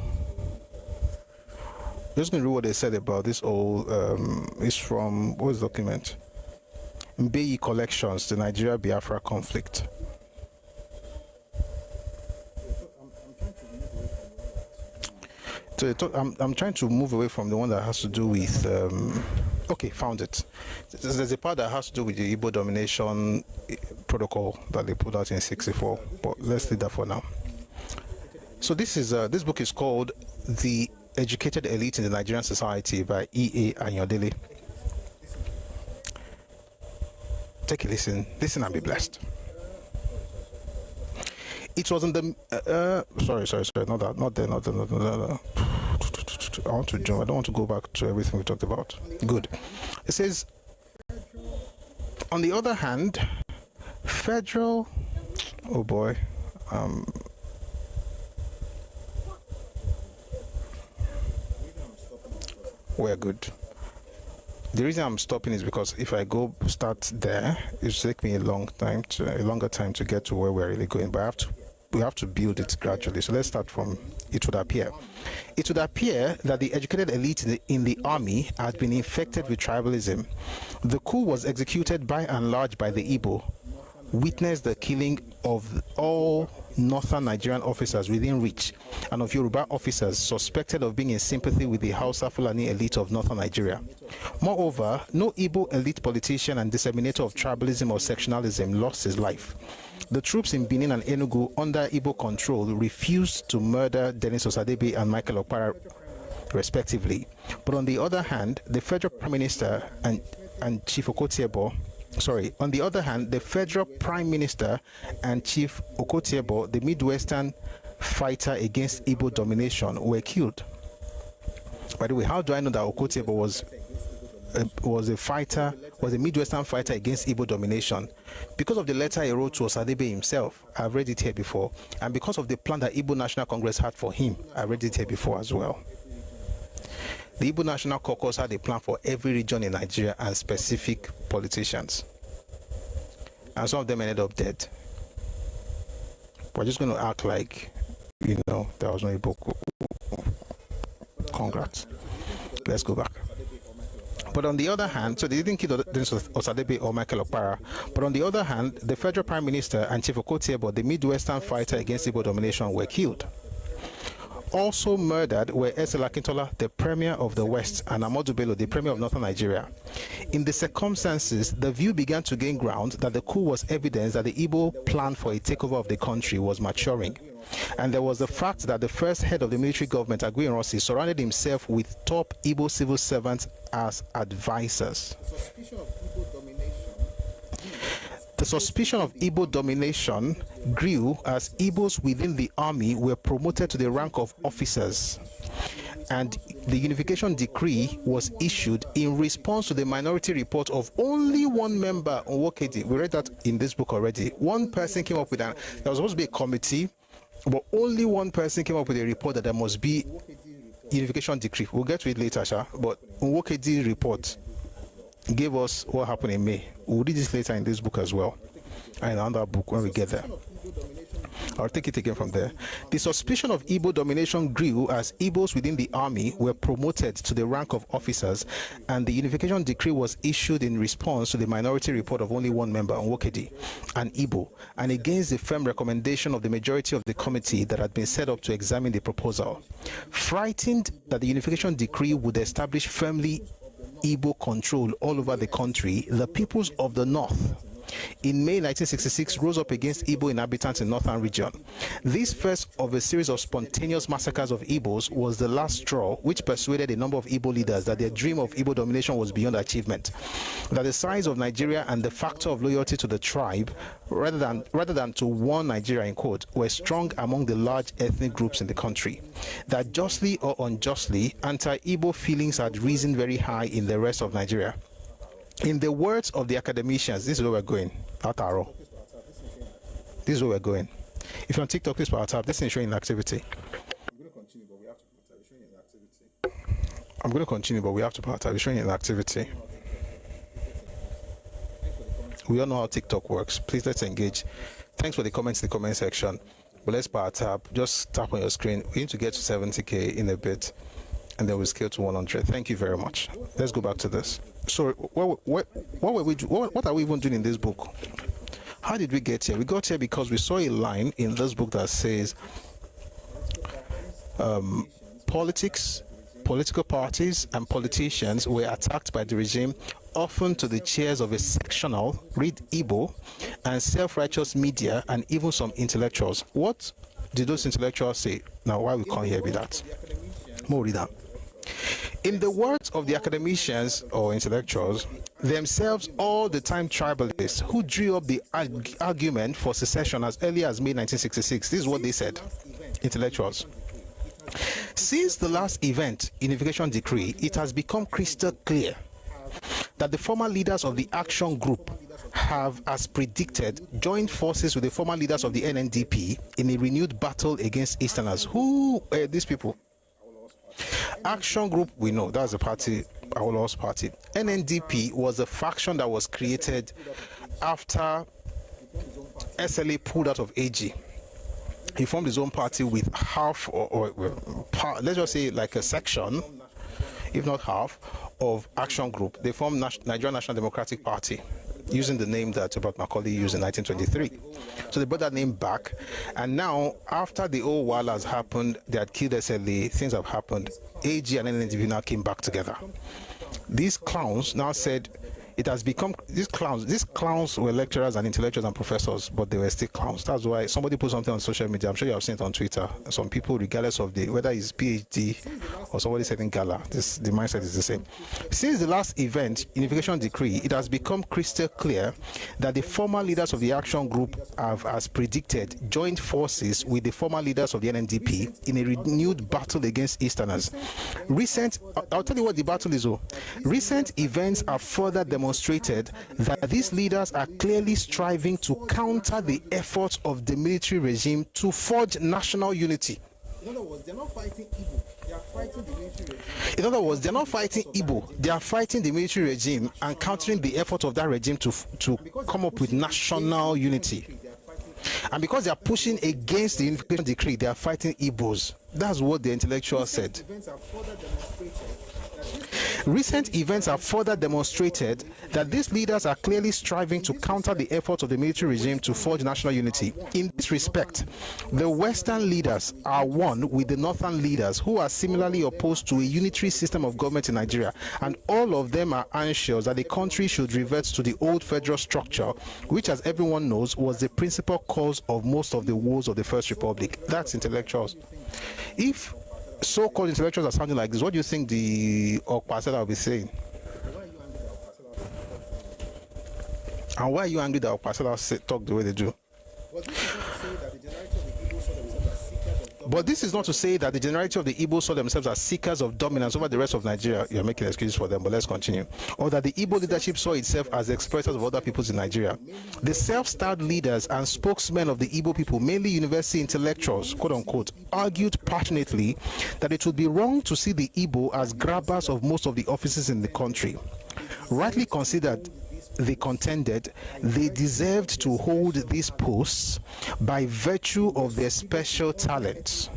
just going to read what they said about this old. It's from what is the document? Mbeyi Collections, the Nigeria-Biafra conflict. So I'm trying to move away from the one that has to do with. Okay, found it. There's a part that has to do with the Igbo domination protocol that they put out in '64, but let's leave that for now. So this book is called The Educated Elite in the Nigerian Society by E.A. Ayondele. Take a listen and be blessed. It was in the sorry, not there. I want to jump. I don't want to go back to everything we talked about. Good. It says, on the other hand, federal. Oh boy. We're good. The reason I'm stopping is because if I start there, it will take me a longer time to get to where we're really going. But we have to build it gradually. So let's start from it would appear. It would appear that the educated elite in the army had been infected with tribalism. The coup was executed by and large by the Igbo, witnessed the killing of all northern Nigerian officers within reach and of Yoruba officers suspected of being in sympathy with the Hausa Fulani elite of northern Nigeria. Moreover, no Igbo elite politician and disseminator of tribalism or sectionalism lost his life. The troops in Benin and Enugu under Igbo control refused to murder Dennis Osadebe and Michael Okpara respectively. But on the other hand, the federal prime minister and Chief Okotiebo on the other hand, the federal prime minister and Chief Okotiebo, the Midwestern fighter against Igbo domination, were killed. By the way, how do I know that Okotiebo was a Midwestern fighter against Igbo domination? Because of the letter he wrote to Osadebe himself. I've read it here before. And because of the plan that Igbo National Congress had for him. I read it here before as well. The Igbo National Caucus had a plan for every region in Nigeria and specific politicians. And some of them ended up dead. We're just going to act like, there was no Igbo. Congrats. Let's go back. But on the other hand, so they didn't kill Osadebe or Michael Okpara. But on the other hand, the federal prime minister and Chief Okotiebo, the Midwestern fighter against Igbo domination, were killed. Also murdered were Ese Akintola, the Premier of the West, and Amadu Bello, the Premier of Northern Nigeria. In the circumstances, the view began to gain ground that the coup was evidence that the Igbo plan for a takeover of the country was maturing. And there was the fact that the first head of the military government, Aguiyi-Ironsi, surrounded himself with top Igbo civil servants as advisors. The suspicion of Igbo domination grew as Igbos within the army were promoted to the rank of officers, and the unification decree was issued in response to the minority report of only one member on Wokedi. We read that in this book already. One person came up with there was supposed to be a committee, but only one person came up with a report that there must be unification decree. We'll get to it later, Sha. But Wokedi report gave us what happened in May. We'll read this later in this book as well, and another book when we get there. I'll take it again from there. The suspicion of Igbo domination grew as Igbos within the army were promoted to the rank of officers, and the unification decree was issued in response to the minority report of only one member on Wokedi, an Igbo, and against the firm recommendation of the majority of the committee that had been set up to examine the proposal. Frightened that the unification decree would establish firmly Igbo control all over the country, the peoples of the North in May 1966 rose up against Igbo inhabitants in northern region. This first of a series of spontaneous massacres of Igbos was the last straw which persuaded a number of Igbo leaders that their dream of Igbo domination was beyond achievement, that the size of Nigeria and the factor of loyalty to the tribe rather than to one Nigeria in quote were strong among the large ethnic groups in the country, that justly or unjustly anti-Igbo feelings had risen very high in the rest of Nigeria. In the words of the academicians, this is where we're going. Ataro. This is where we're going. If you're on TikTok, please put up. This is showing activity. I'm going to continue, but we have to put up. It's showing activity. We all know how TikTok works. Please let's engage. Thanks for the comments in the comment section. But let's power tap. Just tap on your screen. We need to get to 70K in a bit, and then we'll scale to 100. Thank you very much. Let's go back to this. So what are we even doing in this book? How did we get here? We got here because we saw a line in this book that says political parties and politicians were attacked by the regime, often to the cheers of a sectional, read Igbo, and self-righteous media and even some intellectuals. What did those intellectuals say? Now, why we come here with that? More read that. In the words of the academicians or intellectuals, themselves all the time tribalists who drew up the argument for secession as early as May 1966. This is what they said, intellectuals. Since the last event, unification decree, it has become crystal clear that the former leaders of the action group have, as predicted, joined forces with the former leaders of the NNDP in a renewed battle against Easterners. Who are these people? Action Group, we know that's the party Awolow's party. NNDP was a faction that was created after SLA pulled out of AG. He formed his own party with half, let's just say like a section, if not half, of Action Group. They formed Nigerian National Democratic Party, using the name that Robert Macaulay used in 1923. So they brought that name back, and now after the old while has happened, they had killed SLA, things have happened, AG and NNDP now came back together. These clowns now said it has become, these clowns were lecturers and intellectuals and professors, but they were still clowns. That's why somebody put something on social media, I'm sure you have seen it on Twitter. Some people, regardless of whether it's PhD or somebody said in gala, the mindset is the same. Since the last event, Unification Decree, it has become crystal clear that the former leaders of the Action Group have, as predicted, joined forces with the former leaders of the NNDP in a renewed battle against Easterners. I'll tell you what the battle is. Recent events have further demonstrated that these leaders are clearly striving to counter the efforts of the military regime to forge national unity. In other words, they're not fighting Igbo, they are fighting the military regime. In other words, they're not fighting Igbo, they are fighting the military regime and countering the effort of that regime to come up with national unity. And because they are pushing against the Unification Decree, they are fighting Igbos. That's what the intellectual said. Recent events have further demonstrated that these leaders are clearly striving to counter the efforts of the military regime to forge national unity. In this respect, the Western leaders are one with the Northern leaders who are similarly opposed to a unitary system of government in Nigeria, and all of them are anxious that the country should revert to the old federal structure, which, as everyone knows, was the principal cause of most of the wars of the First Republic. That's intellectuals. If so-called intellectuals are sounding like this, what do you think the Okpasela will be saying? And why are you angry that Okpasela talk the way they do? But this is not to say that the generality of the Igbo saw themselves as seekers of dominance over the rest of Nigeria. You're making excuses for them, but let's continue. Or that the Igbo leadership saw itself as exploiters of other peoples in Nigeria. The self-styled leaders and spokesmen of the Igbo people, mainly university intellectuals, quote-unquote, argued passionately that it would be wrong to see the Igbo as grabbers of most of the offices in the country. Rightly considered, they contended they deserved to hold these posts by virtue of their special talents.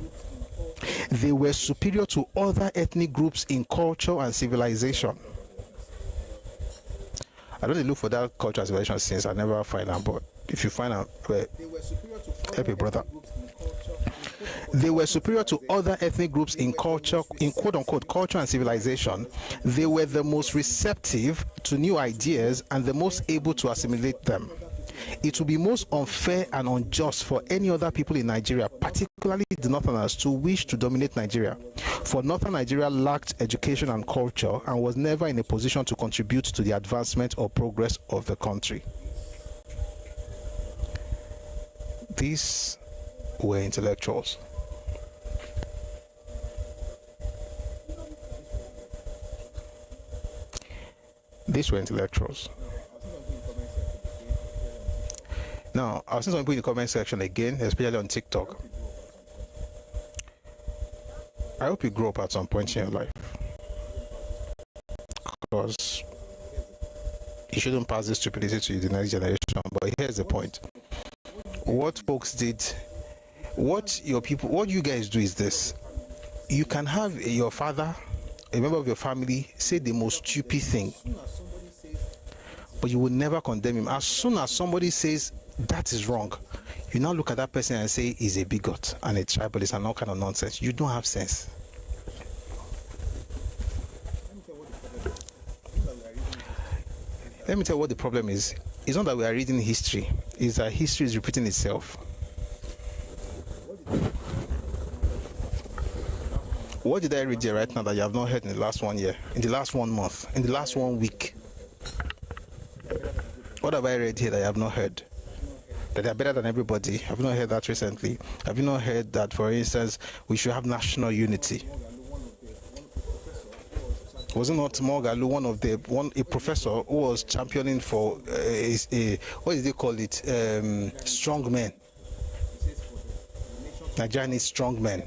They were superior to other ethnic groups in culture and civilization. I don't look for that culture and civilization since I never find out, but if you find out, help your brother. They were superior to other ethnic groups in culture, in quote-unquote culture and civilization. They were the most receptive to new ideas and the most able to assimilate them. It would be most unfair and unjust for any other people in Nigeria, particularly the Northerners, to wish to dominate Nigeria. For Northern Nigeria lacked education and culture and was never in a position to contribute to the advancement or progress of the country. These were intellectuals. These were intellectuals. Now, I've seen some people in the comment section again, especially on TikTok. I hope you grow up at some point in your life, because you shouldn't pass this stupidity to the next generation. But here's the point. What folks did, what you guys do is this. You can have your father, a member of your family, say the most stupid thing, but you will never condemn him. As soon as somebody says that is wrong, you now look at that person and say he's a bigot and a tribalist and all kind of nonsense. You don't have sense. Let me tell you what the problem is. It's not that we are reading history, it's that history is repeating itself. What did I read here right now that you have not heard in the last 1 year, in the last 1 month, in the last 1 week? What have I read here that I have not heard? That they are better than everybody. Have you not heard that recently? Have you not heard that, for instance, we should have national unity? Was it not Mogalu, a professor who was championing for what did they call it? Strong men. Nigeria needs strong men.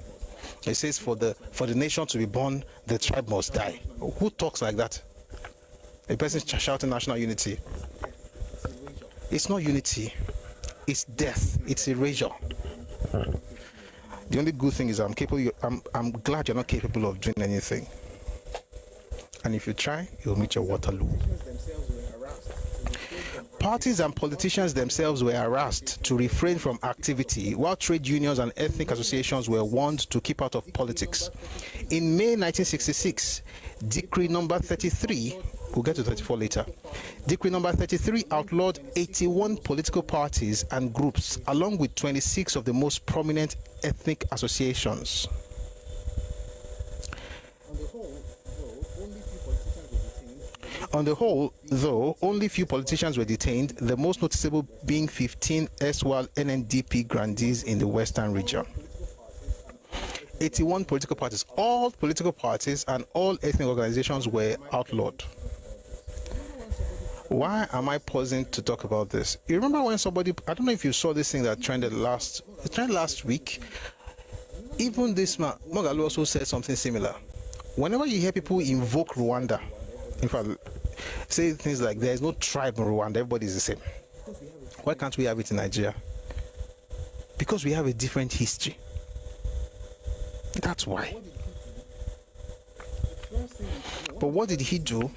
It says for the nation to be born, the tribe must die. Who talks like that? A person shouting national unity. It's not unity. It's death. It's erasure. The only good thing is I'm glad you're not capable of doing anything. And if you try, you'll meet your Waterloo. Parties and politicians themselves were harassed to refrain from activity, while trade unions and ethnic associations were warned to keep out of politics. In May 1966, Decree number 33, we'll get to 34 later, Decree number 33 outlawed 81 political parties and groups, along with 26 of the most prominent ethnic associations. On the whole, though, only few politicians were detained, the most noticeable being 15 erstwhile NNDP grandees in the Western region. 81 political parties, all political parties and all ethnic organizations were outlawed. Why am I pausing to talk about this? You remember when somebody, I don't know if you saw this thing that trended last week. Even this man, Mogalu, also said something similar. Whenever you hear people invoke Rwanda, in fact, say things like there is no tribe in Rwanda, everybody is the same. Why can't we have it in Nigeria? Because we have a different history. That's why. But what did he do?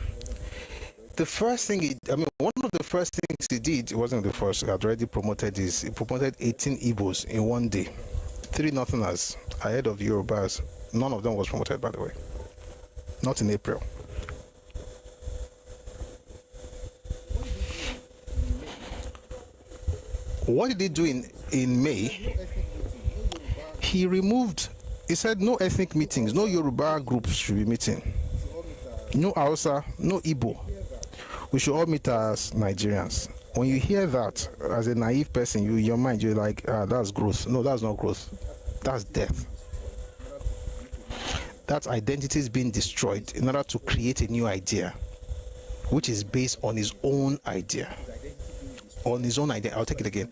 The first thing one of the first things he did, it wasn't the first, he had already promoted this. He promoted 18 Igbos in one day. 3 Northerners ahead of Yorubas. None of them was promoted, by the way. Not in April. What did he do in May? He said no ethnic meetings, no Yoruba groups should be meeting. No Hausa, no Igbo. We should all meet as Nigerians. When you hear that, as a naive person, your mind, you're like, that's growth. No, that's not growth. That's death. That identity is being destroyed in order to create a new idea, which is based on his own idea. On his own idea. I'll take it again.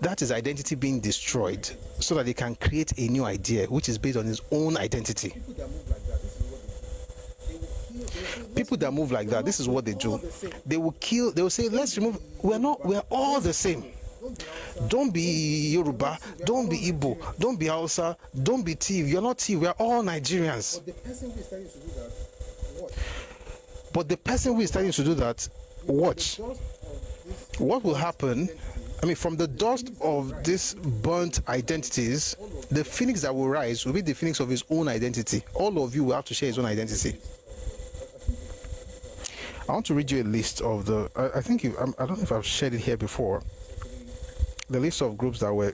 That is identity being destroyed so that he can create a new idea, which is based on his own identity. People that move like that, this is what they do. They will kill, they will say, let's remove, we're all the same. Don't be Yoruba, don't be Igbo, don't be Hausa, don't be Tiv. You're not Tiv, we're all Nigerians. But the person who is starting to do that, watch. What will happen, from the dust of these burnt identities, the phoenix that will rise will be the phoenix of his own identity. All of you will have to share his own identity. I want to read you a list of the, I don't know if I've shared it here before, the list of groups that were,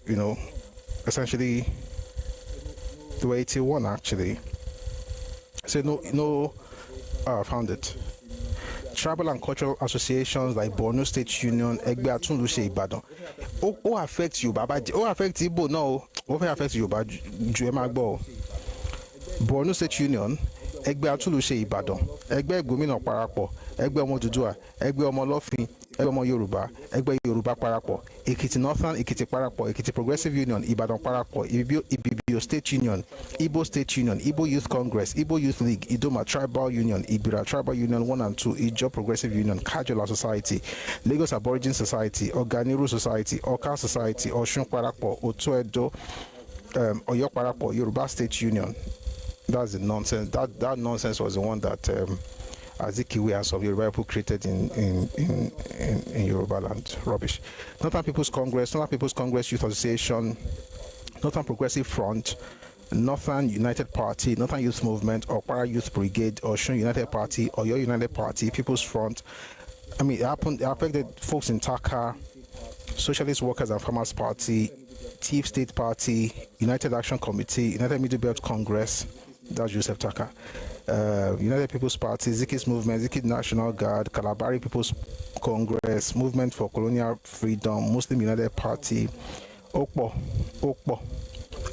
essentially, there were 81 actually. I said I found it. Tribal and cultural associations like Borno State Union, Egbe Atunluse Ibadan. Who affects you, Baba? Who affects Igbo? No. Who affects you, Baba? Juemagbo. Borno State Union, Egbe Atunluse Ibadan, Egbe Gomina Parapo, Egbe Omo Dudua, Egbe Omo Lofin, Egbe Omo Yoruba, Egbe Yoruba Parapo, Ekiti Northern, Ekiti Parapo, Ekiti Progressive Union, Ibadan Parapo, Ibibio State Union, Igbo State Union, Igbo Youth Congress, Igbo Youth League, Idoma Tribal Union, Ibira Tribal Union 1 and 2, Ijo Progressive Union, Kajola Society, Lagos Aborigine Society, Oganiru Society, Oka Society, Oshun Parapo, Otuedo, Oyo Parapo, Yoruba State Union. That's the nonsense. That nonsense was the one that Azikiwe and some Yoruba people created in Yoruba land. Rubbish. Northern People's Congress, Northern People's Congress Youth Association, Northern Progressive Front, Northern United Party, Northern Youth Movement, Okpara Youth Brigade, Oshun United Party, Oyo United Party, People's Front. It affected folks in Taka, Socialist Workers and Farmers Party, Tiv State Party, United Action Committee, United Middle Belt Congress. That's Joseph Taka. United People's Party, Ziki's Movement, Ziki National Guard, Kalabari People's Congress, Movement for Colonial Freedom, Muslim United Party, Okpo.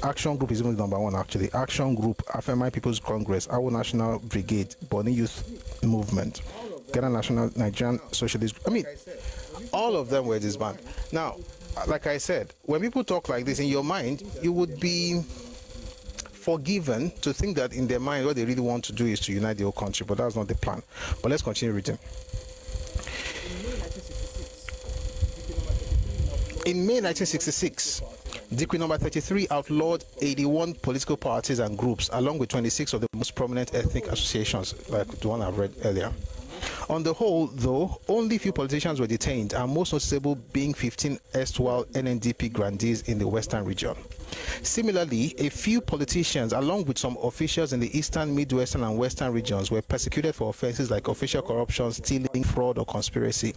Action Group is even number 1 actually. Action Group, Afemai People's Congress, Our National Brigade, Boni Youth Movement, Ghana National Nigerian Socialist. All of them were disbanded. Now, like I said, when people talk like this in your mind, you would be forgiven to think that in their mind what they really want to do is to unite the whole country, but that's not the plan. But let's continue reading. In May 1966, Decree number 33 outlawed 81 political parties and groups, along with 26 of the most prominent ethnic associations, like the one I've read earlier. On the whole, though, only few politicians were detained, and most noticeable being 15 erstwhile NNDP grandees in the western region. Similarly, a few politicians, along with some officials in the eastern, midwestern, and western regions, were persecuted for offenses like official corruption, stealing, fraud, or conspiracy.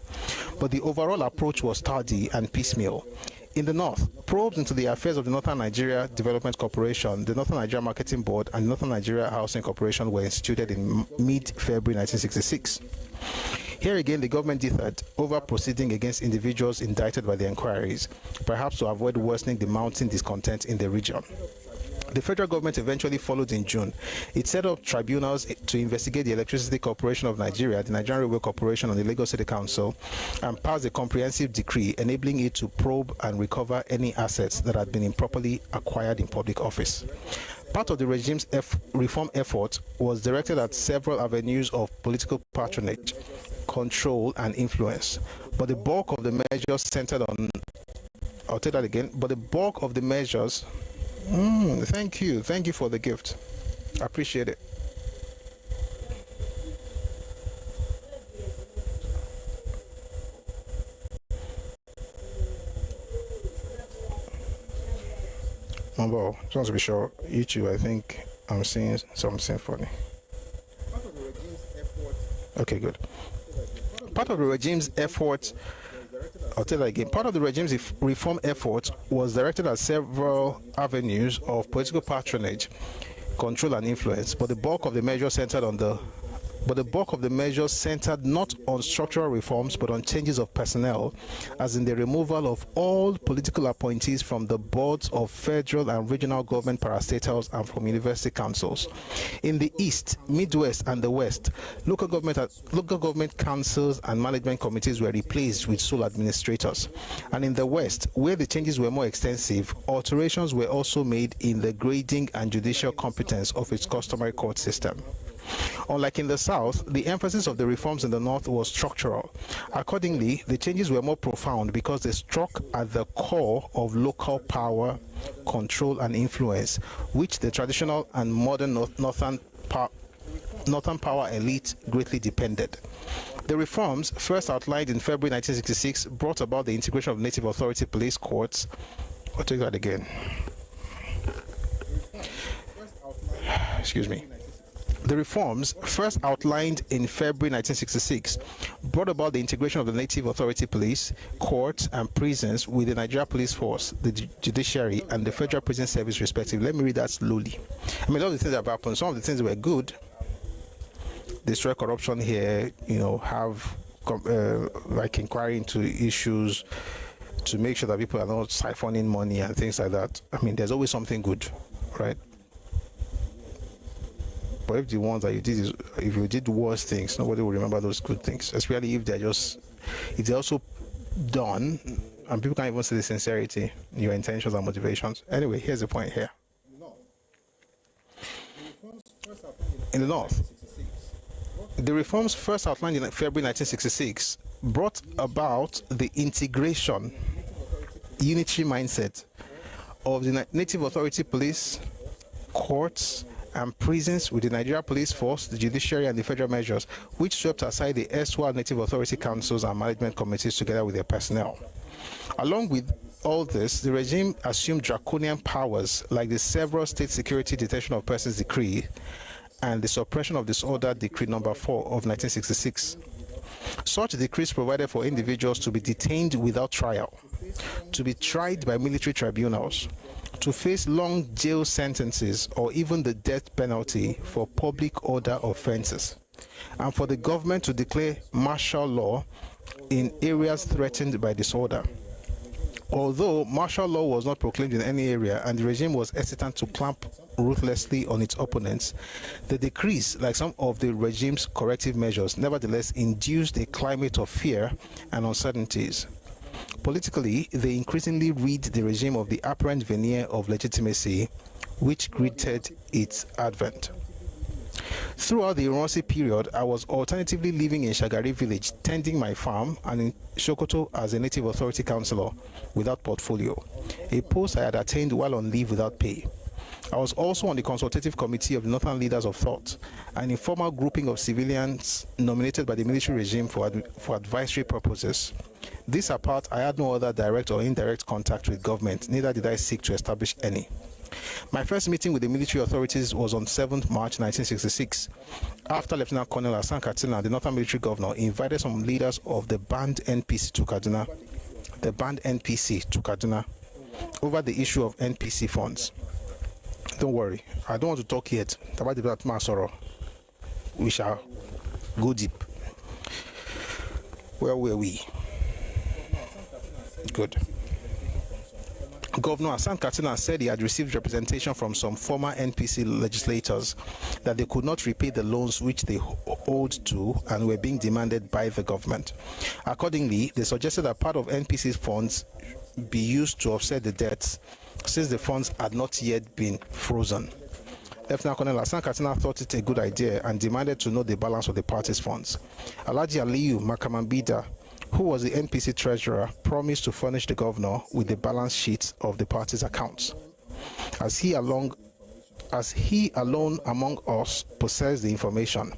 But the overall approach was tardy and piecemeal. In the north, probes into the affairs of the Northern Nigeria Development Corporation, the Northern Nigeria Marketing Board, and the Northern Nigeria Housing Corporation were instituted in mid-February 1966. Here again, the government differed over proceeding against individuals indicted by the inquiries, perhaps to avoid worsening the mounting discontent in the region. The federal government eventually followed in June. It set up tribunals to investigate the Electricity Corporation of Nigeria, the Nigerian Railway Corporation, and the Lagos City Council, and passed a comprehensive decree enabling it to probe and recover any assets that had been improperly acquired in public office. Part of the regime's reform effort was directed at several avenues of political patronage, control, and influence. But the bulk of the measures centered on... I'll take that again. But the bulk of the measures... Thank you for the gift. I appreciate it. Well, just want to be sure, YouTube, I think I'm seeing something funny. Okay, good. Part of the regime's effort, I'll tell that again. Part of the regime's reform effort was directed at several avenues of political patronage, control, and influence, but the bulk of the measures centered not on structural reforms but on changes of personnel, as in the removal of all political appointees from the boards of federal and regional government parastatals and from university councils. In the East, Midwest, and the West, local government councils and management committees were replaced with sole administrators. And in the West, where the changes were more extensive, alterations were also made in the grading and judicial competence of its customary court system. Unlike in the South, the emphasis of the reforms in the North was structural. Accordingly, the changes were more profound because they struck at the core of local power, control, and influence, which the traditional and modern Northern power elite greatly depended. The reforms, first outlined in February 1966, brought about the integration of native authority police courts. I'll take that again. Excuse me. The reforms, first outlined in February 1966, brought about the integration of the Native Authority Police, courts, and prisons with the Nigeria Police Force, the judiciary, and the Federal Prison Service, respectively. Let me read that slowly. I mean, all the things that have happened, some of the things were good. Destroy corruption here, have like inquiry into issues to make sure that people are not siphoning money and things like that. I mean, there's always something good, right? But if the ones that you did if you did worse things, nobody will remember those good things. Especially if they're also done, and people can't even see the sincerity in your intentions and motivations. Anyway, here's the point here. In the North, the reforms first outlined in February 1966 brought about the integration, unitary mindset of the Native Authority Police, courts, and prisons with the Nigeria Police Force, the judiciary, and the federal measures, which swept aside the erstwhile Native Authority councils and management committees together with their personnel. Along with all this, the regime assumed draconian powers like the several state security detention of persons decree and the suppression of disorder decree number 4 of 1966. Such decrees provided for individuals to be detained without trial, to be tried by military tribunals, to face long jail sentences or even the death penalty for public order offenses, and for the government to declare martial law in areas threatened by disorder. Although martial law was not proclaimed in any area and the regime was hesitant to clamp ruthlessly on its opponents, the decrees, like some of the regime's corrective measures, nevertheless induced a climate of fear and uncertainties. Politically, they increasingly rid the regime of the apparent veneer of legitimacy, which greeted its advent. Throughout the Ironsi period, I was alternatively living in Shagari village, tending my farm, and in Sokoto as a native authority councillor without portfolio, a post I had attained while on leave without pay. I was also on the consultative committee of the Northern Leaders of Thought, an informal grouping of civilians nominated by the military regime for advisory purposes. This apart, I had no other direct or indirect contact with government, neither did I seek to establish any. My first meeting with the military authorities was on 7th March 1966, after Lieutenant Colonel Hassan Katsina, the Northern Military Governor, invited some leaders of the banned NPC to Kaduna, over the issue of NPC funds. Don't worry, I don't want to talk yet about the Masoro. We shall go deep. Where were we? Good. Governor Hassan Katsina said he had received representation from some former NPC legislators that they could not repay the loans which they owed to and were being demanded by the government. Accordingly, they suggested that part of NPC's funds be used to offset the debts since the funds had not yet been frozen. Lieutenant Colonel Hassan Katsina thought it a good idea and demanded to know the balance of the party's funds. Alhaji Aliyu Makamambida, who was the NPC treasurer, promised to furnish the governor with the balance sheets of the party's accounts. As he alone among us possessed the information,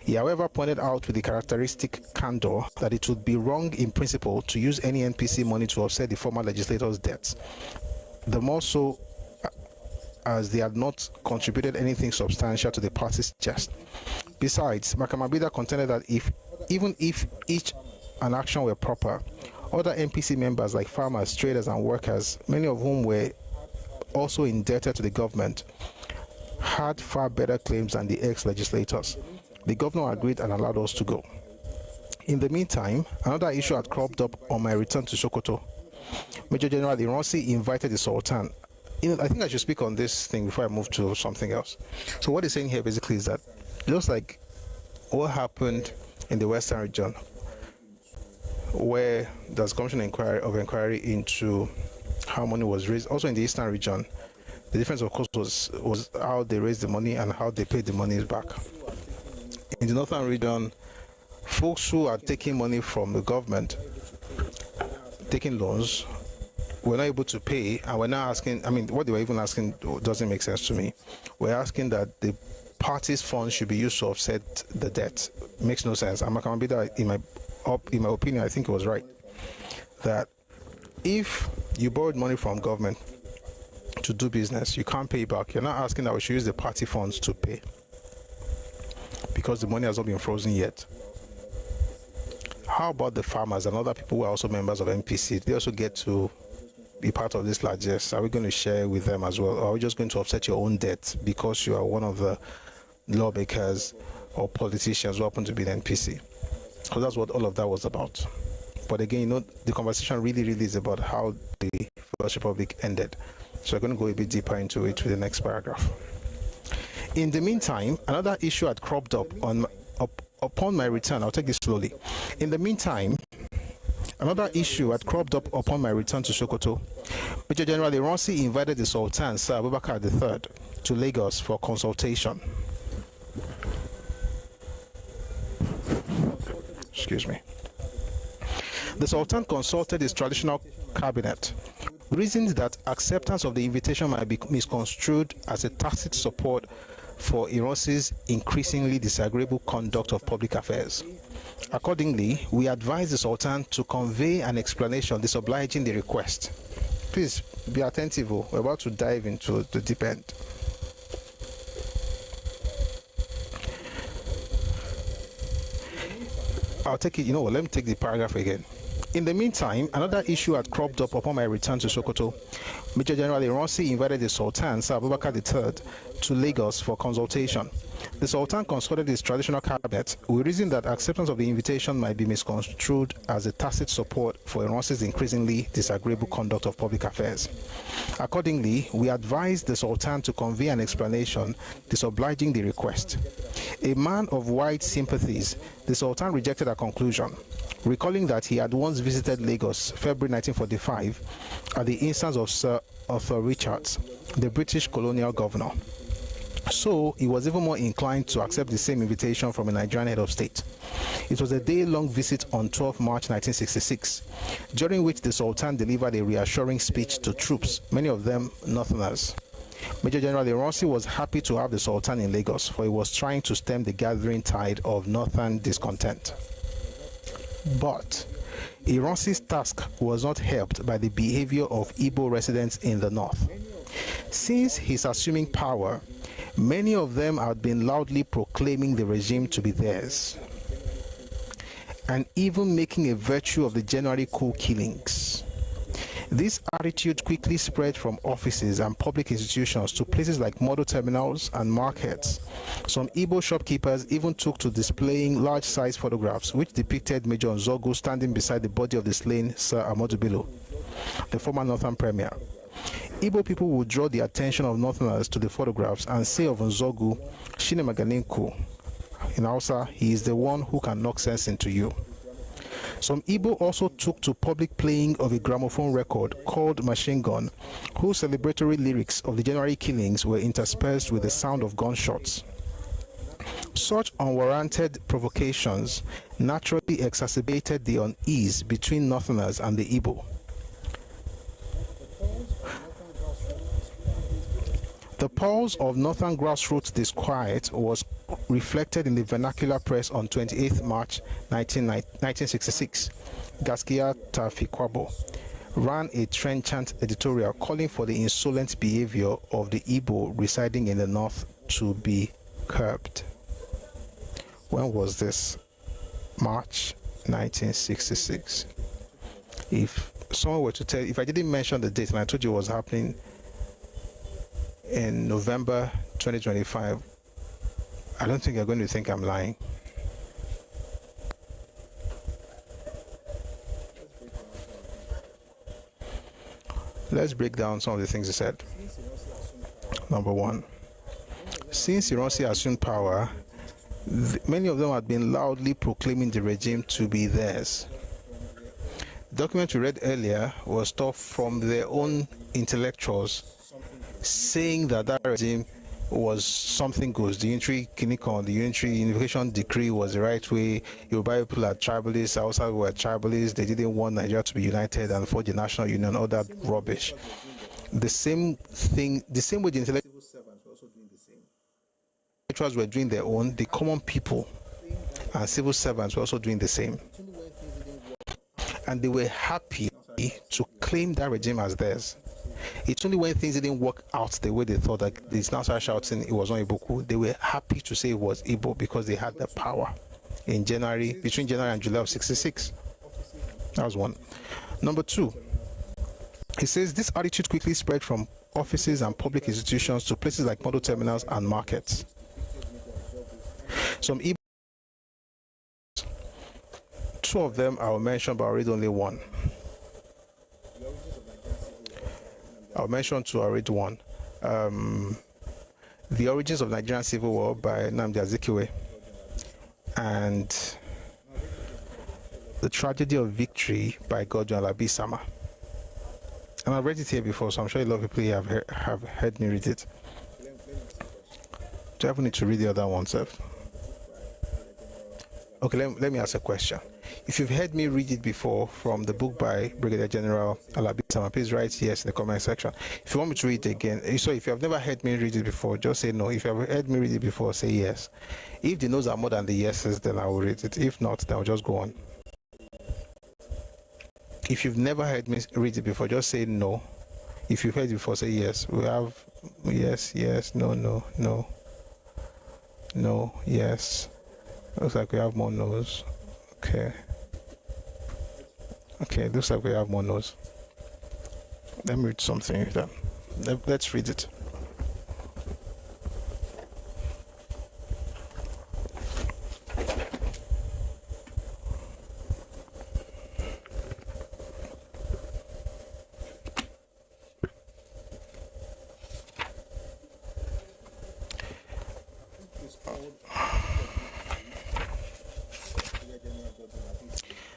he however pointed out with the characteristic candor that it would be wrong in principle to use any NPC money to offset the former legislators' debts, the more so as they had not contributed anything substantial to the party's chest. Besides, Makamabida contended that even if each an action were proper, other NPC members like farmers, traders, and workers, many of whom were also indebted to the government, had far better claims than the ex-legislators. The governor agreed and allowed us to go. In the meantime, another issue had cropped up on my return to Sokoto. Major General Ironsi invited the Sultan. I think I should speak on this thing before I move to something else. So what he's saying here basically is that just like what happened in the Western region, where there's commission inquiry into how money was raised. Also in the Eastern region, the difference, of course, was how they raised the money and how they paid the money back. In the Northern region, folks who are taking money from the government, taking loans, were not able to pay, and we're now asking, what they were even asking doesn't make sense to me. We're asking that the party's funds should be used to offset the debt. Makes no sense. And Makamabida, in my opinion, I think it was right that if you borrowed money from government to do business, you can't pay back. You're not asking that we should use the party funds to pay because the money has not been frozen yet. How about the farmers and other people who are also members of NPC? They also get to be part of this largesse. Are we going to share with them as well, or are we just going to offset your own debt because you are one of the lawmakers or politicians who happen to be the NPC? So that's what all of that was about. But again, the conversation really is about how the First Republic ended. So we're going to go a bit deeper into it with the next paragraph. In the meantime, another issue had cropped up upon my return. I'll take this slowly. In the meantime, another issue had cropped up upon my return to Sokoto. Major General Ironsi invited the Sultan, Sir Abubakar III, to Lagos for consultation. Excuse me. The Sultan consulted his traditional cabinet, reasoned that acceptance of the invitation might be misconstrued as a tacit support for Ironsi's increasingly disagreeable conduct of public affairs. Accordingly, we advised the Sultan to convey an explanation disobliging the request. Please be attentive, we're about to dive into the deep end. I'll take it, let me take the paragraph again. In the meantime, another issue had cropped up upon my return to Sokoto. Major General Ironsi invited the Sultan, Sir Abubakar III, to Lagos for consultation. The Sultan consulted his traditional cabinet. We reasoned that acceptance of the invitation might be misconstrued as a tacit support for Ironsi's increasingly disagreeable conduct of public affairs. Accordingly, we advised the Sultan to convey an explanation disobliging the request. A man of wide sympathies, the Sultan rejected our conclusion, recalling that he had once visited Lagos, February 1945, at the instance of Sir Arthur Richards, the British colonial governor. So he was even more inclined to accept the same invitation from a Nigerian head of state. It was a day-long visit on 12 March 1966, during which the Sultan delivered a reassuring speech to troops, many of them Northerners. Major General Ironsi was happy to have the Sultan in Lagos, for he was trying to stem the gathering tide of Northern discontent. But Ironsi's task was not helped by the behavior of Igbo residents in the north. Since his assuming power, many of them had been loudly proclaiming the regime to be theirs, and even making a virtue of the January coup killings. This attitude quickly spread from offices and public institutions to places like model terminals and markets. Some Igbo shopkeepers even took to displaying large-size photographs which depicted Major Nzogu standing beside the body of the slain Sir Ahmadu Bello, the former Northern Premier. Igbo people would draw the attention of Northerners to the photographs and say of Nzogu, "Shine Maganinku." In Hausa, he is the one who can knock sense into you. Some Igbo also took to public playing of a gramophone record called Machine Gun, whose celebratory lyrics of the January killings were interspersed with the sound of gunshots. Such unwarranted provocations naturally exacerbated the unease between Northerners and the Igbo. The pulse of Northern grassroots disquiet was reflected in the vernacular press on 28 March 1966. Gaskia Tafikwabo ran a trenchant editorial calling for the insolent behavior of the Igbo residing in the north to be curbed. When was this? March 1966. If someone were to tell, if I didn't mention the date and I told you it was happening in November 2025, I don't think you're going to think I'm lying. Let's break down some of the things he said. Number one, since Ironsi assumed power, many of them had been loudly proclaiming the regime to be theirs. The document we read earlier was stuff from their own intellectuals saying that that regime was something goes. The unitary Kinikon, the unitary unification decree was the right way. Yoruba people are tribalists, Hausa were tribalists, they didn't want Nigeria to be united and forge a national union, all that rubbish. The same thing, the same way the intellectuals were doing their own, the common people and civil servants were also doing the same. And they were happy to claim that regime as theirs. It's only when things didn't work out the way they thought that they now started shouting it was not Igbo. They were happy to say it was Igbo because they had the power in January, between January and July of 66. That was one. Number two, he says this attitude quickly spread from offices and public institutions to places like model terminals and markets. Some Igbo, two of them I will mention, but I'll read only one. I'll mention two, I'll read one. The Origins of Nigerian Civil War by Nnamdi Azikiwe and The Tragedy of Victory by Godwin Alabi Sama. And I've read it here before, so I'm sure a lot of people here have heard me read it. Do I ever need to read the other one, Seth? Okay, let me ask a question. If you've heard me read it before from the book by Brigadier General Alabi Sama, please write yes in the comment section. If you want me to read it again, so if you have never heard me read it before, just say no. If you have heard me read it before, say yes. If the no's are more than the yeses, then I will read it. If not, then I'll just go on. If you've never heard me read it before, just say no. If you've heard it before, say yes. We have yes, yes, no, no, no, no, yes. Looks like we have more no's. Okay. Okay, looks like we have more no's. Let me read something then. Let's read it.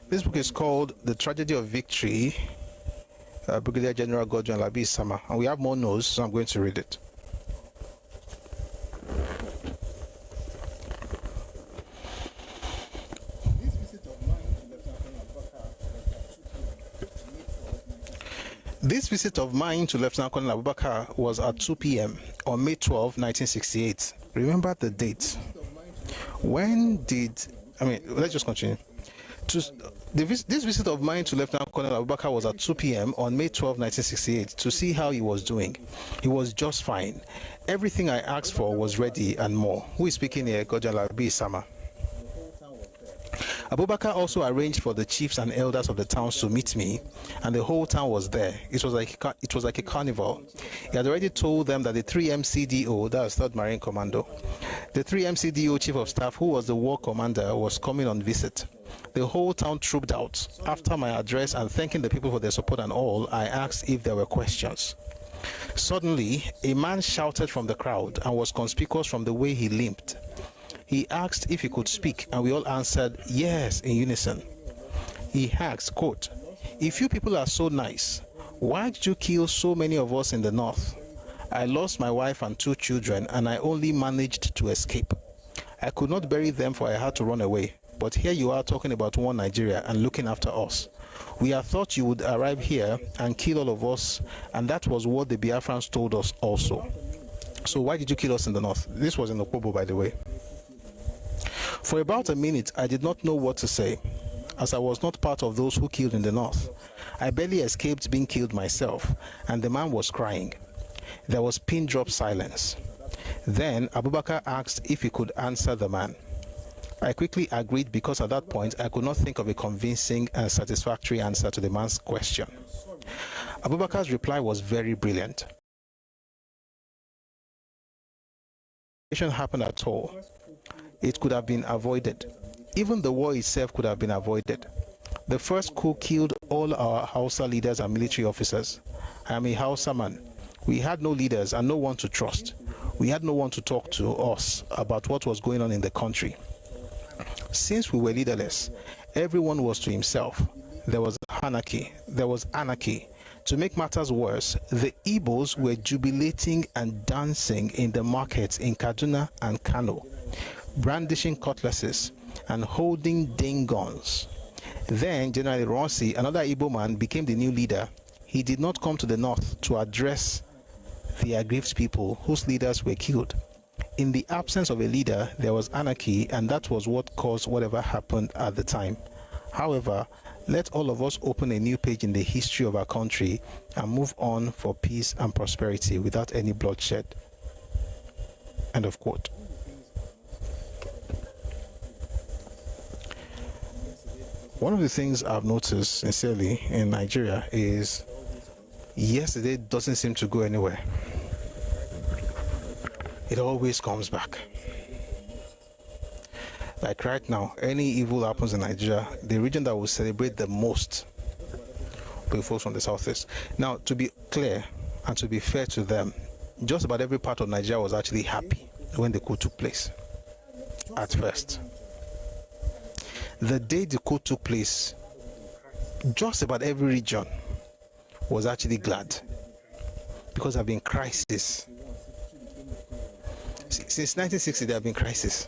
This book is called The Tragedy of Victory Brigadier General Godwin Labi Sama. And we have more notes, so I'm going to read it. This visit of mine to Lieutenant Colonel Abubakar was at 2 p.m. on May 12, 1968. Remember the date. Let's just continue. This visit of mine to Lieutenant Colonel Abubakar was at 2 p.m. on May 12, 1968 to see how he was doing. He was just fine. Everything I asked for was ready and more. Who is speaking here? Godjalabi Sama. Abubakar also arranged for the chiefs and elders of the towns to meet me, and the whole town was there. It was like a carnival. He had already told them that the 3M CDO, that's 3rd Marine Commando, the 3M CDO Chief of Staff, who was the war commander, was coming on visit. The whole town trooped out. After my address and thanking the people for their support and all, I asked if there were questions. Suddenly, a man shouted from the crowd and was conspicuous from the way he limped. He asked if he could speak, and we all answered yes in unison. He asked, quote, "If you people are so nice, why did you kill so many of us in the north? I lost my wife and 2 children, and I only managed to escape. I could not bury them, for I had to run away. But here you are talking about one Nigeria and looking after us. We had thought you would arrive here and kill all of us, and that was what the Biafrans told us also. So why did you kill us in the north?" This was in Okpobo, by the way. For about a minute, I did not know what to say, as I was not part of those who killed in the north. I barely escaped being killed myself, and the man was crying. There was pin-drop silence. Then Abubakar asked if he could answer the man. I quickly agreed because at that point I could not think of a convincing and satisfactory answer to the man's question. Abubakar's reply was very brilliant. It didn't happen at all. It could have been avoided. Even the war itself could have been avoided. The first coup killed all our Hausa leaders and military officers. I am a Hausa man. We had no leaders and no one to trust. We had no one to talk to us about what was going on in the country. Since we were leaderless, everyone was to himself. There was anarchy. To make matters worse, the Igbos were jubilating and dancing in the markets in Kaduna and Kano, brandishing cutlasses and holding ding guns. Then General Ronsi, another Igbo man, became the new leader. He did not come to the north to address the aggrieved people whose leaders were killed. In the absence of a leader, there was anarchy, and that was what caused whatever happened at the time. However, let all of us open a new page in the history of our country and move on for peace and prosperity without any bloodshed." End of quote. One of the things I've noticed sincerely in Nigeria is yesterday doesn't seem to go anywhere. It always comes back. Like right now, any evil happens in Nigeria, the region that will celebrate the most will be folks from the southeast. Now, to be clear and to be fair to them, just about every part of Nigeria was actually happy when the coup took place at first. The day the coup took place, just about every region was actually glad because there have been crises. Since 1960, there have been crises.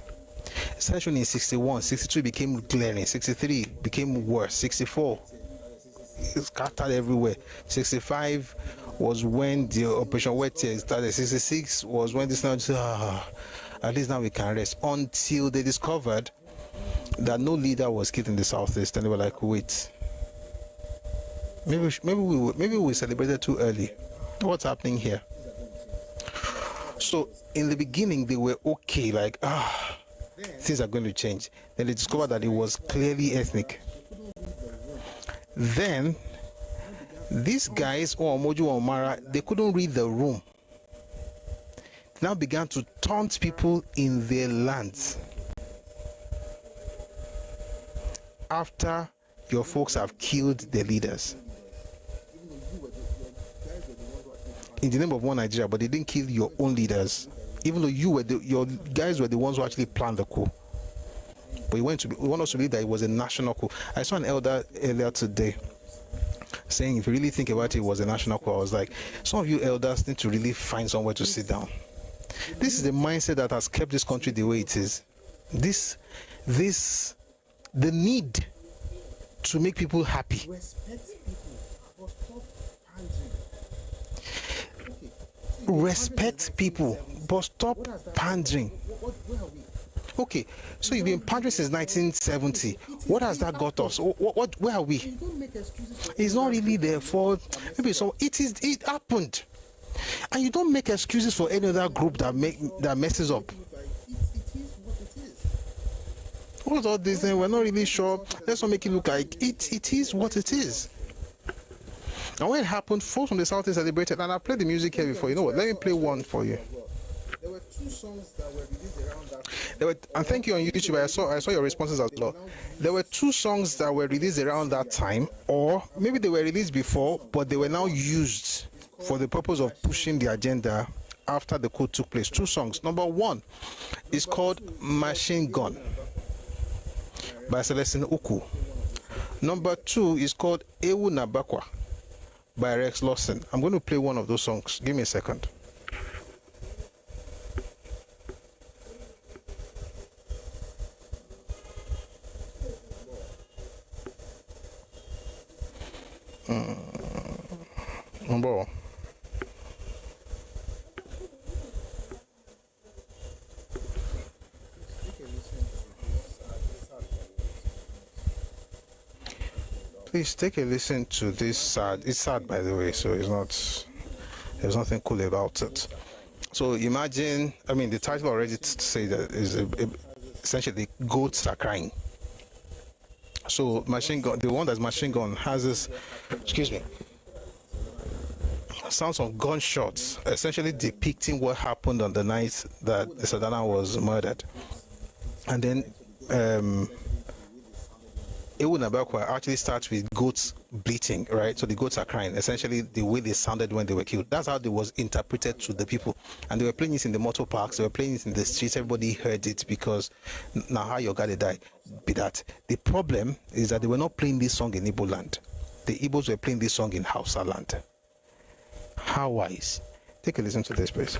Essentially in 61, 62 became glaring, 63 became worse, 64 scattered everywhere, 65 was when the Operation Wet Tear started, 66 was when this now at least now we can rest, until they discovered that no leader was killed in the southeast, and they were like, wait, maybe we celebrated too early. What's happening here? So in the beginning they were okay, like things are going to change. Then they discovered that it was clearly ethnic. Then these guys, Omoju Omara, they couldn't read the room. They now began to taunt people in their lands. After your folks have killed their leaders in the name of one Nigeria, but they didn't kill your own leaders, even though your guys were the ones who actually planned the coup. But we want us to believe that it was a national coup. I saw an elder earlier today saying, if you really think about it, it was a national call. I was like, some of you elders need to really find somewhere to sit down. This is the mindset that has kept this country the way it is. The need to make people happy. Respect people, but stop pandering. Respect people, but stop pandering. Where are we? Okay, so you've been pandering since 1970. What has that got us? Where are we? It's not really their fault. Maybe so. It happened, and you don't make excuses for any other group that messes up. What's all this? We're not really sure. Let's not make it look like it. It is what it is. And when it happened, folks from the South celebrated, and I played the music here before. You know what? Let me play one for you. There were 2 songs that were released around that time. And thank you on YouTube. I saw your responses as well. There were 2 songs that were released around that time, or maybe they were released before, but they were now used for the purpose of pushing the agenda after the coup took place. 2 songs. Number 1 is called Machine Gun by Celestine Uku. Number 2 is called Ewu Nabakwa by Rex Lawson. I'm going to play one of those songs. Give me a second. Number 1. Please take a listen to this sad. It's sad, by the way, so there's nothing cool about it. So imagine, I mean, the title already says that is essentially goats are crying. So Machine Gun, the one that's Machine Gun, has this, sounds of gunshots, essentially depicting what happened on the night that the Sadana was murdered. And then Ewu Nabakwa actually starts with goats bleating, right? So the goats are crying, essentially the way they sounded when they were killed. That's how it was interpreted to the people. And they were playing it in the motor parks, they were playing it in the streets, everybody heard it because now how your guy died be that. The problem is that they were not playing this song in Igbo land. The Igbos were playing this song in Hausa land. How wise? Take a listen to this, please.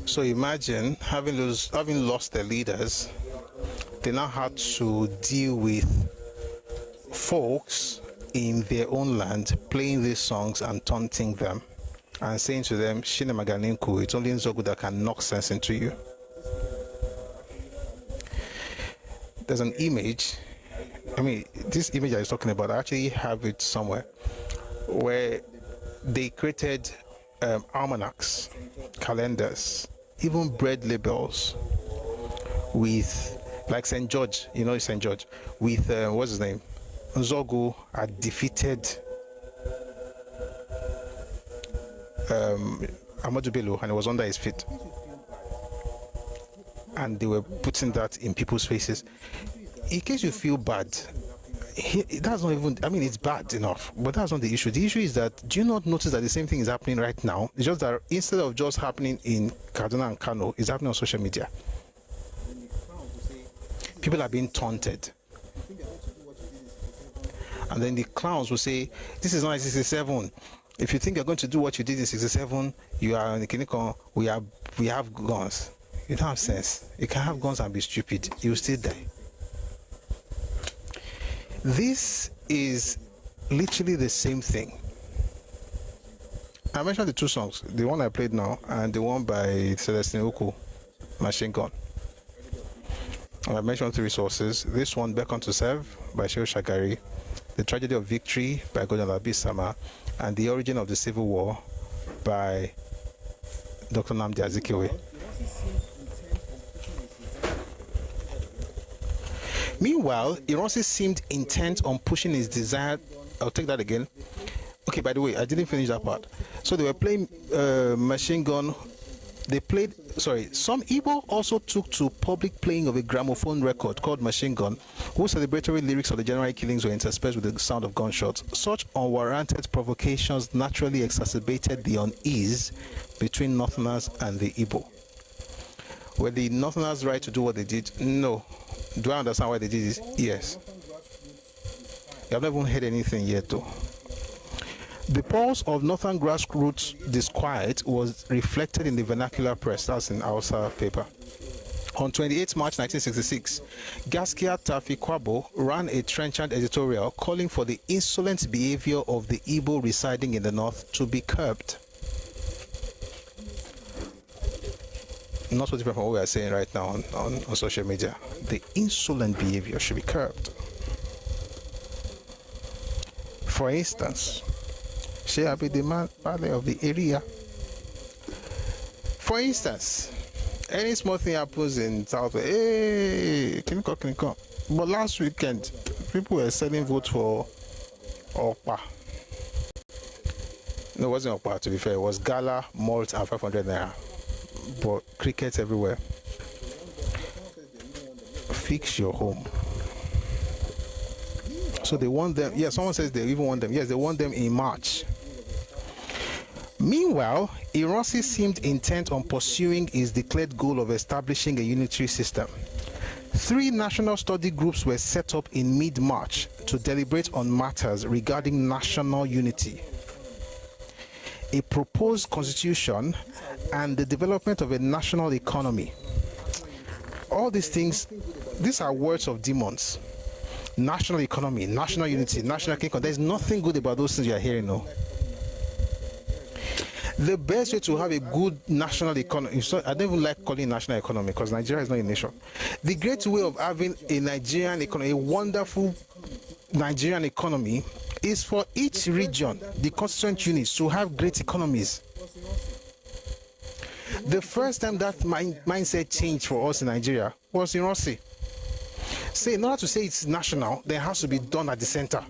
So imagine having lost their leaders, they now had to deal with folks in their own land playing these songs and taunting them and saying to them, Shine Maganinku, it's only Nzogu that can knock sense into you. There's an image, I mean, this image I was talking about, I actually have it somewhere, where they created almanacs, calendars, even bread labels with, like St. George, you know St. George, with, what's his name? Nzogu had defeated Ahmadu Bello and it was under his feet. And they were putting that in people's faces. In case you feel bad, That's not even, I mean, it's bad enough, but that's not the issue. The issue is that, do you not notice that the same thing is happening right now? It's just that instead of just happening in Kaduna and Kano, it's happening on social media. People are being taunted. And then the clowns will say, this is not 67. If you think you're going to do what you did in 67, you are in the clinical, we have guns. You don't have sense. You can have guns and be stupid. You will still die. This is literally the same thing. I mentioned the two songs, the one I played now and the one by Celestine Uku, Machine Gun. And I mentioned three sources. This one, Beckon to Serve by Shehu Shagari, The Tragedy of Victory by Godalabi Sama, and The Origin of the Civil War by Dr. Nnamdi Azikiwe. Meanwhile, Ironsi seemed intent on pushing his desire. I'll take that again. Okay, by the way, I didn't finish that part. So they were playing Machine Gun. They played, some Igbo also took to public playing of a gramophone record called Machine Gun, whose celebratory lyrics of the January killings were interspersed with the sound of gunshots. Such unwarranted provocations naturally exacerbated the unease between Northerners and the Igbo. Were the Northerners right to do what they did? No. Do I understand why they did this? Yes. You have not even heard anything yet, though. The pulse of Northern grassroots disquiet was reflected in the vernacular press, that's in Hausa paper. On 28 March 1966, Gaskia Tafikwabo ran a trenchant editorial calling for the insolent behavior of the Igbo residing in the north to be curbed. Not so different from what we are saying right now on social media. The insolent behavior should be curbed. For instance, she will be the man of the area. For instance, any small thing happens in South, hey, can you come? But last weekend, people were selling votes for Okpa. No, it wasn't Okpa, to be fair. It was Gala, malt, and 500 naira. But crickets everywhere. Fix your home. So they want them. Yeah, someone says they even want them. Yes, they want them in March. Meanwhile, Ironsi seemed intent on pursuing his declared goal of establishing a unitary system. 3 national study groups were set up in mid-March to deliberate on matters regarding national unity, a proposed constitution, and the development of a national economy. All these things, these are words of demons. National economy, national unity, national kingdom. There's nothing good about those things you are hearing now. The best way to have a good national economy, I don't even like calling it national economy because Nigeria is not a nation. The great way of having a Nigerian economy, a wonderful Nigerian economy, is for each region, the constituent units, to have great economies. The first time that mindset changed for us in Nigeria was in Rossi. Say, in order to say it's national, there has to be done at the center.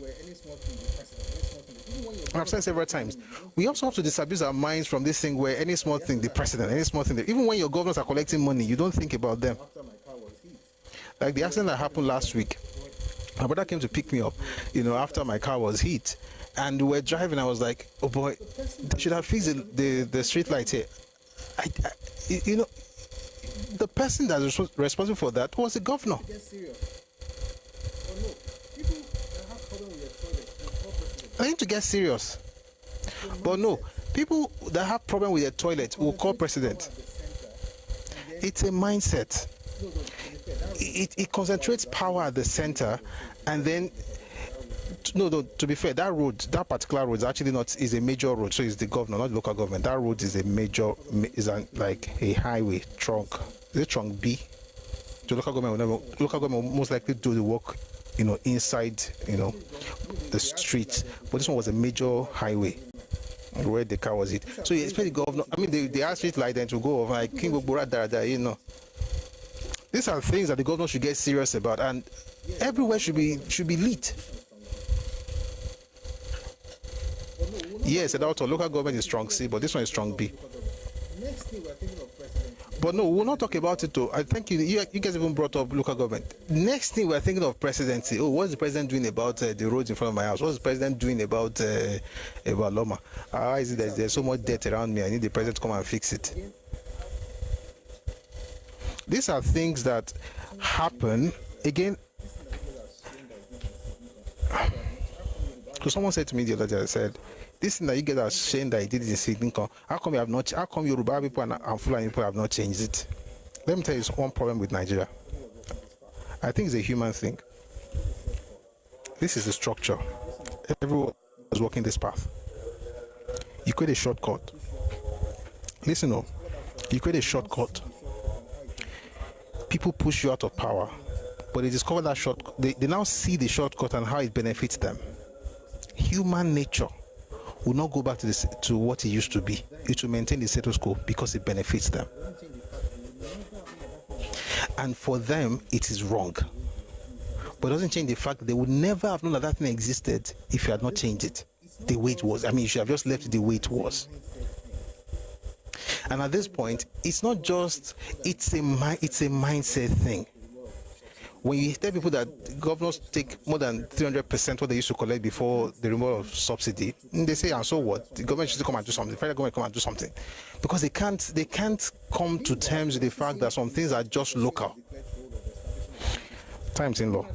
I've said several times, we also have to disabuse our minds from this thing where any small thing, the president, any small thing, even when your governors are collecting money, you don't think about them. Like the accident that happened last week, my brother came to pick me up, after my car was hit, and we were driving. I was like, oh boy, they should have fixed the street light here. The person that was responsible for that was the governor. I need to get serious. But no, people that have problem with their toilet will call president. It's a mindset. It concentrates power at the center, and then to be fair, that particular road is a major road, so it's the governor, not the local government. That road is a major, like a highway trunk. Is it trunk B? The local government will most likely do the work, inside, the streets. But this one was a major highway where the car was hit. So you expect the governor, they asked street light then to go over like King Bora Dada, These are things that the governor should get serious about, and everywhere should be lit. Yes, local government is strong C, but this one is strong B. But no, we'll not talk about it though. I think you guys even brought up local government. Next thing we're thinking of presidency. Oh, what's the president doing about the roads in front of my house? What's the president doing about Loma? How is it that there's so much debt around me? I need the president to come and fix it. These are things that happen again. So someone said to me the other day, I said, this thing that you guys are saying that he did this thing, how come you have not? How come Yoruba people and Fulani people have not changed it? Let me tell you one problem with Nigeria. I think it's a human thing. This is the structure. Everyone is walking this path. You create a shortcut. Listen up. You create a shortcut. People push you out of power, but they discover that shortcut. They now see the shortcut and how it benefits them. Human nature will not go back to what it used to be. It will maintain the status quo because it benefits them. And for them, it is wrong. But it doesn't change the fact that they would never have known that thing existed if you had not changed it the way it was. I mean, you should have just left it the way it was. And at this point, it's not just, it's a mindset thing. When you tell people that governors take more than 300% what they used to collect before the removal of subsidy, they say, and so what? The government should come and do something. The federal government come and do something, because they can't come to terms with the fact that some things are just local. Times in law.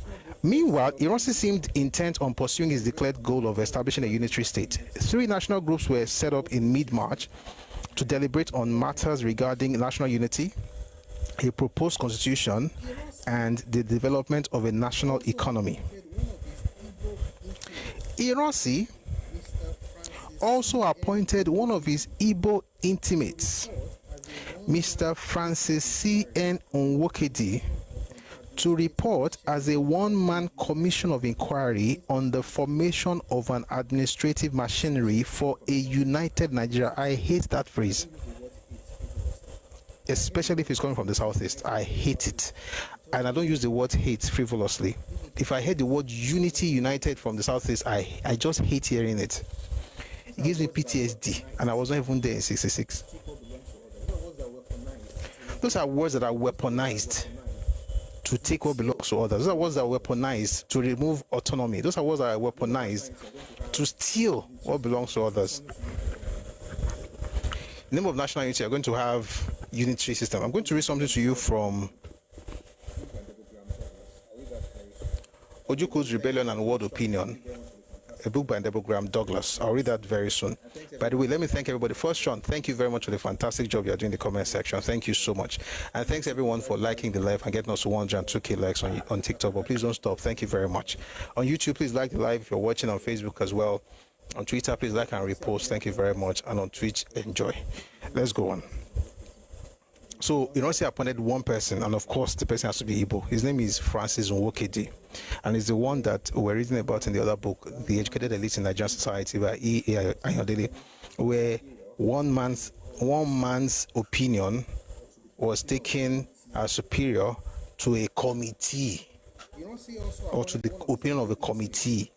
Meanwhile, Ironsi seemed intent on pursuing his declared goal of establishing a unitary state. 3 national groups were set up in mid-March to deliberate on matters regarding national unity, a proposed constitution, and the development of a national economy. Ironsi also appointed one of his Igbo intimates, Mr. Francis C.N. Onwokedi, to report as a one-man commission of inquiry on the formation of an administrative machinery for a united Nigeria. I hate that phrase, especially if it's coming from the southeast. I hate it, and I don't use the word hate frivolously. If I hear the word unity, united from the southeast, I just hate hearing it. It gives me PTSD, and I was not even there in 66. Those are words that are weaponized to take what belongs to others. Those are words that are weaponized to remove autonomy. Those are words that are weaponized to steal what belongs to others. In the name of national unity, we are going to have unitary system. I'm going to read something to you from Ojuku's Rebellion and World Opinion, a book by Deborah Douglas. I'll read that very soon. By the way, let me thank everybody. First, Sean, thank you very much for the fantastic job you're doing in the comment section. Thank you so much. And thanks everyone for liking the live and getting us to 102k likes on TikTok. But please don't stop. Thank you very much. On YouTube, please like the live. If you're watching on Facebook as well. On Twitter, please like and repost. Thank you very much. And on Twitch, enjoy. Let's go on. So, Ironsi appointed one person, and of course, the person has to be Igbo. His name is Francis Nwokedi, and he's the one that we're reading about in the other book, The Educated Elite in Nigerian Society, by E.A. Ayodele, where one man's opinion was taken as superior to a committee, or to the opinion of a committee.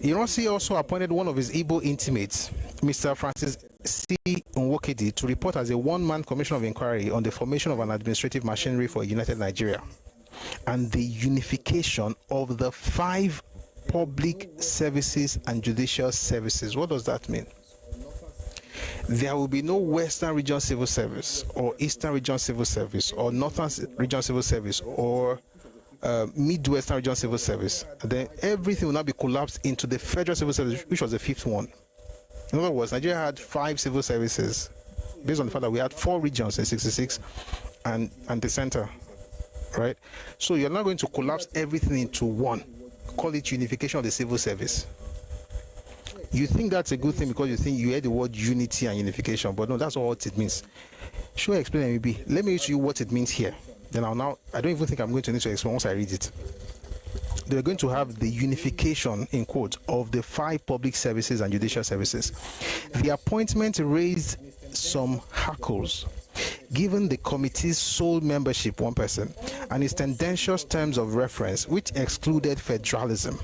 Ironsi also appointed one of his Igbo intimates, Mr. Francis C. Nwokedi, to report as a one-man commission of inquiry on the formation of an administrative machinery for a united Nigeria and the unification of the 5 public services and judicial services. What does that mean? There will be no Western Region Civil Service or Eastern Region Civil Service or Northern Region Civil Service or Midwestern Region Civil Service. Then everything will now be collapsed into the Federal Civil Service, which was the 5th one. In other words, Nigeria had 5 civil services based on the fact that we had 4 regions in 66 and the center, right? So you're not going to collapse everything into one. Call it unification of the civil service. You think that's a good thing because you think you heard the word unity and unification, but no, that's not what it means. Should I explain maybe? Let me read to you what it means here. Then I don't even think I'm going to need to explain once I read it. They're going to have the unification, in quotes, of the 5 public services and judicial services. The appointment raised some hackles, given the committee's sole membership, 1 person, and its tendentious terms of reference, which excluded federalism.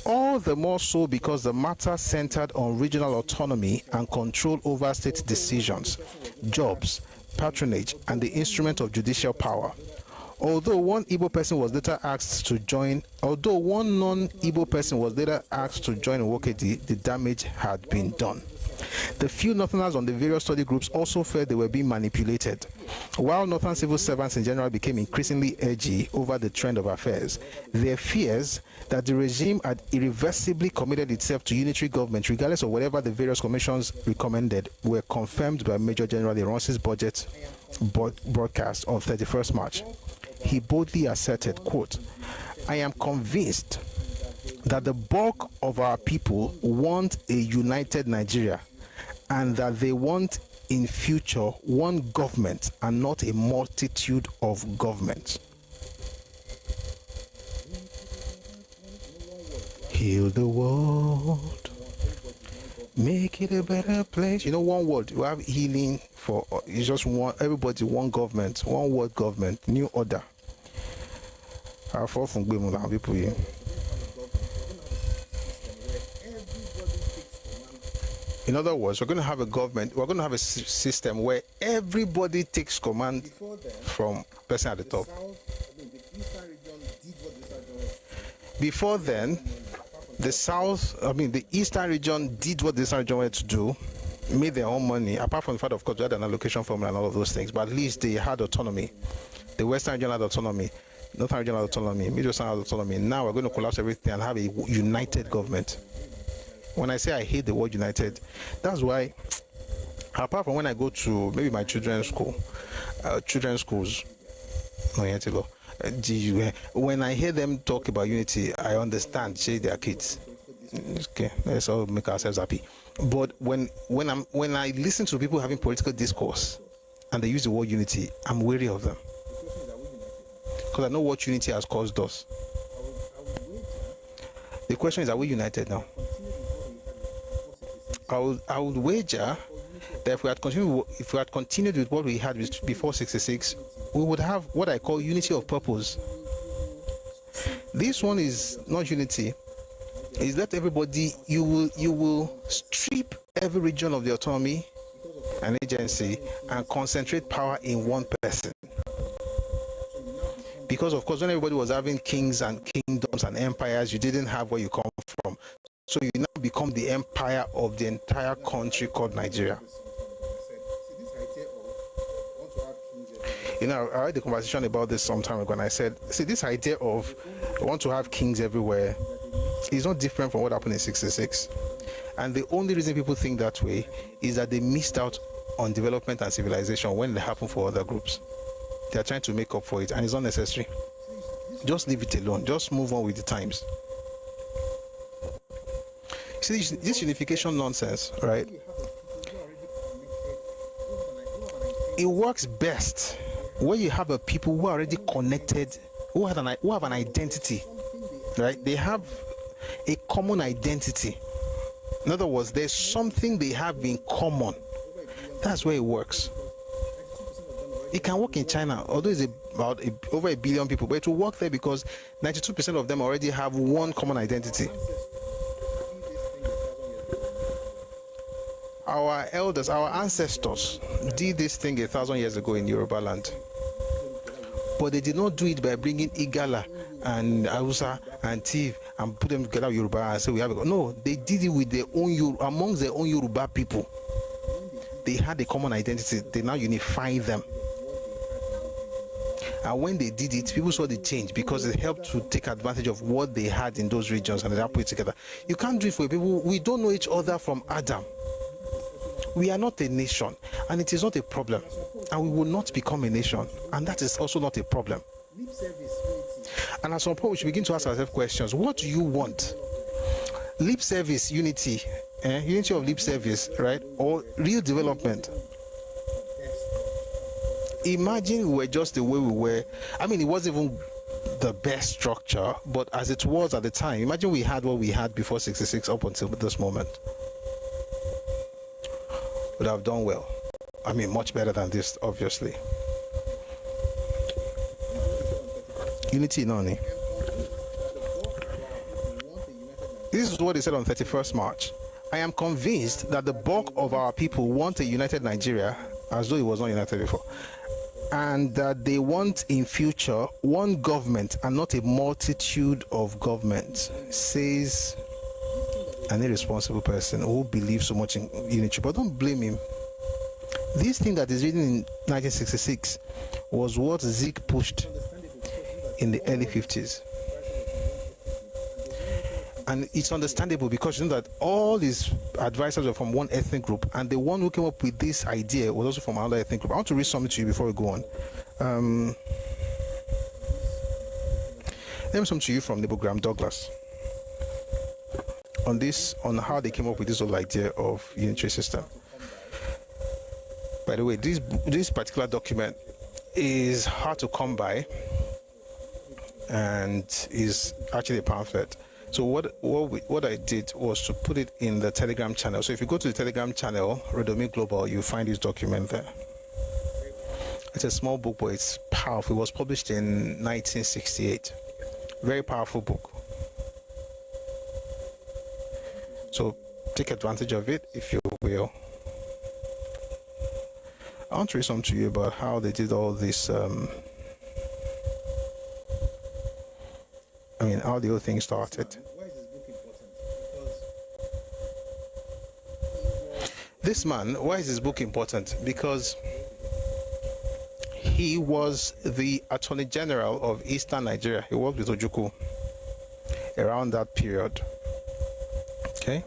All the more so because the matter centered on regional autonomy and control over state decisions, jobs, patronage, and the instrument of judicial power. Although one non-Igbo person was later asked to join Nwokedi, the damage had been done. The few Northerners on the various study groups also felt they were being manipulated. While Northern civil servants in general became increasingly edgy over the trend of affairs, their fears that the regime had irreversibly committed itself to unitary government, regardless of whatever the various commissions recommended, were confirmed by Major General Ironsi's budget broadcast of 31st March. He boldly asserted, quote, "I am convinced that the bulk of our people want a united Nigeria and that they want in future one government and not a multitude of governments." Heal the world, make it a better place. You know, one word, you have healing for, you just want everybody, one government, one word government, new order. People here. In other words, we're going to have a government, we're going to have a system where everybody takes command from person at the top. Before then, the Eastern region did what the Eastern region wanted to do, made their own money, apart from the fact, of course, they had an allocation formula and all of those things, but at least they had autonomy. The Western region had autonomy, Northern region had autonomy, Middle Eastern had autonomy. Now we're going to collapse everything and have a united government. When I say I hate the word united, that's why, apart from when I go to maybe my children's schools, when I hear them talk about unity, I understand, say they are kids. Okay, let's all make ourselves happy. But when I listen to people having political discourse and they use the word unity, I'm wary of them. Because I know what unity has caused us. The question is, are we united now? I would wager that if we had continued with what we had before 66, we would have what I call unity of purpose. This one is not unity. It's that everybody, you will strip every region of the autonomy and agency and concentrate power in one person. Because of course, when everybody was having kings and kingdoms and empires, you didn't have where you come from. So you now become the empire of the entire country called Nigeria. You know, I had a conversation about this some time ago, and I said, see, this idea of want to have kings everywhere is not different from what happened in 66. And the only reason people think that way is that they missed out on development and civilization when it happened for other groups. They are trying to make up for it, and it's not necessary. Just leave it alone. Just move on with the times. See, this unification nonsense, right? It works best when you have a people who are already connected, who have an identity, right? They have a common identity. In other words, there's something they have in common. That's where it works. It can work in China, although it's about over 1 billion people, but it will work there because 92% of them already have one common identity. Our elders, our ancestors did this thing 1,000 years ago in Yoruba land. But they did not do it by bringing Igala and Hausa and Tiv and put them together with Yoruba and say we have it. No, they did it with their own amongst their own Yoruba people. They had a common identity. They now unify them. And when they did it, people saw the change because it helped to take advantage of what they had in those regions and they put it together. You can't do it for people. We don't know each other from Adam. We are not a nation, and it is not a problem. And we will not become a nation, and that is also not a problem. And at some point, we should begin to ask ourselves questions. What do you want? Lip service, unity, unity of lip service, right? Or real development? Imagine we were just the way we were. I mean, it wasn't even the best structure, but as it was at the time, imagine we had what we had before 66 up until this moment. Would have done well. I mean, much better than this, obviously. Unity, Noni. This is what he said on 31st March. I am convinced that the bulk of our people want a united Nigeria, as though it was not united before, and that they want in future one government and not a multitude of governments, says an irresponsible person who believes so much in unity. But don't blame him. This thing that is written in 1966 was what Zeke pushed in the early 50s. And it's understandable because you know that all his advisors were from one ethnic group, and the one who came up with this idea was also from another ethnic group. I want to read something to you before we go on. Let me something to you from Graham Douglas on this, on how they came up with this whole idea of unitary system. By the way, this particular document is hard to come by and is actually a pamphlet. So what I did was to put it in the Telegram channel. So if you go to the Telegram channel, Redomi Global, you find this document there. It's a small book, but it's powerful. It was published in 1968. Very powerful book. So take advantage of it if you will. I want to read something to you about how they did all this. How the whole thing started. This man, why is his book important? Because he was the Attorney General of Eastern Nigeria. He worked with Ojukwu around that period. Okay.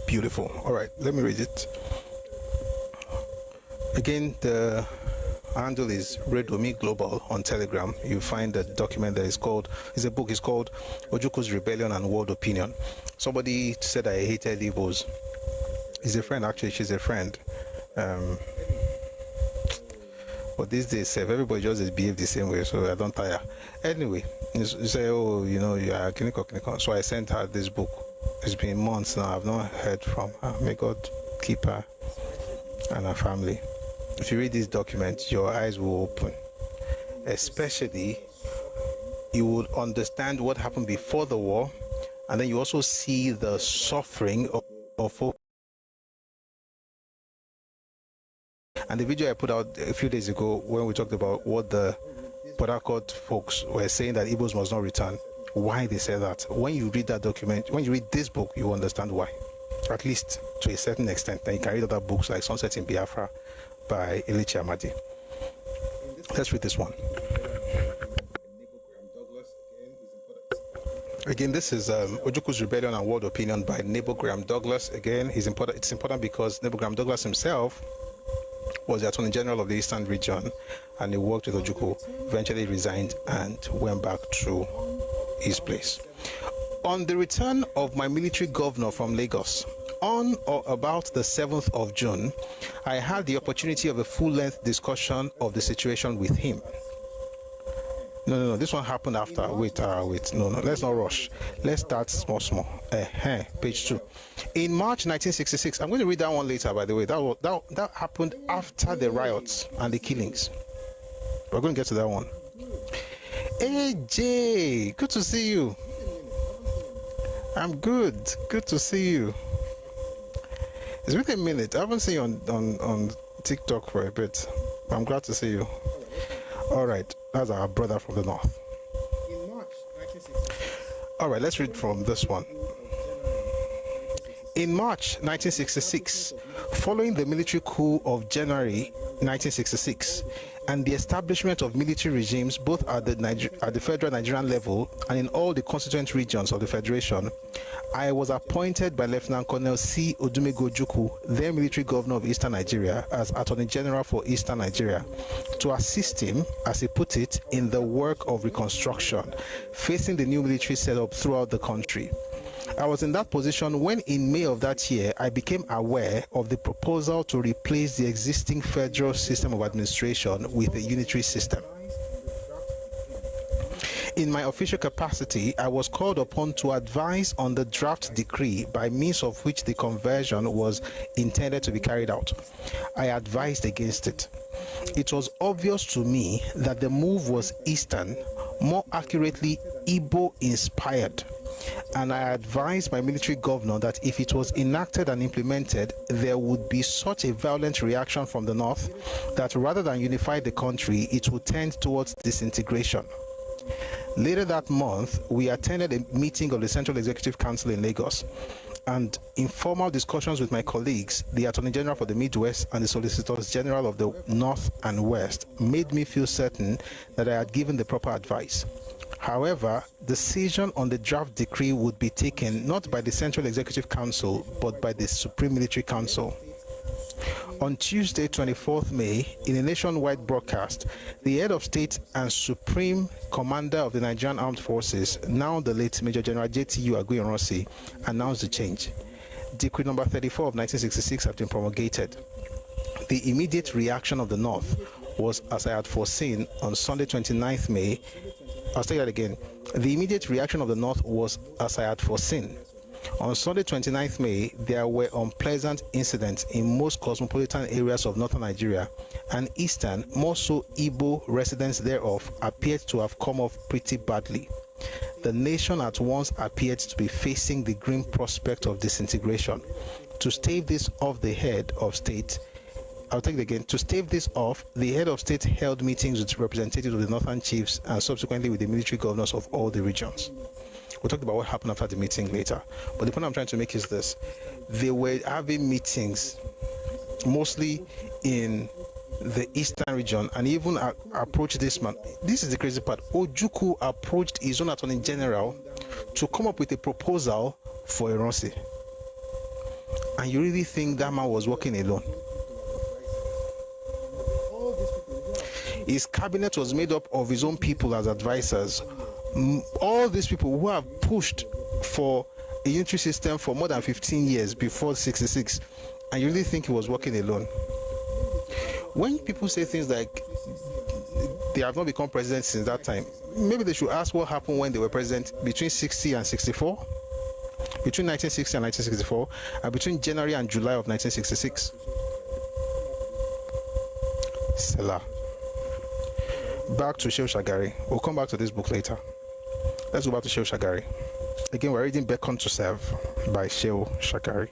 Beautiful. All right, let me read it. Again, the handle is Redomi Global on Telegram. You find a document that is called, it's a book, it's called Ojukwu's Rebellion and World Opinion. Somebody said I hated Igbos. He's a friend, actually, she's a friend. But these days, everybody just behave the same way, so I don't tire. Anyway, you say, oh, you are clinical. So I sent her this book. It's been months now. I've not heard from her. May God keep her and her family. If you read this document, your eyes will open. Especially, you will understand what happened before the war, and then you also see the suffering of folk. And the video I put out a few days ago, when we talked about what the Port Harcourt folks were saying, that Igbos must not return, why they say that. When you read that document, when you read this book, you understand why, at least to a certain extent. Then you can read other books like Sunset in Biafra by Elichi Amadi. Let's read this one. Again, this is Ojukwu's Rebellion and World Opinion by Nebo Graham Douglas. Again, it's important because Nebo Graham Douglas himself was the Attorney General of the Eastern Region, and he worked with Ojukwu, eventually resigned and went back to his place. On the return of my military governor from Lagos, on or about the 7th of June, I had the opportunity of a full-length discussion of the situation with him. No, this one happened after. Wait. No, let's not rush. Let's start small. Page 2. In March 1966, I'm going to read that one later, by the way. That happened after the riots and the killings. We're going to get to that one. AJ, good to see you. I'm good. Good to see you. It's been a minute. I haven't seen you on TikTok for a bit. I'm glad to see you. All right, that's our brother from the north. In March 1966. All right, let's read from this one. In March 1966, following the military coup of January 1966 and the establishment of military regimes both at the federal Nigerian level and in all the constituent regions of the Federation, I was appointed by Lieutenant Colonel C. Odumego Ojukwu, then military governor of Eastern Nigeria, as Attorney General for Eastern Nigeria, to assist him, as he put it, in the work of reconstruction, facing the new military setup throughout the country. I was in that position when in May of that year, I became aware of the proposal to replace the existing federal system of administration with a unitary system. In my official capacity, I was called upon to advise on the draft decree by means of which the conversion was intended to be carried out. I advised against it. It was obvious to me that the move was Eastern, more accurately Igbo inspired, and I advised my military governor that if it was enacted and implemented, there would be such a violent reaction from the north that rather than unify the country, it would tend towards disintegration. Later that month, we attended a meeting of the Central Executive Council in Lagos, and informal discussions with my colleagues, the Attorney General for the Midwest and the Solicitors General of the North and West, made me feel certain that I had given the proper advice. However, decision on the draft decree would be taken not by the Central Executive Council, but by the Supreme Military Council. On Tuesday, 24th May, in a nationwide broadcast, the head of state and Supreme Commander of the Nigerian Armed Forces, now the late Major General J.T.U. Aguiyi-Ironsi, announced the change. Decree number 34 of 1966 had been promulgated. The immediate reaction of the North was, as I had foreseen, on Sunday, 29th May. I'll say that again. The immediate reaction of the North was, as I had foreseen. On Sunday, 29th May, there were unpleasant incidents in most cosmopolitan areas of northern Nigeria, and eastern, more so Igbo residents thereof, appeared to have come off pretty badly. The nation at once appeared to be facing the grim prospect of disintegration. To stave this off, the head of state To stave this off, the head of state held meetings with representatives of the northern chiefs and subsequently with the military governors of all the regions. We'll talk about what happened after the meeting later. But the point I'm trying to make is this. They were having meetings mostly in the eastern region, and even approached this man. This is the crazy part. Ojukwu approached his own attorney general to come up with a proposal for Ironsi. And you really think that man was working alone? His cabinet was made up of his own people as advisors. All these people who have pushed for a unitary system for more than 15 years before 66, and you really think he was working alone? When people say things like they have not become president since that time, maybe they should ask what happened when they were president between 60 and 64, between 1960 and 1964, and between January and July of 1966. Selah. Back to Shehu Shagari. We'll come back to this book later. Let's go back to Shehu Shagari. Again, we're reading Beckon to Serve by Shehu Shagari.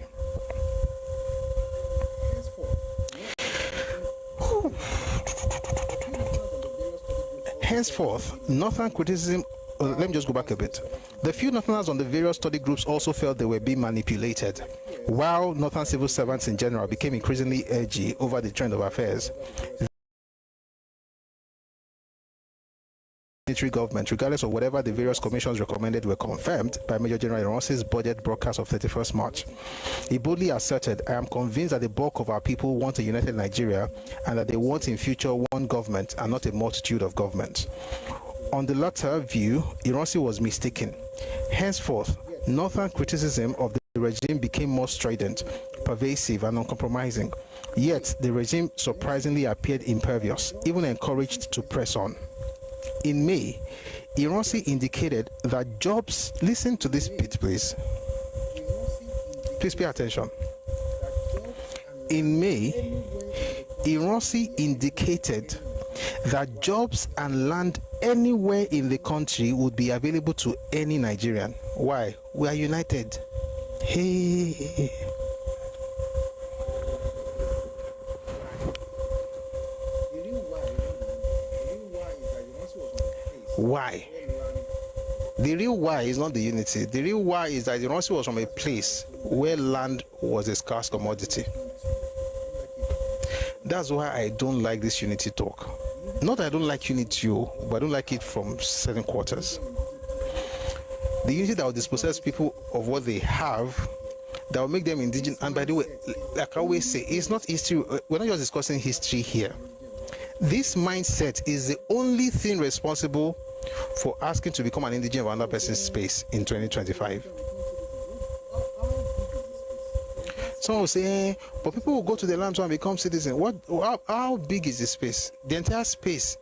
Henceforth, Northern criticism. Let me just go back a bit. The few Northerners on the various study groups also felt they were being manipulated, while Northern civil servants in general became increasingly edgy over the trend of affairs. Military government, regardless of whatever the various commissions recommended, were confirmed by Major General Ironsi's budget broadcast of 31st March. He boldly asserted, "I am convinced that the bulk of our people want a united Nigeria and that they want in future one government and not a multitude of governments." On the latter view, Ironsi was mistaken. Henceforth, Northern criticism of the regime became more strident, pervasive, and uncompromising. Yet, the regime surprisingly appeared impervious, even encouraged to press on. In May, Ironsi indicated that jobs, listen to this bit please. Please pay attention. In May, Ironsi indicated that jobs and land anywhere in the country would be available to any Nigerian. Why? We are united. Hey. Why? The real why is not the unity. The real why is that Ironsi was from a place where land was a scarce commodity. That's why I don't like this unity talk. Not that I don't like unity, but I don't like it from certain quarters. The unity that will dispossess people of what they have, that will make them indigenous. And by the way, like I always say, it's not history. We're not just discussing history here. This mindset is the only thing responsible for asking to become an indigene of another person's space in 2025. Someone will say, but people will go to the land and become citizens. How big is the space? The entire space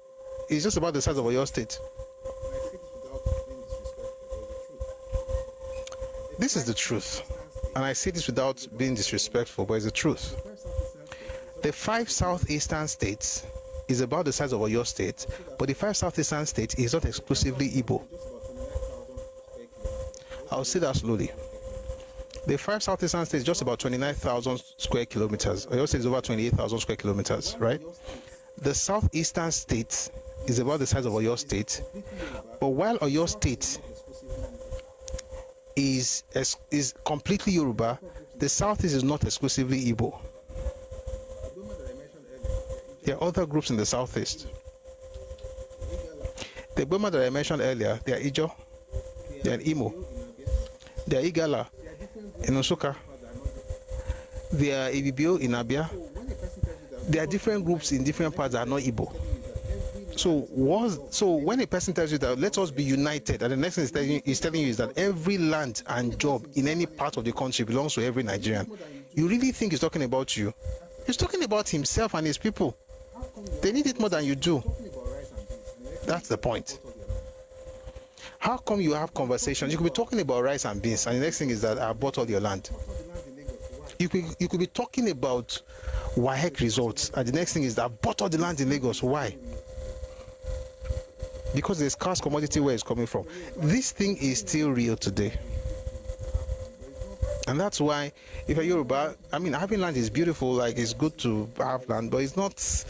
is just about the size of your state. This is the truth. And I say this without being disrespectful, but it's the truth. The 5 southeastern states is about the size of Oyo State, but the 5 southeastern states is not exclusively Igbo. I'll say that slowly. The 5 southeastern states is just about 29,000 square kilometers. Oyo State is over 28,000 square kilometers, right? The southeastern state is about the size of Oyo State, but while Oyo State is completely Yoruba, the southeast is not exclusively Igbo. There are other groups in the southeast. The Boma that I mentioned earlier, they are Ijo, they are Imo, they are Igala in Nsukka, they are Ibibio in Abia. There are different groups in different parts that are not Igbo. So when a person tells you that let us be united, and the next thing he's telling you is that every land and job in any part of the country belongs to every Nigerian, you really think he's talking about you? He's talking about himself and his people. They need it more than you do. That's the point. How come you have conversations? You could be talking about rice and beans, and the next thing is that I bought all your land. You could be talking about WAEC results, and the next thing is that I bought all the land in Lagos. Why? Because there's scarce commodity where it's coming from. This thing is still real today. And that's why, if you're Yoruba, I mean, having land is beautiful, like it's good to have land, but it's not.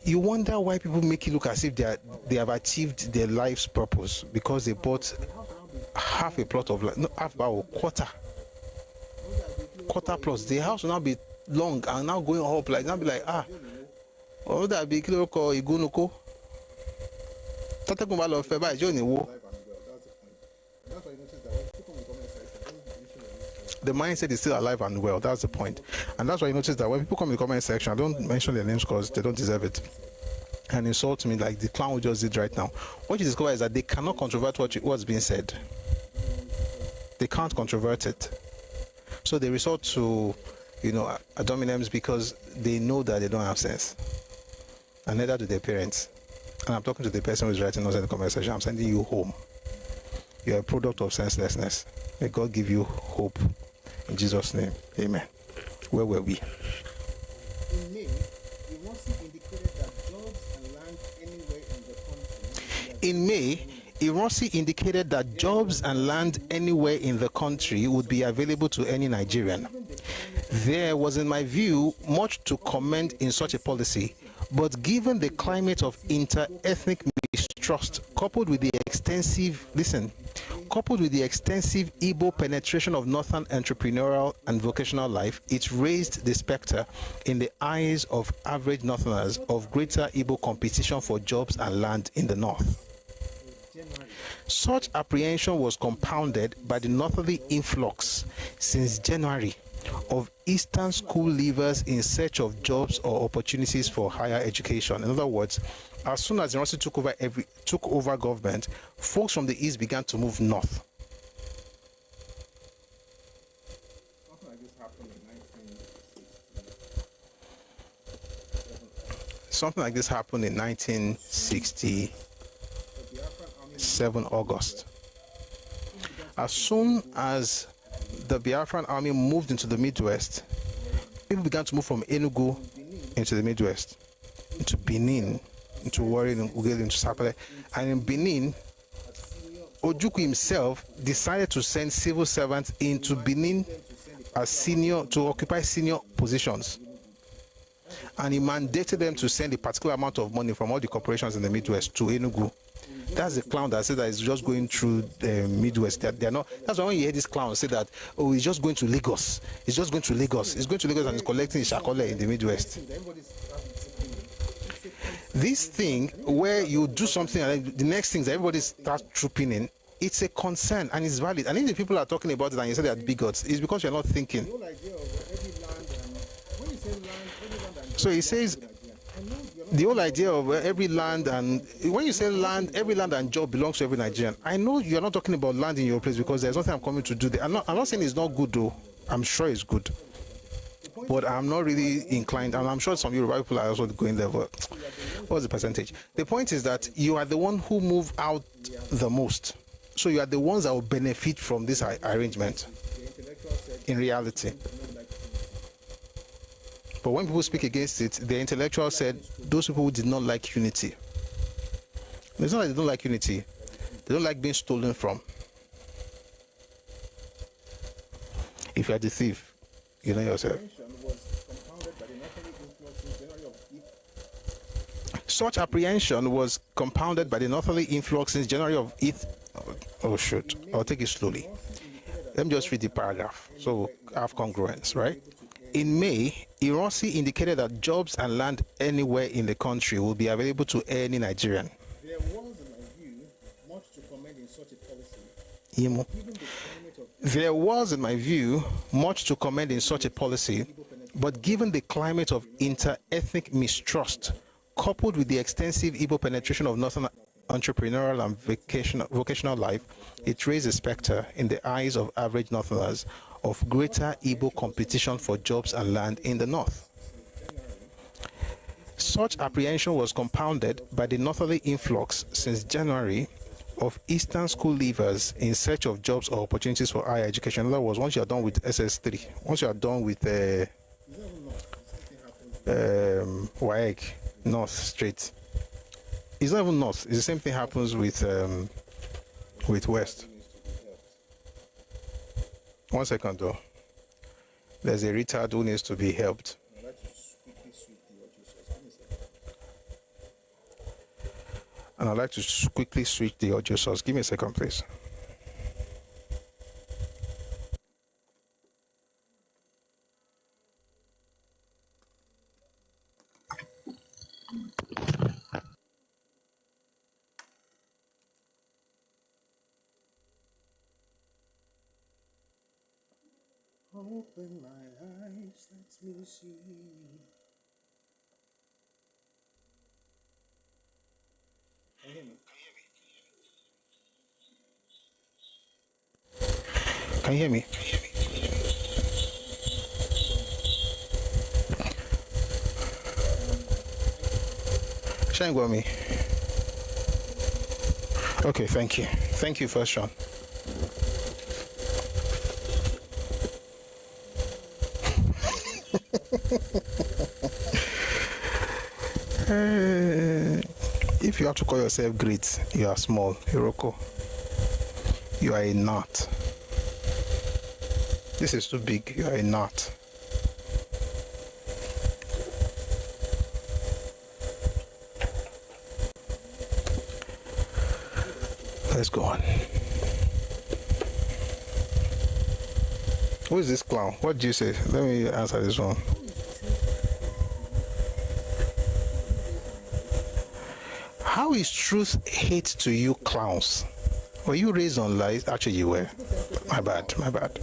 You wonder why people make it look as if they have achieved their life's purpose because they bought half a plot of land, no, half about a quarter plus. The house will now be long and now going up, like now be like oh that be kilo ko igunuko. The mindset is still alive and well. That's the point. And that's why you notice that when people come in the comment section, I don't mention their names because they don't deserve it, and insult me like the clown who just did right now. What you discover is that they cannot controvert what's being said. They can't controvert it. So they resort to, ad hominems because they know that they don't have sense. And neither do their parents. And I'm talking to the person who's writing us in the comment section. I'm sending you home. You're a product of senselessness. May God give you hope. In Jesus' name, amen. Where were we? In May, Ironsi indicated that jobs and land anywhere in the country. In May, Ironsi indicated that jobs and land anywhere in the country would be available to any Nigerian. There was, in my view, much to commend in such a policy, but given the climate of inter-ethnic mistrust, coupled with the extensive Igbo penetration of northern entrepreneurial and vocational life, it raised the specter in the eyes of average northerners of greater Igbo competition for jobs and land in the north. Such apprehension was compounded by the northerly influx since January of eastern school leavers in search of jobs or opportunities for higher education. In other words, as soon as Ironsi took over government, folks from the east began to move north. Something like this happened in 1967 August. As soon as the Biafran army moved into the Midwest, people began to move from Enugu into the Midwest, into Benin, into Warri, Ughelli, into Sapele. And in Benin, Ojukwu himself decided to send civil servants into Benin as to occupy senior positions. And he mandated them to send a particular amount of money from all the corporations in the Midwest to Enugu. That's the clown that said that it's just going through the Midwest. They're not. That's why when you hear this clown say that, oh, he's just going to Lagos. He's just going to Lagos. He's going to Lagos and he's collecting shakole in the Midwest. This thing where you do something and the next thing is everybody starts trooping in, it's a concern and it's valid. And if the people are talking about it and you say they're bigots, it's because you're not thinking. So he says the whole idea of every land, and when you say land, every land and job belongs to every Nigerian. I know you're not talking about land in your place because there's nothing I'm coming to do there. I'm not saying it's not good though. I'm sure it's good. But I'm not really inclined, and I'm sure some Yoruba people are also going there. But what's the percentage? The point is that you are the one who move out the most. So you are the ones that will benefit from this arrangement in reality. But when people speak against it, the intellectual said those people who did not like unity. It's not that they don't like unity. They don't like being stolen from. If you are the thief, you know yourself. Such apprehension was compounded by the northerly influx since January of oh shoot, I'll take it slowly. Let me just read the paragraph so I have congruence, right? In May, Ironsi indicated that jobs and land anywhere in the country will be available to any Nigerian. There was, in my view, much to commend in such a policy. There was, in my view, much to commend in such a policy, but given the climate of inter-ethnic mistrust, coupled with the extensive Igbo penetration of northern entrepreneurial and vocational life, it raised a specter in the eyes of average northerners of greater Igbo competition for jobs and land in the north. Such apprehension was compounded by the northerly influx since January of Eastern school leavers in search of jobs or opportunities for higher education. In other words, once you are done with SS3, once you are done with WAEC, North Straight, it's not even North. It's the same thing happens with West. 1 second though. There's a retard who needs to be helped. And I'd like to quickly switch the audio source. Give me a second, please. Open my eyes, let me see. Can you hear me? Can you hear me? Shine with me. Okay, thank you. Thank you, First Sean. If you have to call yourself great, you are small, Hiroko. You are a knot. This is too big, you are a knot. Let's go on. Who is this clown? What do you say? Let me answer this one. How is truth hate to you, clowns? Were you raised on lies? Actually, you were. My bad, my bad.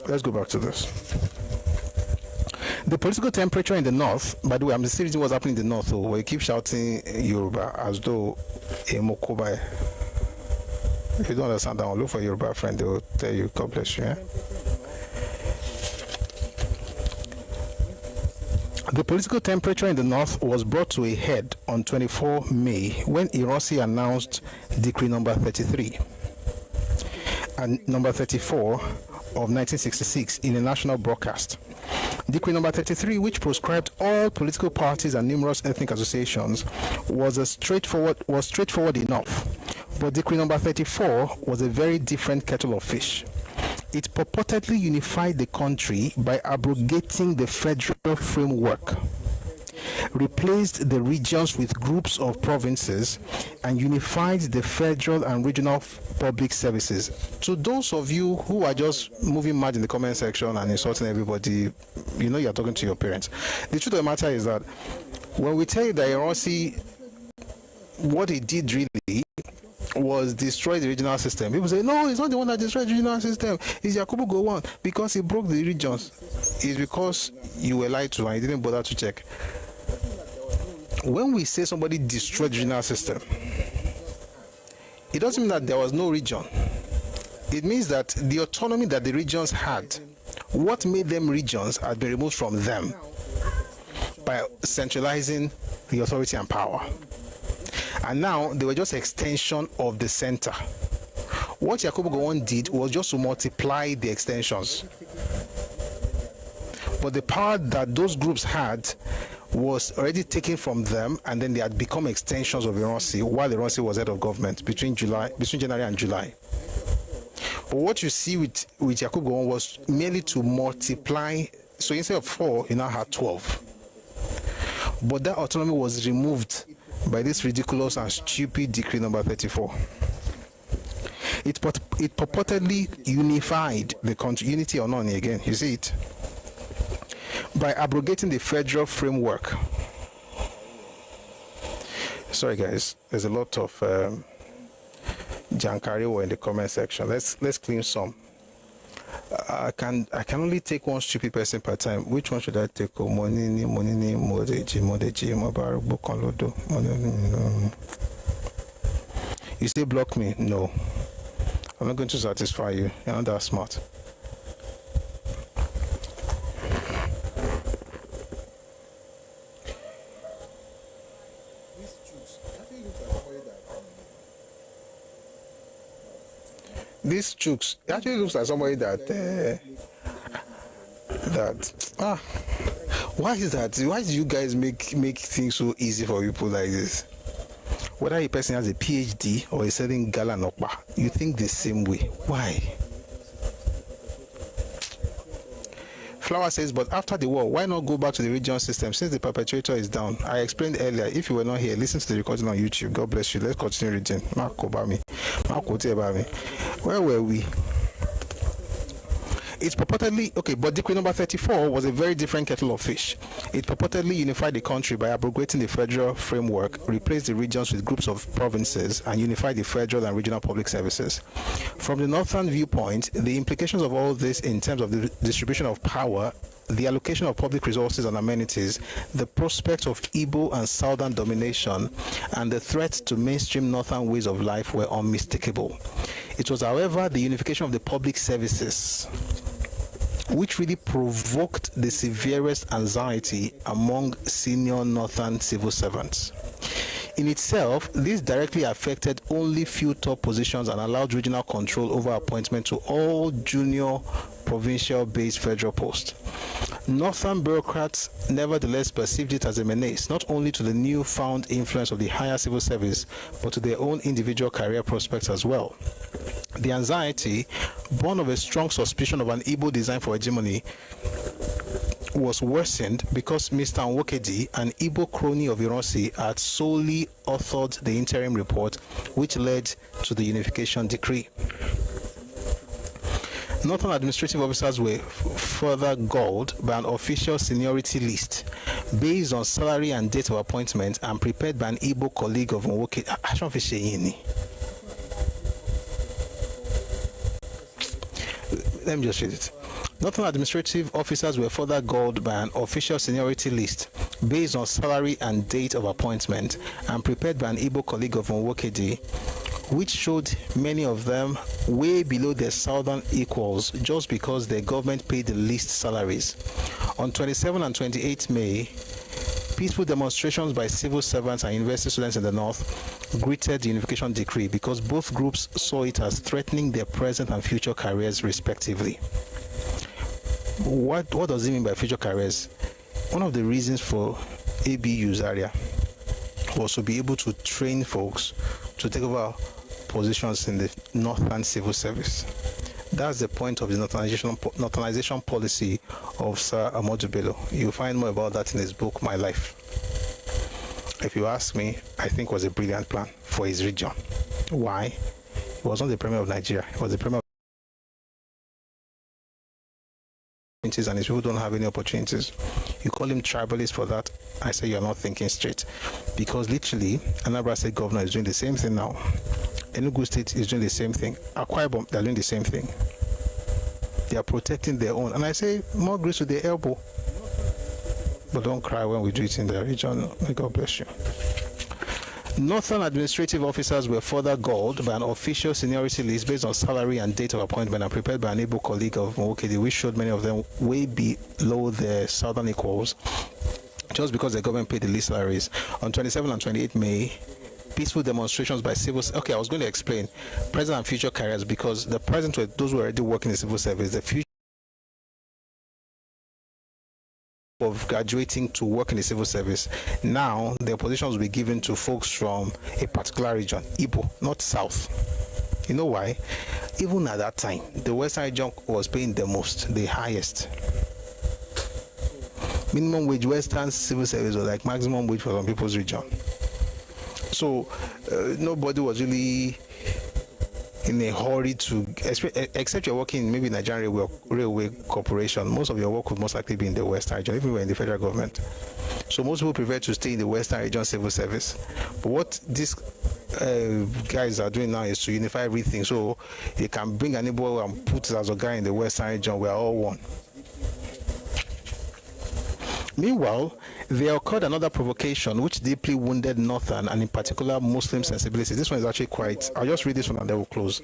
Let's go back to this. The political temperature in the north, by the way, I'm still reading what's happening in the north, where you keep shouting Yoruba as though a Mokobai. If you don't understand that one, look for a Yoruba friend, they will tell you, God bless you. Yeah? The political temperature in the north was brought to a head on 24 May when Ironsi announced Decree number 33 and number 34 of 1966 in a national broadcast. Decree number 33, which proscribed all political parties and numerous ethnic associations, was straightforward enough. But Decree number 34 was a very different kettle of fish. It purportedly unified the country by abrogating the federal framework, replaced the regions with groups of provinces, and unified the federal and regional public services. To those of you who are just moving mad in the comment section and insulting everybody, you know you're talking to your parents. The truth of the matter is that when we tell you that Ironsi, what he did really was destroy the regional system. People say, no, it's not the one that destroyed the regional system. It's Yakubu Gowon because he broke the regions. It's because you were lied to and you didn't bother to check. When we say somebody destroyed the regional system, it doesn't mean that there was no region. It means that the autonomy that the regions had, what made them regions, had been removed from them by centralizing the authority and power. And now they were just extension of the center. What Yakubu Gowon did was just to multiply the extensions. But the power that those groups had was already taken from them, and then they had become extensions of Ironsi while Ironsi was head of government between January and July. But what you see with Yakubu Gowon was merely to multiply. So instead of 4, you now had 12. But that autonomy was removed by this ridiculous and stupid decree number 34. It purportedly unified the country, unity or none again, you see it, by abrogating the federal framework. Sorry guys, there's a lot of Jankari in the comment section. Let's clean some. I can only take one stupid person per time. Which one should I take? Monini, Modeji, Mabaru, Bokonlodo. You say block me? No. I'm not going to satisfy you. You're not that smart. These chooks actually looks like somebody that why is that? Why do you guys make things so easy for people like this? Whether a person has a PhD or is selling gala nokpa, you think the same way. Why? Flower says, but after the war, why not go back to the regional system since the perpetrator is down? I explained earlier. If you were not here, listen to the recording on YouTube. God bless you. Let's continue reading. Where were we? It's purportedly, okay, but decree number 34 was a very different kettle of fish. It purportedly unified the country by abrogating the federal framework, replaced the regions with groups of provinces, and unified the federal and regional public services. From the northern viewpoint, the implications of all this in terms of the distribution of power, the allocation of public resources and amenities, the prospect of Igbo and Southern domination, and the threat to mainstream northern ways of life were unmistakable. It was, however, the unification of the public services which really provoked the severest anxiety among senior northern civil servants. In itself, this directly affected only few top positions and allowed regional control over appointment to all junior provincial-based federal posts. Northern bureaucrats nevertheless perceived it as a menace, not only to the newfound influence of the higher civil service, but to their own individual career prospects as well. The anxiety, born of a strong suspicion of an Igbo design for hegemony, was worsened because Mr. Nwokedi, an Igbo crony of Ironsi, had solely authored the interim report, which led to the unification decree. Northern administrative officers were further galled by an official seniority list based on salary and date of appointment and prepared by an Igbo colleague of Nwokedi. Let me just read it. Northern administrative officers were further galled by an official seniority list based on salary and date of appointment and prepared by an Igbo colleague of Nwokedi, which showed many of them way below their southern equals just because their government paid the least salaries. On 27 and 28 May, peaceful demonstrations by civil servants and university students in the north greeted the unification decree because both groups saw it as threatening their present and future careers respectively. What does it mean by future careers? One of the reasons for ABU's area was to be able to train folks to take over positions in the northern civil service. That's the point of the northernization policy of Sir Ahmadu Bello. You'll find more about that in his book, My Life. If you ask me, I think it was a brilliant plan for his region. Why? It was not the premier of Nigeria. It was the premier of and his people don't have any opportunities. You call him tribalist for that, I say you're not thinking straight. Because literally, Anambra State governor is doing the same thing now. Enugu State is doing the same thing. Akwa Ibom, they're doing the same thing. They are protecting their own. And I say, more grace to their elbow. But don't cry when we do it in their region. May God bless you. Northern administrative officers were further galled by an official seniority list based on salary and date of appointment and prepared by an able colleague of Nwokedi, which showed many of them way below their southern equals just because the government paid the least salaries. On 27 and 28 May, peaceful demonstrations by civil. Okay, I was going to explain present and future careers, because the present were those who are already working in the civil service. The future of graduating to work in the civil service. Now, their positions will be given to folks from a particular region, Igbo, not South. You know why? Even at that time, the Western region was paying the most, the highest. Minimum wage Western civil service was like maximum wage for some people's region. So nobody was really in a hurry to, except you're working maybe in Nigerian Railway Corporation. Most of your work would most likely be in the Western region, even when in the federal government. So most people prefer to stay in the Western region civil service. But what these guys are doing now is to unify everything, so you can bring an Igbo and put it as a guy in the Western region. We are all one. Meanwhile, there occurred another provocation which deeply wounded Northern and in particular Muslim sensibilities. This one is actually quite, I'll just read this one and then we'll close.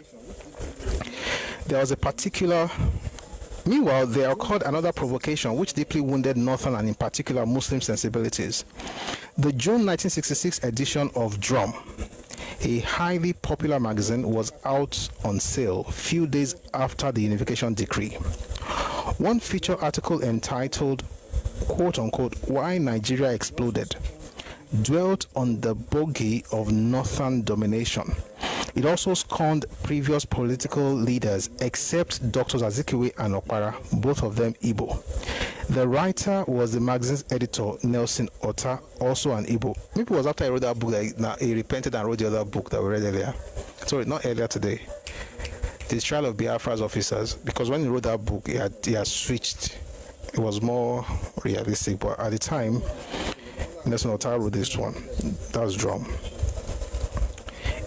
Meanwhile, there occurred another provocation which deeply wounded Northern and in particular Muslim sensibilities. The June 1966 edition of Drum, a highly popular magazine, was out on sale a few days after the unification decree. One feature article entitled, quote-unquote, "Why Nigeria Exploded," dwelt on the bogey of Northern domination. It also scorned previous political leaders except Drs. Azikiwe and Okpara, both of them Igbo. The writer was the magazine's editor, Nelson Otta, also an Igbo. Maybe it was after I wrote that book that he repented and wrote the other book that we read earlier. Sorry, not earlier today. The Trial of Biafra's Officers, because when he wrote that book, he had switched. It was more realistic, but at the time, Nelson Otta wrote this one. That's Drum.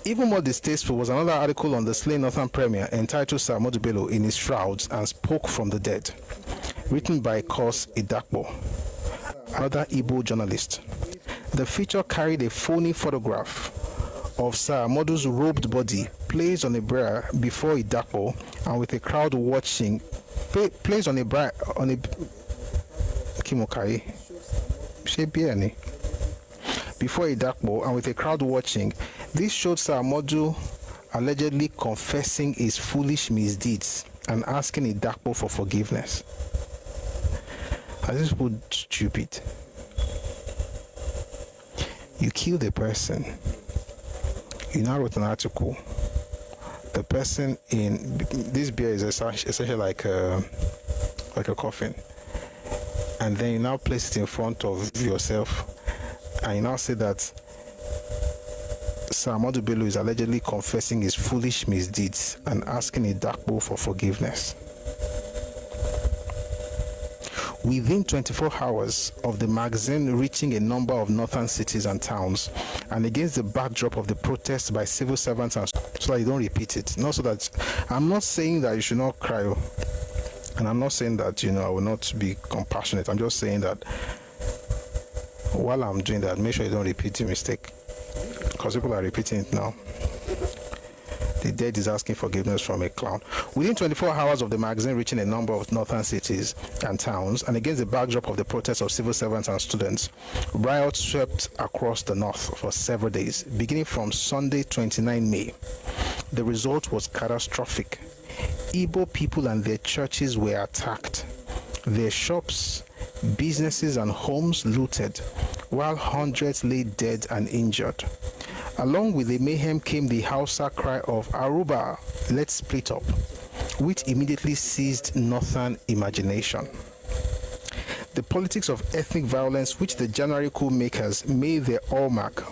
Even more distasteful was another article on the slain Northern Premier entitled Sir Ahmadu Bello in his shrouds and spoke from the dead, written by Kos Idakbo, another Igbo journalist. The feature carried a phony photograph of Sir Ahmadu's robed body placed on a bier before Idakbo and with a crowd watching. Placed on a bier on a Kimokai Shebiani before Idakbo and with a crowd watching. This showed Sir Ahmadu allegedly confessing his foolish misdeeds and asking Idakbo for forgiveness. Are these people stupid? You killed a person. You now wrote an article. The person in this beer is essentially like a coffin, and then you now place it in front of yourself, and you now say that Sir Ahmadu Bello is allegedly confessing his foolish misdeeds and asking Idakbo for forgiveness. Within 24 hours of the magazine reaching a number of northern cities and towns, and against the backdrop of the protests by civil servants, and so that you don't repeat it. Not so that I'm not saying that you should not cry, and I'm not saying that I will not be compassionate. I'm just saying that while I'm doing that, make sure you don't repeat the mistake, because people are repeating it now. The dead is asking forgiveness from a clown. Within 24 hours of the magazine reaching a number of northern cities and towns, and against the backdrop of the protests of civil servants and students, riots swept across the north for several days, beginning from Sunday, 29 May. The result was catastrophic. Igbo people and their churches were attacked, their shops, businesses and homes looted, while hundreds lay dead and injured. Along with the mayhem came the Hausa cry of Aruba, let's split up, which immediately seized northern imagination. The politics of ethnic violence, which the January coup makers made their hallmark,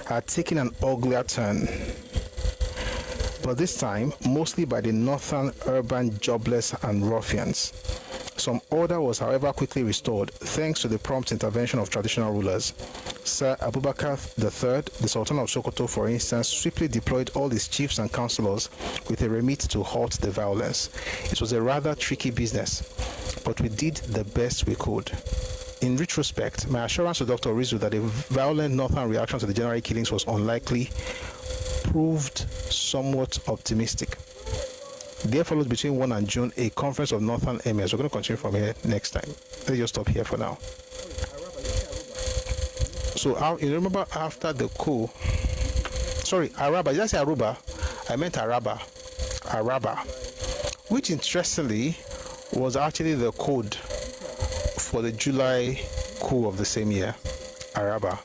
had taken an uglier turn. But this time, mostly by the northern urban jobless and ruffians. Some order was, however, quickly restored thanks to the prompt intervention of traditional rulers. Sir Abubakar III, the Sultan of Sokoto, for instance, swiftly deployed all his chiefs and councillors with a remit to halt the violence. It was a rather tricky business, but we did the best we could. In retrospect, my assurance to Dr. Rizu that a violent northern reaction to the January killings was unlikely proved somewhat optimistic. There followed between 1 and June a conference of northern emirs. We're going to continue from here next time. Let's just stop here for now. So you remember after the coup, sorry, Araba, did I say Aruba? I meant Araba, which interestingly was actually the code for the July coup of the same year, Araba.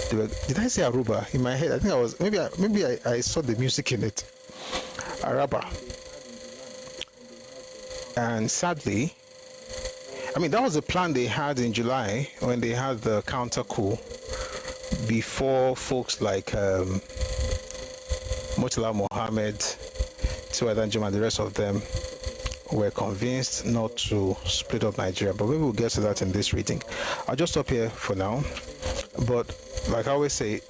Did I say Aruba in my head? I think I was, maybe I saw the music in it. Araba. And sadly, I mean, that was the plan they had in July when they had the counter coup before folks like Murtala Mohammed, Tiwadan Juma, and the rest of them were convinced not to split up Nigeria. But maybe we'll get to that in this reading. I'll just stop here for now. But like I always say,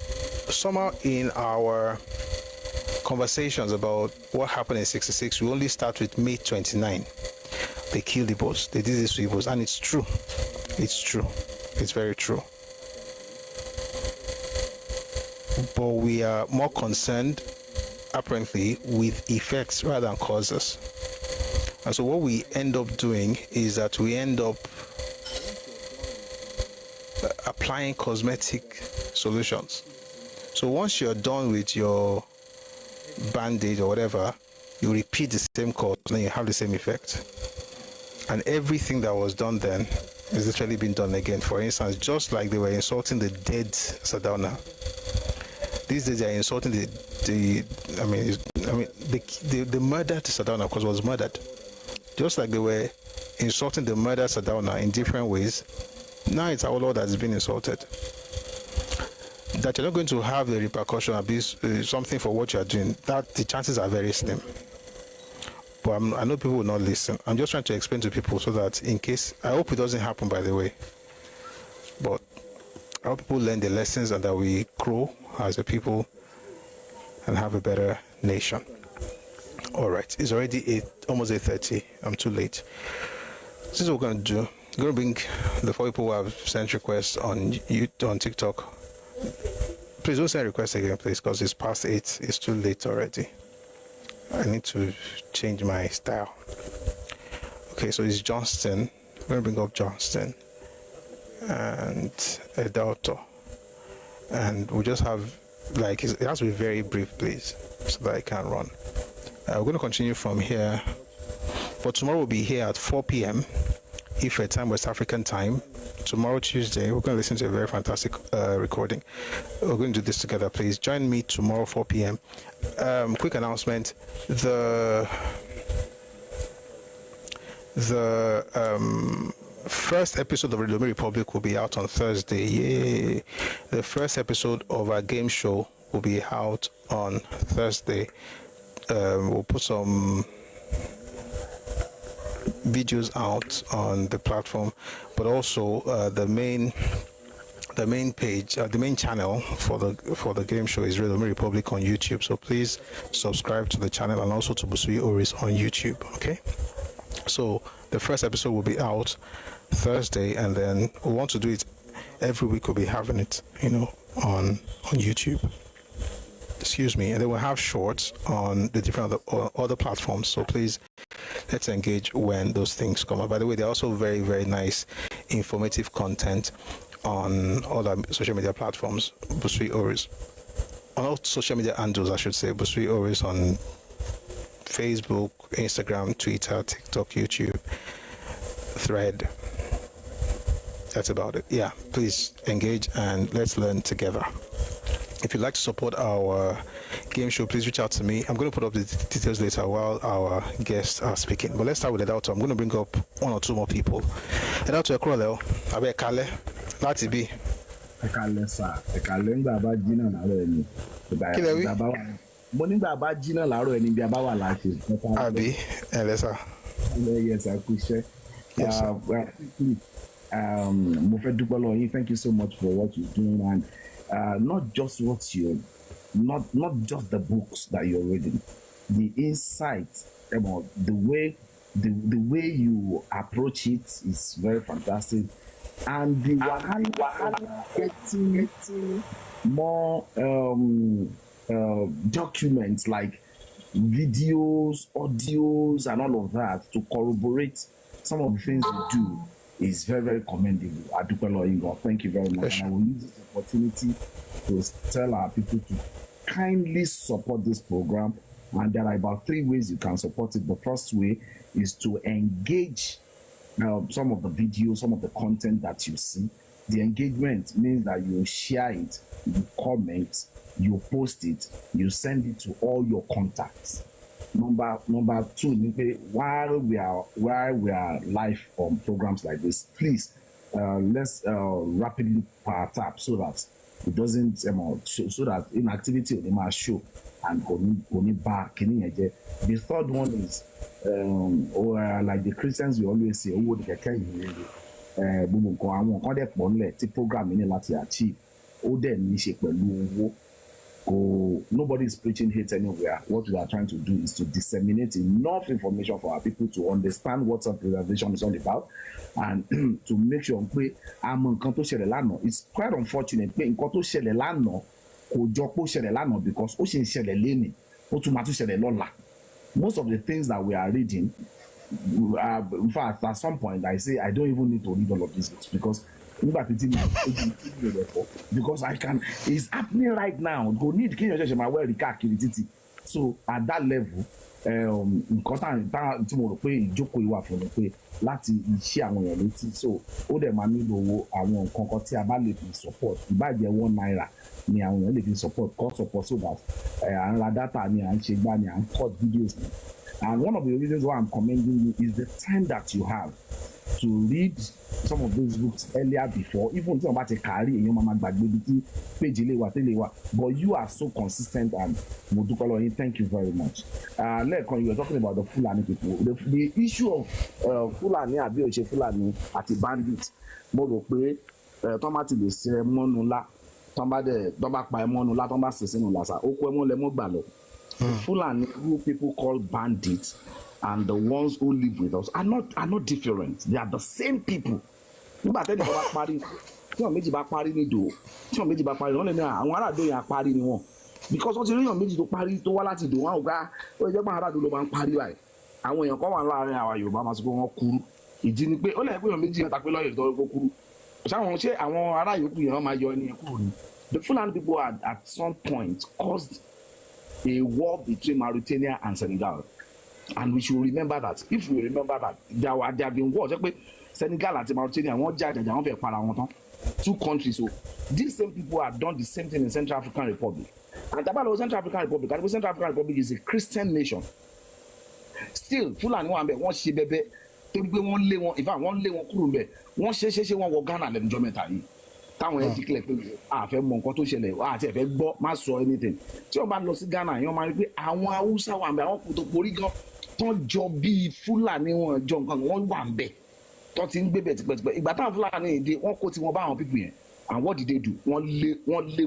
somehow in our conversations about what happened in 66, we only start with May 29. They killed Igbos. They did this to Igbos. And it's true. It's true. It's very true. But we are more concerned, apparently, with effects rather than causes. And so what we end up doing is that we end up applying cosmetic solutions. So once you're done with your band-aid or whatever, you repeat the same cause and then you have the same effect. And everything that was done then is literally being done again. For instance, just like they were insulting the dead Sardauna, these days they are insulting the murdered Sardauna, because was murdered. Just like they were insulting the murdered Sardauna in different ways, now it's our Lord that has been insulted. That you're not going to have the repercussion of this, something for what you're doing, that the chances are very slim. But I know people will not listen. I'm just trying to explain to people so that in case, I hope it doesn't happen, by the way. But I hope people learn the lessons and that we grow as a people and have a better nation. All right, it's already almost 8:30. I'm too late. This is what we're going to do. I'm going to bring the 4 people who have sent requests on TikTok. Please don't send requests again, please, because it's past 8. It's too late already. I need to change my style. Okay, so it's Johnston. I'm going to bring up Johnston and Edelto. And we'll just have, like, it has to be very brief, please, so that I can run. We're going to continue from here. But tomorrow we'll be here at 4 p.m. Ife time, West African time. Tomorrow, Tuesday, we're going to listen to a very fantastic recording. We're going to do this together. Please join me tomorrow, 4 p.m. Quick announcement. The first episode of Relomi Republic will be out on Thursday. Yay! The first episode of our game show will be out on Thursday. We'll put some videos out on the platform, but also the main page, the main channel for the game show is Relomi Republic on YouTube. So please subscribe to the channel and also to Busui Oris on YouTube. Okay, so the first episode will be out Thursday, and then we want to do it every week. We'll be having it, on YouTube. Excuse me, and then we'll have shorts on the different other platforms. So please, let's engage when those things come up. By the way, they're also very, very nice, informative content on all our social media platforms. Busui Oris, on all social media handles, I should say. Busui Oris on Facebook, Instagram, Twitter, TikTok, YouTube, Thread. That's about it. Yeah, please engage and let's learn together. If you'd like to support our game show, please reach out to me. I'm going to put up the details later while our guests are speaking. But let's start with Edelto. I'm going to bring up 1 or 2 more people. Edelto Ekroleo, Abe Kale, láti bí. Ekale sir, Ekale ngba ba jina na ro eni. Kílẹ̀ wí? Mo nígbà bá jina láàárọ̀ ẹni bí a bá wà láti. Àbí, sir. Yes, I could share. Mo fẹ́ dúpẹ́ lọ́wọ́ yín. Thank you so much for what you're doing, and not just not just the books that you're reading, the insights about the way you approach it is very fantastic, and the wahala getting more documents like videos, audios, and all of that to corroborate some of the things you do is very, very commendable. Adupelo Ingo, thank you very much. And I will use this opportunity to tell our people to kindly support this program. And there are about 3 ways you can support it. The first way is to engage some of the videos, some of the content that you see. The engagement means that you share it, you comment, you post it, you send it to all your contacts. Number 2, while we are live on programs like this, please let's rapidly power tap so that it doesn't so that inactivity of the mass show and going back. The third one is like the Christians we always say, oh, the program in achieve. Nobody is preaching hate anywhere. What we are trying to do is to disseminate enough information for our people to understand what self-preservation is all about, and to make sure it's quite unfortunate because most of the things that we are reading, in fact, at some point I say I don't even need to read all of these books because I can, it's happening right now. Go need so at that level, so support support so that data and cut videos. And one of the reasons why I'm commending you is the time that you have to read some of those books earlier before, even about a career in your mama page, but you are so consistent, and thank you very much. Lekon, you were talking about the Fulani people. The issue of Fulani at the bandits, Fulani, who people call bandits, and the ones who live with us are not different. They are the same people. Because what you know, méjì tó parí tó wá láti dùn wọn ọgá ó jẹ́ pé ará dùn ló máa ń parí báyìí. Àwọn èèyàn kan wà láàrin àwa Yorùbá máa sọ pé wọ́n kúrú. Ìdí ni pé ó lè pé èèyàn méjì mẹ́ta pé lọ́yẹ̀ tó kúrú. Ṣé àwọn ará yòókù yẹn máa yọ ẹni yẹn kúrò ni? The Fulani people had at some point caused a war between Mauritania and Senegal. And we should remember that. If we remember that, there have been wars. Senegal and Mauritania, two countries. So these same people have done the same thing in Central African Republic. And the Central African Republic, and the Central African Republic is a Christian nation. Still, Fulani one she bebe, one lay one, if I one lay one kurumbe, one she one Ghana and Jometa. Táwọn ẹ declare pé àfẹ́ mọ nǹkan tó ṣẹlẹ̀ àti ẹ̀fẹ́ gbọ́ má sọ anything tí wọ́n bá lọ sí Ghana yẹn wọ́n máa rí pé àwọn Haúsá wà ń bẹ àwọn kòtò porí gan tán jọ bíi Fúlàní wọn jọ nǹkan wọ́n wà ń bẹ tó ti ń gbé bẹ̀ tipẹ́tipẹ́ ìgbà táwọn Fúlàní èdè wọ́n kó tiwọn bá àwọn pípù yẹn, and what did they do? wọ́n lé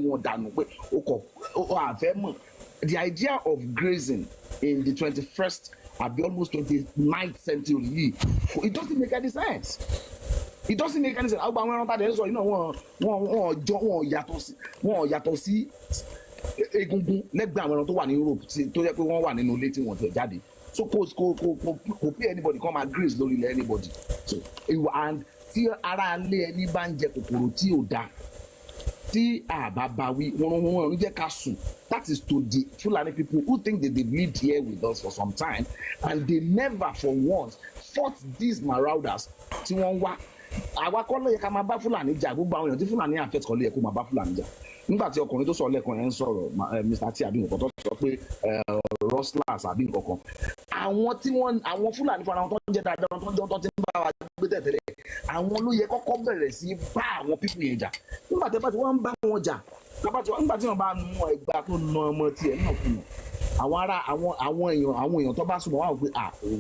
wọn dànù pé ó àfẹ́ mọ̀. The idea of grazing in the 21st àbí almost 29th century yìí, it doesn't make any sense. It doesn't make any sense. Àwọn ọmọ ọ̀tá dẹ̀ sọ yìí náà wọ́n yàtọ̀ sí egungun lẹ́gbẹ̀ẹ́ àwọn ẹran tó wà ní Europe tó yẹ pé wọ́n wà nínú ilé tí wọ́n tẹ̀ jáde. So kò pay anybody come and graze lórí ilẹ̀ anybody. So and tí ara ilé ẹni bá ń jẹ kòkòrò tí ò dáa tí àbábáwí wọ́n ń jẹ́ ká sùn. That is to the Fulani people who think that they've lived here with us for some time and they never for once fought these marauders tí wọ́n wá. Àwa kọ́ ló yẹ ká máa bá Fúlàní jà, gbogbo àwọn èèyàn tí Fúlàní àfẹ́tì kọ́ ló yẹ kó máa bá Fúlàní jà. Nígbà tí ọkùnrin tó sọ lẹ́ẹ̀kan yẹn ń sọ̀rọ̀ Mr. T àbí nǹkan tó sọ pé rustlers àbí nǹkan kan, àwọn Fúlàní fúnra wọn tó ń jẹ́ dáadáa tó ti ń bá wa gbé tẹ̀tẹ̀lẹ̀, àwọn ló yẹ kọ́kọ́ bẹ̀rẹ̀ sí bá àwọn pípù yẹn jà. Nígbà tí wọ́n ń bá wọn jà, nígbà tí wọ́n bá mú ẹgbàá tó na ọmọ tiẹ̀ náà kùnà, àwọn èèyàn tó bá súnmọ́ wọn pé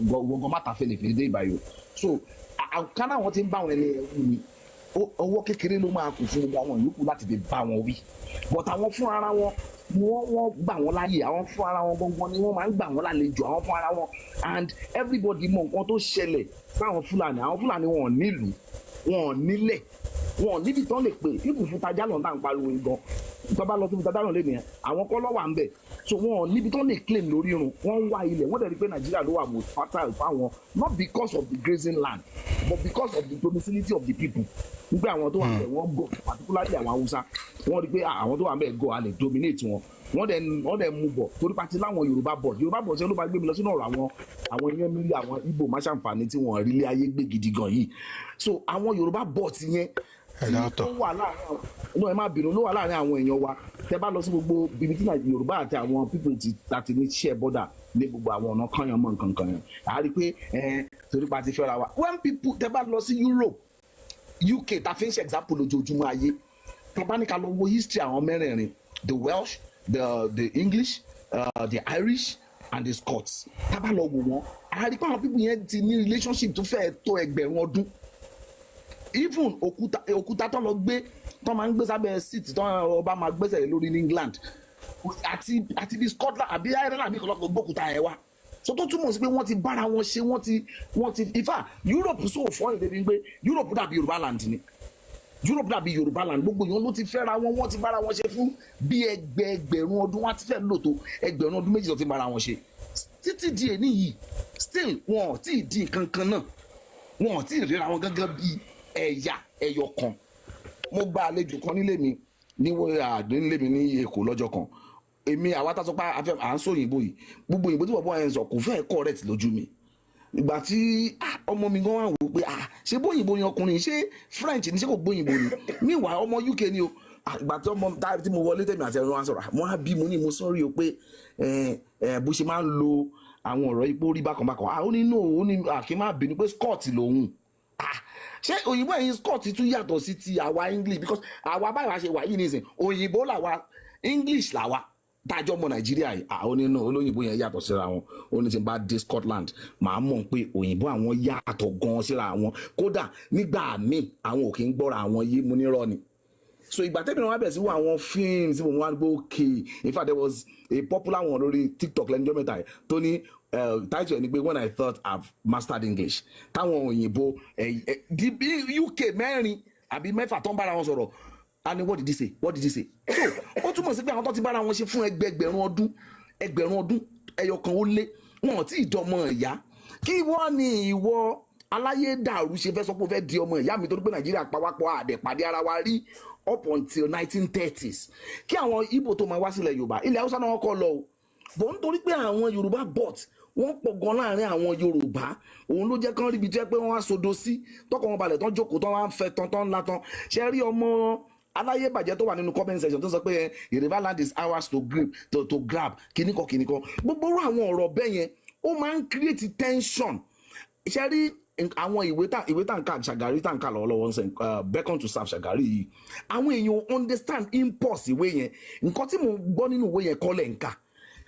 gbọ̀ngàn má ta fèlèfèlè dé ìbáyò. So kánà wọn ti ń bá wọn ẹni ẹ̀wù ni owó kékeré ló máa kù fún àwọn yòókù láti fi bá wọn wí, but àwọn fún ara wọn wọ́n gbà wọ́n láàyè, àwọn fún ara wọn gbọ̀ngàn ni wọ́n máa ń gbà wọ́n lálejò, àwọn fún ara wọn, and everybody mọ nǹkan tó ṣẹlẹ̀ sáwọn Fúlàní. àwọn Fúlàní wọn ò nílùú, wọn ò nílẹ̀, wọn ò níbi tán lè pè ibù fún tajà lọ́nà tá à ń pariwo gan. tó bá lọ síbi tàdá náà lé nìyẹn àwọn kọ́ lọ́wọ́ à ń bẹ̀ so wọn níbi tó lè claim lórí irun wọ́n ń wá ilẹ̀ wọ́n dẹ̀ rí pé Nàìjíríà ló wà most fertile fáwọn not because of the grazing land but because of the domicility of the people nígbà àwọn tó wà ń bẹ̀ wọ́n gọ̀ particularly àwọn Haúsá wọ́n rí pé àwọn tó wà ń bẹ̀ gọ̀ a lè dominate wọn wọ́n dẹ̀ mú bọ̀ torí pati láwọn Yorùbá bọ̀ ṣe ló bá gbé mi lọ sínú ọ̀rọ̀ àwọn èèyàn mílí àwọn Ìgbò má ṣàǹfààní tí wọ́n rí ilé ayé gbé gidi gan yìí so àwọn Yorùbá bọ̀ ti yẹn tó wà láàrin àwọn ẹ má bínú ló wà láàrin àwọn èèyàn wa tẹ bá lọ sí gbogbo bíbí tí Yorùbá àti àwọn people ti ní share border ní gbogbo àwọn ọ̀nà kanyàn mọ́ nǹkan kan yẹn à rí pé torí pa ti fẹ́ra wa when people tẹ bá lọ sí Europe UK ta fi ń ṣe example lójoojúmọ́ ayé tẹ bá ní ká lọ wo history àwọn mẹ́rẹ̀ẹ̀rin the Welsh the English the Irish and the Scots tá bá lọ wò wọ́n a rí pé àwọn people yẹn ti ní relationship tó fẹ́ẹ̀ tó 1000 ọdún even òkúta tó lọ gbé tó máa ń gbé sábẹ́ seat tó ọba máa gbẹ́sẹ̀ lórí ní England àti bí Scotland àbí Ireland àbí kọlọ́kọ̀ gbókúta ẹ̀ wá so tó túmọ̀ sí pé wọ́n ti bára wọn ṣe wọ́n ti ifá Europe so fọ́ ìdẹ́bí pé Europe dàbí Yorùbá land ni Europe dàbí Yorùbá land gbogbo yẹn ló ti fẹ́ra wọn wọ́n ti bára wọn ṣe fún bí ẹgbẹ̀rún ọdún wọ́n ti fẹ́ lò tó ẹgbẹ̀rún ọdún méjì tó ti bára wọn ṣe títí di èní yìí still wọn ò tí ì di nǹkan kan náà wọn ò tí ì ríra wọn gángan bí ẹ̀yà ẹyọ kan mo gba àlejò kan nílé mi nílé mi ní Èkó lọ́jọ́ kan èmi àwa tá sọ pé à ń sọ òyìnbó yìí gbogbo òyìnbó tí bọ̀bọ̀ ẹ̀ ń sọ kò fẹ́ correct lójú mi ìgbà tí ọmọ mi gan wà wò pé ṣé bóyìnbó ni ọkùnrin ṣé French ni ṣé kò gbóyìnbó ni meanwhile ọmọ UK ni o ìgbà tí ọmọ tí mo wọlé tẹ̀mí àti ẹ̀rọ wa sọ̀rọ̀ mo á bí mo ní mo sọ́rí o pé bó ṣe máa ń lo àwọn ọ̀rọ̀ ipò rí bákan bákan ó ní no ó ní kí n má bínú pé Scott lòun ṣé òyìnbó ẹ̀yin Scott tún yàtọ̀ sí ti àwa English because àwa báyìí wá ṣe wà yìí nìsín òyìnbó làwa English làwa dájọ́ ọmọ Nàìjíríà yìí àwọn nínú olóyìnbó yẹn yàtọ̀ síra wọn ó ní tí n bá dé Scotland màá mọ̀ pé òyìnbó àwọn yàtọ̀ gan síra wọn kódà nígbà míì àwọn ò kí ń gbọ́ra àwọn yé mu nírọ́ ni so ìgbà tẹ́bí wọn bẹ̀rẹ̀ sí wo àwọn fíìmù tí mo wá gbé òkè in fact there was a popular one lórí TikTok lẹ́njọ́ mẹ́ta yìí tó ní title ẹni pé when I thought I've mastered English táwọn òyìnbó UK mẹ́rin àbí mẹ́fà tó ń bára wọn sọ̀rọ̀ and what did he say so ó túmọ̀ sí pé àwọn tó ti bára wọn ṣe fún ẹgbẹ̀rún ọdún ẹyọkan ó lé wọn ò tí ì dọmọ ìyá kí wọ́n ní ìwọ aláyé dàrú ṣe fẹ́ sọ pé ó fẹ́ di ọmọ ìyá mi torí pé Nàìjíríà pawápọ̀ àdẹ̀pàdé ara wa rí up until 1930s kí àwọn Ìgbò tó máa wá sílẹ̀ Yorùbá ilẹ̀ Haúsá náà wọ́n kọ́ lọ o bọ̀ nítorí pé àwọn Yorùbá bọ̀t wọ́n pọ̀ gan láàrin àwọn Yorùbá òun ló jẹ́ kán ríbi jẹ́ pé wọ́n wá sodo sí tọkọ wọn balẹ̀ tán jókòó tán wá ń fẹ́ tán ńlá tán ṣe rí ọmọ aláyé bàjẹ́ tó wà nínú comment section tó sọ pé Yorùbá land is ours to grab kìnnìkan gbogbo àwọn ọ̀rọ̀ bẹ́ẹ̀ yẹn ó máa ń create tension ṣe rí àwọn ìwé tá n ká Ṣàgárí tá n ká lọ́wọ́lọ́wọ́ ń sẹ́ beckon to serve Ṣàgárí yìí àwọn èèyàn understand impulse ìwé yẹn nǹkan tí mò ń gbọ́ nínú ìwé yẹn kọ́ lẹ̀ ń kà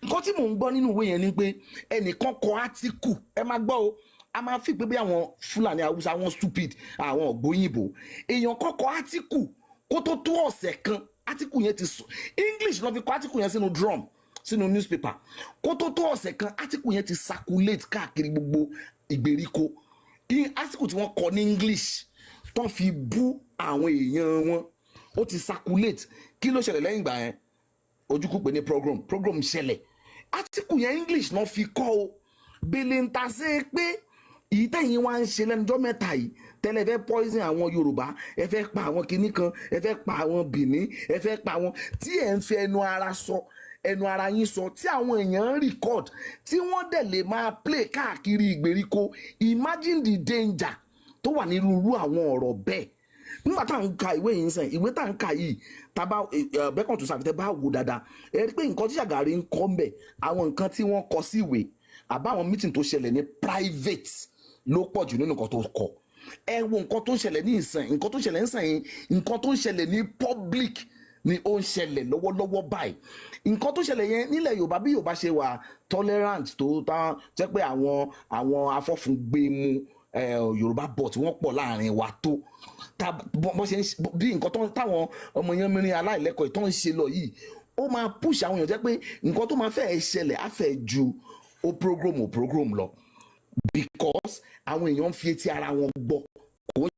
nǹkan tí mò ń gbọ́ nínú ìwé yẹn ni pé ẹnìkan kọ átíkù ẹ máa gbọ́ o a máa fi pé bí àwọn Fúlàní Haúsá wọn stupid àwọn ògbóyìnbó èèyàn kan kọ átíkù kó tó ọ̀sẹ̀ kan átíkù yẹn ti sọ English ló fi kọ átíkù yẹn sínú drum sínú newspaper kó tó ọ̀sẹ̀ kan átíkù yẹn ti circulate káàkiri gbogbo ìgbèríko átíkù tí wọ́n kọ ní English tó fi bú àwọn èèyàn wọn ó ti circulate kí ló ṣẹlẹ̀ lẹ́yìn ìgbà yẹn ojúkú pé ní program ṣẹlẹ̀ átíkù yẹn English náà fi kọ́ o bèlè ń ta sí pé èyí tẹ̀yìn wá ń ṣe lẹ́nujọ́ mẹ́ta yìí tẹ́lẹ̀ ẹ fẹ́ poison àwọn Yorùbá ẹ fẹ́ pa àwọn kinní kan ẹ fẹ́ pa àwọn Benin ẹ fẹ́ pa àwọn tí ẹ̀ ń fi ẹnu ara yín sọ tí àwọn èèyàn ń record tí wọ́n dẹ̀ lè máa play káàkiri ìgbèríko imagine the danger tó wà nínú irú àwọn ọ̀rọ̀ bẹ́ẹ̀ nígbà tá à ń ka ìwé yìí sẹ́yìn ìwé tá à ń ka yìí tábà beckon to serve tẹ́ bá wò dáadáa ẹ rí i pé nǹkan tí Ṣàgárí ń kọ́ mbẹ̀ àwọn nǹkan tí wọ́n kọ sí ìwé àbáwọn meeting tó ṣẹlẹ̀ ní private ló pọ̀ jù nínú nǹkan tó kọ ẹ wo nǹkan tó ń ṣẹlẹ̀ ní ìsìn nǹkan tó ń ṣẹlẹ̀ ní ìsìn nǹkan tó ń ṣẹlẹ̀ ní public ni ó ń ṣẹlẹ̀ lọ́wọ́lọ́wọ́ báyìí nǹkan tó ṣẹlẹ̀ yẹn nílẹ̀ Yorùbá bí Yorùbá ṣe wà tolerant tó tán jẹ́ pé àwọn afọ́fúngbẹ́mu Yorùbá bọ̀ tí wọ́n pọ̀ láàrin wa tó bọ́ ṣe bí nǹkan táwọn ọmọ yẹn mìíràn aláìlẹ́kọ̀ọ́ tó ń ṣe lọ yìí ó máa push àwọn èèyàn jẹ́ pé nǹkan tó máa fẹ́ ṣẹlẹ̀ á fẹ́ ju ó program lọ because àwọn èèyàn ń fi etí ara wọn gbọ́ kò ń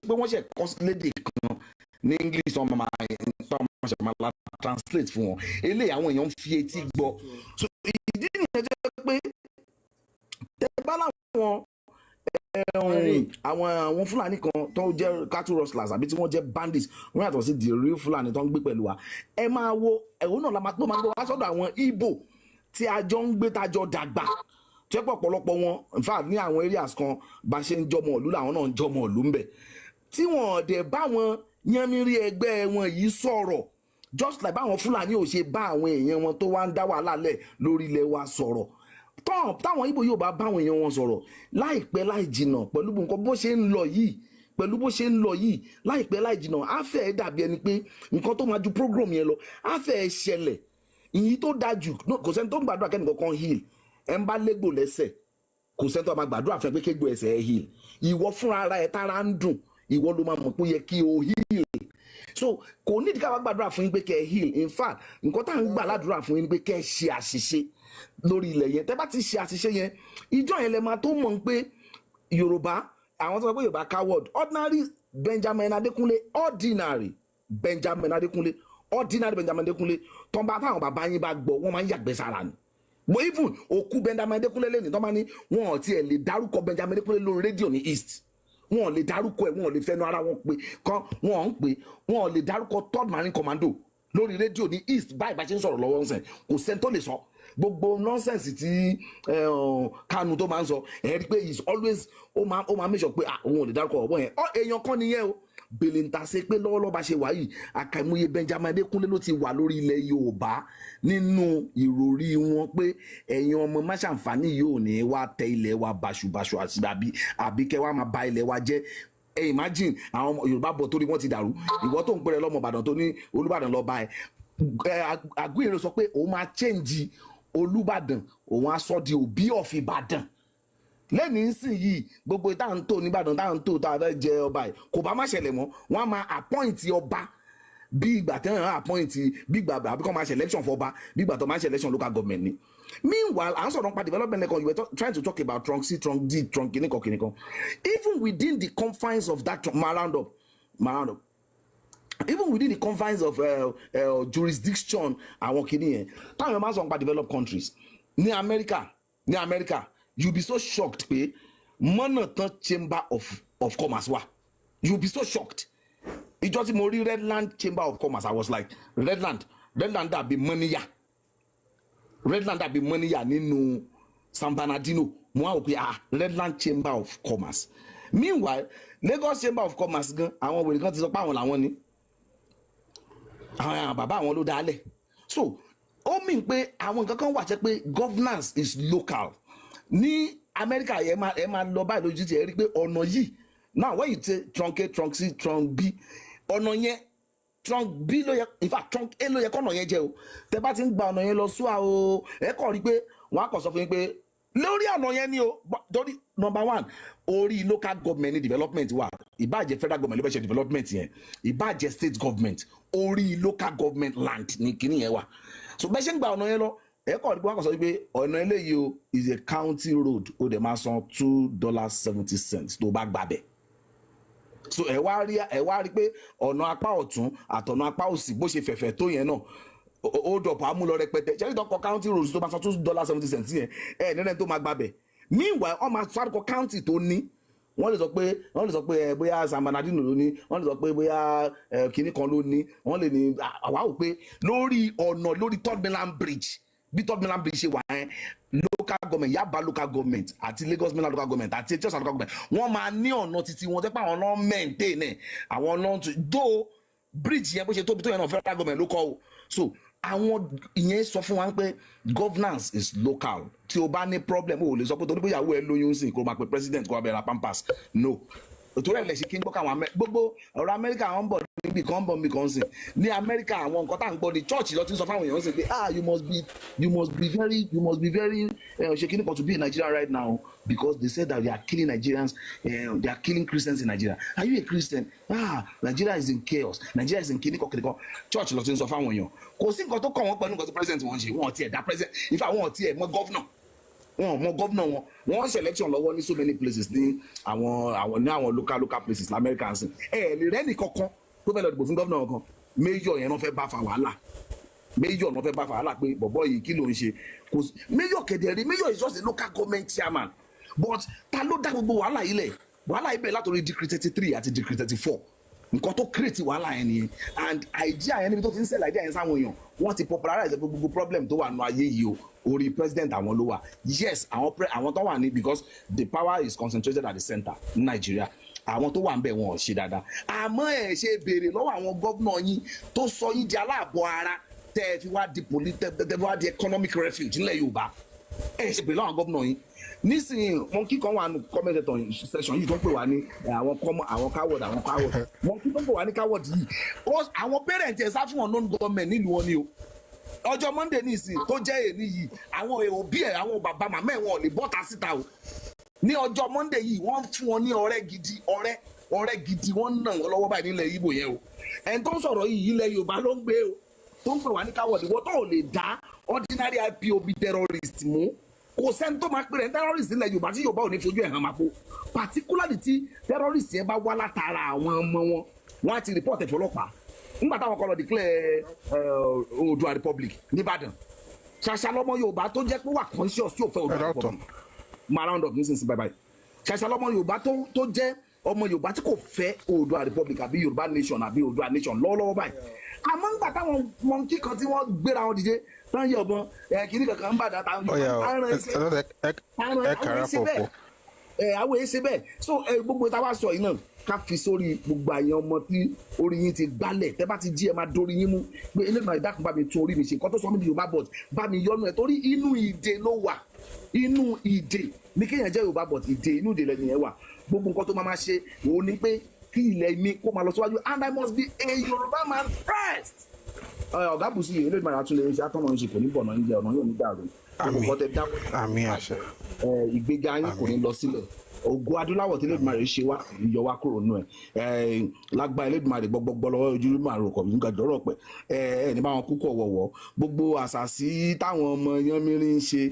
pé wọ́n ṣe kọ́ lédè kan ní English wọn máa translate fún wọn eléyìí àwọn èèyàn ń fi etí gbọ́ so ìdí nìyẹn jẹ́ pé tẹ́ bá láwọn àwọn Fúlàní kan tó jẹ́ cattle rustlers àbí tí wọ́n jẹ́ bandits wọ́n yàtọ̀ sí the real Fúlàní tó ń gbé pẹ̀lú wa ẹ máa wo ẹ̀hún náà tó máa ń gbé wá sọ́dọ̀ àwọn Igbo tí a jọ ń gbé tájọ dàgbà tí ọ̀pọ̀lọpọ̀ wọn in fact ní àwọn areas kan bá ṣe ń jọmọ ìlú làwọn náà ń jọmọ ìlú ń bẹ̀ tí wọ́n dẹ̀ bá wọn yánmírí ẹgbẹ́ wọn yìí sọ̀rọ̀ just like báwọn Fúlàní ò ṣe bá àwọn èèyàn wọn tó wá ń dá wàhálà lẹ̀ lórí ilẹ̀ wa sọ̀rọ̀ táwọn Ìgbò yóò bá báwọn èèyàn wọn sọ̀rọ̀ láìpẹ́ láì jìnnà pẹ̀lú nǹkan bó ṣe ń lọ yìí láìpẹ́ láì jìnnà á fẹ́ dàbí ẹni pé nǹkan tó máa ju program yẹn lọ á fẹ́ ṣẹlẹ̀ ìyí tó dájú kò sẹ́ni tó ń gbàdúrà kẹ́nìkan kan heal ẹ̀ ń bá légbò lẹ́sẹ̀ kò sẹ́ni tó máa gbàdúrà fẹ́ pé kégbò ẹsẹ̀ ẹ̀ heal ìwọ fúnra ara ẹ̀ tára ń dùn ìwọ ló máa mọ̀ pé ó yẹ kí o heal so kò nídìí ká wá gbàdúrà fún yín pé kẹ́ ẹ heal in fact nǹkan tá à ń gbà ládùúrà fún yín pé kẹ́ ẹ ṣe àṣìṣe lórí ilẹ̀ yẹn tẹ́ bá ti ṣe àṣìṣe yẹn ìjọ yẹn lè máa tó mọ̀ pé Yorùbá àwọn tó sọ pé Yorùbá coward ordinary Benjamin Adékúnlé ordinary Benjamin Adékúnlé tó ń bá táwọn bàbá yín bá gbọ́ wọ́n máa ń yàgbẹ́ sára ni mo even òkú Benjamin Adékúnlé lẹ́nu tó máa ní wọn ò tiẹ̀ lè dárúkọ Benjamin Adékúnlé lórí rédíò ní East wọn ò lè dárúkọ ẹ̀ wọn ò lè fẹnu ara wọn pé kan wọn ò ń pè wọn ò lè dárúkọ 3rd Marine Commando lórí rédíò ní East báyìí bá ṣe ń sọ̀rọ̀ lọ́wọ́ ńsẹ̀ kò sẹ́ni tó lè sọ gbogbo nonsense tí Kanu tó máa ń sọ ẹ̀ rí pé he is always ó máa make sure pé òun ò lè dárúkọ ọ̀bọ̀ yẹn èèyàn kan nìyẹn o bèlè ń ta ṣe pé lọ́wọ́lọ́wọ́ bá ṣe wà yìí àkàìmọye Benjamin Adékúnlé ló ti wà lórí ilẹ̀ Yorùbá nínú ìròrí wọn pé ẹ̀yin ọmọ má ṣàǹfààní yóò ní wá tẹ ilẹ̀ wa báṣubàṣu àbí kẹ́ wá máa ba ilẹ̀ wa jẹ́ imagine àwọn ọmọ Yorùbá bọ̀ torí wọ́n ti dàrú ìwọ tó ń pẹ́rẹ́ lọ́mọ Ìbàdàn tó ní Olúbàdàn lọ́ọ́ bá ẹ Àgúnìrè sọ pé òun máa change Olúbàdàn òun á sọ di Òbí of Ìbàdàn lẹ́ni nísìnyìí gbogbo tá à ń tò nìbàdàn tá à ń tò tá a fẹ́ jẹ ọba ẹ̀ kò bá má ṣẹlẹ̀ mọ́ wọ́n á máa appoint ọba bí ìgbà tí wọ́n appoint bí ìgbà àbí kọ́ máa ṣe election for ọba bí ìgbà tó máa ṣe election local government ni. Meanwhile à ń sọ̀rọ̀ nípa development lẹ́kọ̀ọ́ you were trying to talk about trunk C trunk D trunk kìnìkan even within the confines of that roundup even within the confines of jurisdiction àwọn kìnìún yẹn táwọn èèyàn máa ń sọ nípa developed countries ní America you be so shocked pé Mọ́nàtán Chamber of Commerce wà you be so shocked ìjọ tí mo rí Redland Chamber of Commerce I was like Redland dàbí mọ́níyà nínú San Bernardino mo wá wò pé Redland Chamber of Commerce meanwhile Lagos Chamber of Commerce gan àwọn wèrè kan ti sọ pé àwọn làwọn ni àwọn bàbá àwọn ló dálẹ̀ so ó mean pé àwọn nǹkan kan wà jẹ́ pé governance is local ní Amẹ́ríkà ẹ máa lọ báyìí lójú tí ẹ rí pé ọ̀nà yìí now when you say trunk A trunk C trunk B ọ̀nà yẹn trunk B ló yẹ in fact trunk A ló yẹ kọ́nà yẹn jẹ́ o tẹ bá ti ń gba ọ̀nà yẹn lọ sùá o ẹ kàn rí pé wọ́n á kàn sọ fún yín pé lórí ọ̀nà yẹn ni o torí number one orí local government ní development wà ìbàjẹ́ federal government ló fẹ́ ṣe development yẹn ìbàjẹ́ state government orí local government land ní kíní yẹn wà so bẹ́ẹ̀ ṣe ń gba ọ̀nà yẹn lọ ẹ kọ́ ọ̀dùnkún akọ̀sọ́ wípé ọ̀nà eléyìí o is a county road ó dẹ̀ máa san $2.70 tó bá gbàbẹ̀ so ẹ wá rí pé ọ̀nà apá ọ̀tún àtọ̀nà apá òsì bó ṣe fẹ̀fẹ̀ tó yẹn náà ó dọ̀pọ̀ amúlọ rẹpẹtẹ ṣẹ́ni tó kọ county road tó máa san $2.70 yẹn ẹ nílẹ̀ tó máa gbàbẹ̀ meanwhile wọ́n máa sáré county tó ní wọ́n lè sọ pé bóyá San Bernardino ló ní wọ́n lè sọ pé bóyá kinní kan ló ní wọ́n lè ní àwa wò pé lórí ọ̀nà lórí 3rd Mainland Bridge bí 3rd Mainland Bridge ṣe wà yẹn local government Yaba local government àti Lagos Mainland local government àti Etios local government wọ́n máa ní ọ̀nà títí wọn tẹ́ pé àwọn náà maintain ẹ̀ àwọn náà tó do bridge yẹn bó ṣe tóbi tó yẹn náà federal government ló kọ́ o so àwọn ìyẹn sọ fún wa pé governance is local tí o bá ní problem o lè sọ pé torí pé ìyàwó ẹ lóyún sí kó o máa pe president kó o bá bẹ̀rẹ̀ pampers no torí ẹ̀ lè ṣe kí n gbọ́ káwọn gbogbo ọ̀rọ̀ Amẹ́ríkà àwọn ń bọ̀ níbi kan ń bọ̀ níbi kan sìn ní Amẹ́ríkà àwọn nǹkan tá à ń gbọ́ ní church lọ ti sọ fáwọn èèyàn sí pé you must be very ṣe kí ni kan to be in Nigeria right now because they said that they are killing Nigerians they are killing Christians in Nigeria are you a Christian Nigeria is in chaos Nigeria is in kí ni kan church lọ ti sọ fáwọn èèyàn kò sí nǹkan tó kàn wọ́n pẹ̀lú nǹkan tí president wọn ṣe wọn ti ẹ̀ dá president in fact wọn ti ẹ̀ mọ governor wọn mọ governor wọn wọn selection lọ́wọ́ ní so many places ní àwọn local places Americans lè rẹ́ni kankan tó fẹ́ lọ dìbò fún governor kan mayor yẹn náà fẹ́ bá fa wàhálà mayor náà fẹ́ bá fa wàhálà pé bọ̀bọ̀ yìí kí ló ń ṣe mayor kẹ̀dẹ̀rẹ̀ mayor is just a local government chairman but ta ló dá gbogbo wàhálà yìí lẹ̀ wàhálà yìí bẹ̀rẹ̀ látòrí decree 33 àti decree 34 nǹkan tó create wàhálà yẹn nìyẹn and idea yẹn níbi tó ti ń sell idea yẹn sáwọn èèyàn wọ́n ti popularize gbogbo problem tó wà nù ayé yìí o orí president àwọn ló wà yes àwọn tó wà ní because the power is concentrated at the center ní Nàìjíríà àwọn tó wà ń bẹ̀ wọn ò ṣe dáadáa àmọ́ ẹ̀ ṣe béèrè lọ́wọ́ àwọn gómìnà yín tó sọ yín di aláàbọ̀ ara tẹ́ ẹ fi wá di wá di economic refuge nílẹ̀ Yorùbá ẹ̀ ṣe béèrè lọ́wọ́ àwọn gómìnà yín nísìnyí wọn kíkan wà nù comment section yìí tó ń pè wá ní àwọn coward wọn kí tó ń pè wá ní coward yìí àwọn parent ẹ̀ sá fún wọn non-government nílùú wọn ni o ọjọ́ Monday nísìnyí tó jẹ́ èyí yìí àwọn òbí ẹ̀ àwọn bàbá màmá ẹ̀ wọn ò lè bọ́ta síta o ní ọjọ́ Monday yìí wọ́n fún wọn ní ọ̀rẹ́ gidi wọ́n nà wọ́n lọ́wọ́ báyìí nílẹ̀ Ìgbò yẹn o ẹni tó ń sọ̀rọ̀ yìí ilẹ̀ Yorùbá ló ń gbé o tó ń pè wá ní coward wọ́n tó lè dá ordinary IPOB terrorist mú kò sẹ́ni tó máa pè rẹ̀ terrorist nílẹ̀ Yorùbá tí Yorùbá ò ní fojú ẹ̀ hàn máa po particularly tí terrorist yẹn bá wá látara àwọn ọmọ wọn wọ́n á ti report ẹ̀ fọlọ́pàá nígbà táwọn kan lọ declare Oòduà Republic nìbàdàn ṣàṣà lọmọ Yorùbá tó jẹ́ pé wà conscious tí ò fẹ́ Oòduà Republic máa round up nísinsìnyí bye bye ṣàṣà lọmọ Yorùbá tó jẹ́ ọmọ Yorùbá tí kò fẹ́ Oòduà Republic àbí Yorùbá nation àbí Oòduà nation lọ́wọ́lọ́wọ́ báyìí àmọ́ nígbà táwọn mọ̀nkí kan tí wọ́n gbéra wọn dìde tán yẹ ọ̀bọ̀n kìíní kankan ń bàdà táwọn àwọn èsì bẹ́ẹ̀ so gbogbo táwa sọ yìí náà ká fi sórí gbogbo àyàn ọmọ tí orí yín ti gbálẹ̀ tẹ́ bá ti jí ẹ máa dórí yín mú pé eléyìí ìdákun bá mi tún orí mi ṣe nǹkan tó sọ mí di Yorùbá bọ̀t bá mi yọnu ẹ̀ torí inú ìdè ló wà inú ìdè ní kéèyàn jẹ́ Yorùbá bọ̀t ìdè inú ìdè lẹ́yìn ẹ̀ wà gbogbo nǹkan tó máa ṣe òun ni pé kí ilẹ̀ mi kó máa lọ síwájú and I must be a Yorùbá man first. Ọ̀gá bùsí yìí eléyìí máa tún lè ṣe àtọ́nà yín ṣe kò ní bọ̀ náà ń jẹ ọ̀nà yóò ní dàrú. àmín àṣẹ. ìgbéga yín kò ní lọ sílẹ̀ ògo adúláwọ̀ tí Elédùmarè ṣe wá yọ wá kúrò nù ẹ̀ lágbá Elédùmarè gbọ́gbọ́ lọ́wọ́ ojú màrò kọ̀ nígbà dọ́rọ̀ pẹ̀ ní báwọn kúkọ̀ wọ̀wọ̀ gbogbo àṣàṣì táwọn ọmọ Yanmirin ń ṣe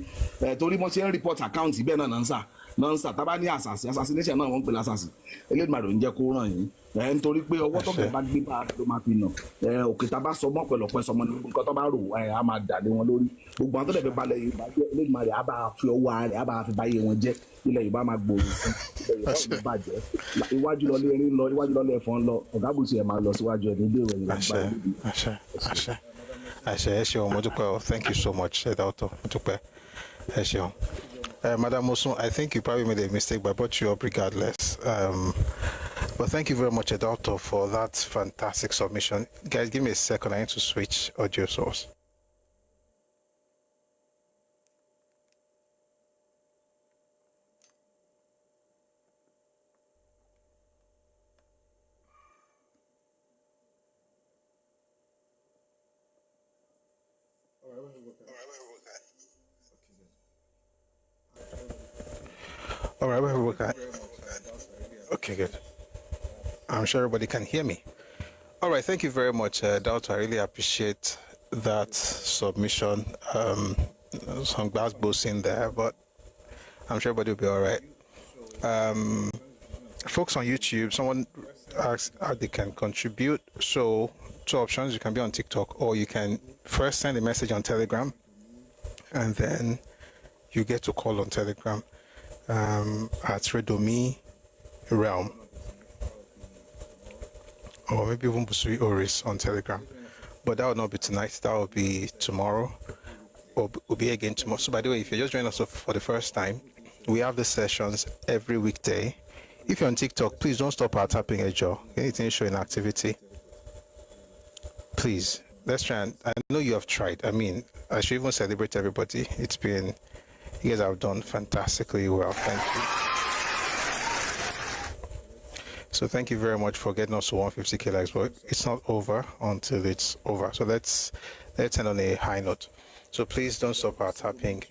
torí wọ́n ṣe ń report account bẹ́ẹ̀ náà nọ́ńsà tábà ní assassination náà wọ́n ń pè lásàsì Elédùmarè ń jẹ́ kó ràn yín nítorí pé ọwọ́ tó bẹ̀ bá gbé bá ló máa fi nà òkè tá a bá sọ mọ́ pẹ̀lọ́pẹ́ sọmọ ní nǹkan tó bá rò á máa dà lé wọn lórí gbogbo àwọn tó dẹ̀ fẹ́ balẹ̀ Yorùbá jẹ́ Elédùmarè á bá fi ọwọ́ rẹ̀ á bá fi báyé wọn jẹ́ ilẹ̀ Yorùbá máa gbòòrò sí ilẹ̀ Yorùbá ò ní bàjẹ́ iwájú lọlé erin lọ iwájú lọlé ẹ̀fọn lọ ọ̀gá bùsì ẹ̀ máa lọ síwájú ẹ̀ nílé ìròyìn àṣẹ ẹ ṣeun mo dúpẹ́ o thank you so much ẹ dáwọ́tọ̀ mo dúpẹ́ ẹ ṣeun. Madam Mosun, I think you probably made a mistake, but I brought you up regardless. But thank you very much, Adalto, for that fantastic submission. Guys, give me a second. I need to switch audio source. All right, we're okay. Okay, good. I'm sure everybody can hear me. All right, thank you very much, Dalton. I really appreciate that submission. Some glass boats in there, but I'm sure everybody will be all right. Folks on YouTube, someone asked how they can contribute. So, two options: you can be on TikTok, or you can first send a message on Telegram, and then you get to call on Telegram. At Redomi Realm, or maybe even Busui Oris on Telegram, but that will not be tonight. That will be tomorrow, or will be again tomorrow. So, by the way, if you're just joining us for the first time, we have the sessions every weekday. If you're on TikTok, please don't stop our tapping a jaw. Anything showing activity, please. Let's try. And I know you have tried. I mean, I should even celebrate everybody. It's been. You guys have done fantastically well. Thank you. So thank you very much for getting us to 150k likes. But it's not over until it's over. So let's end on a high note. So please don't stop our tapping.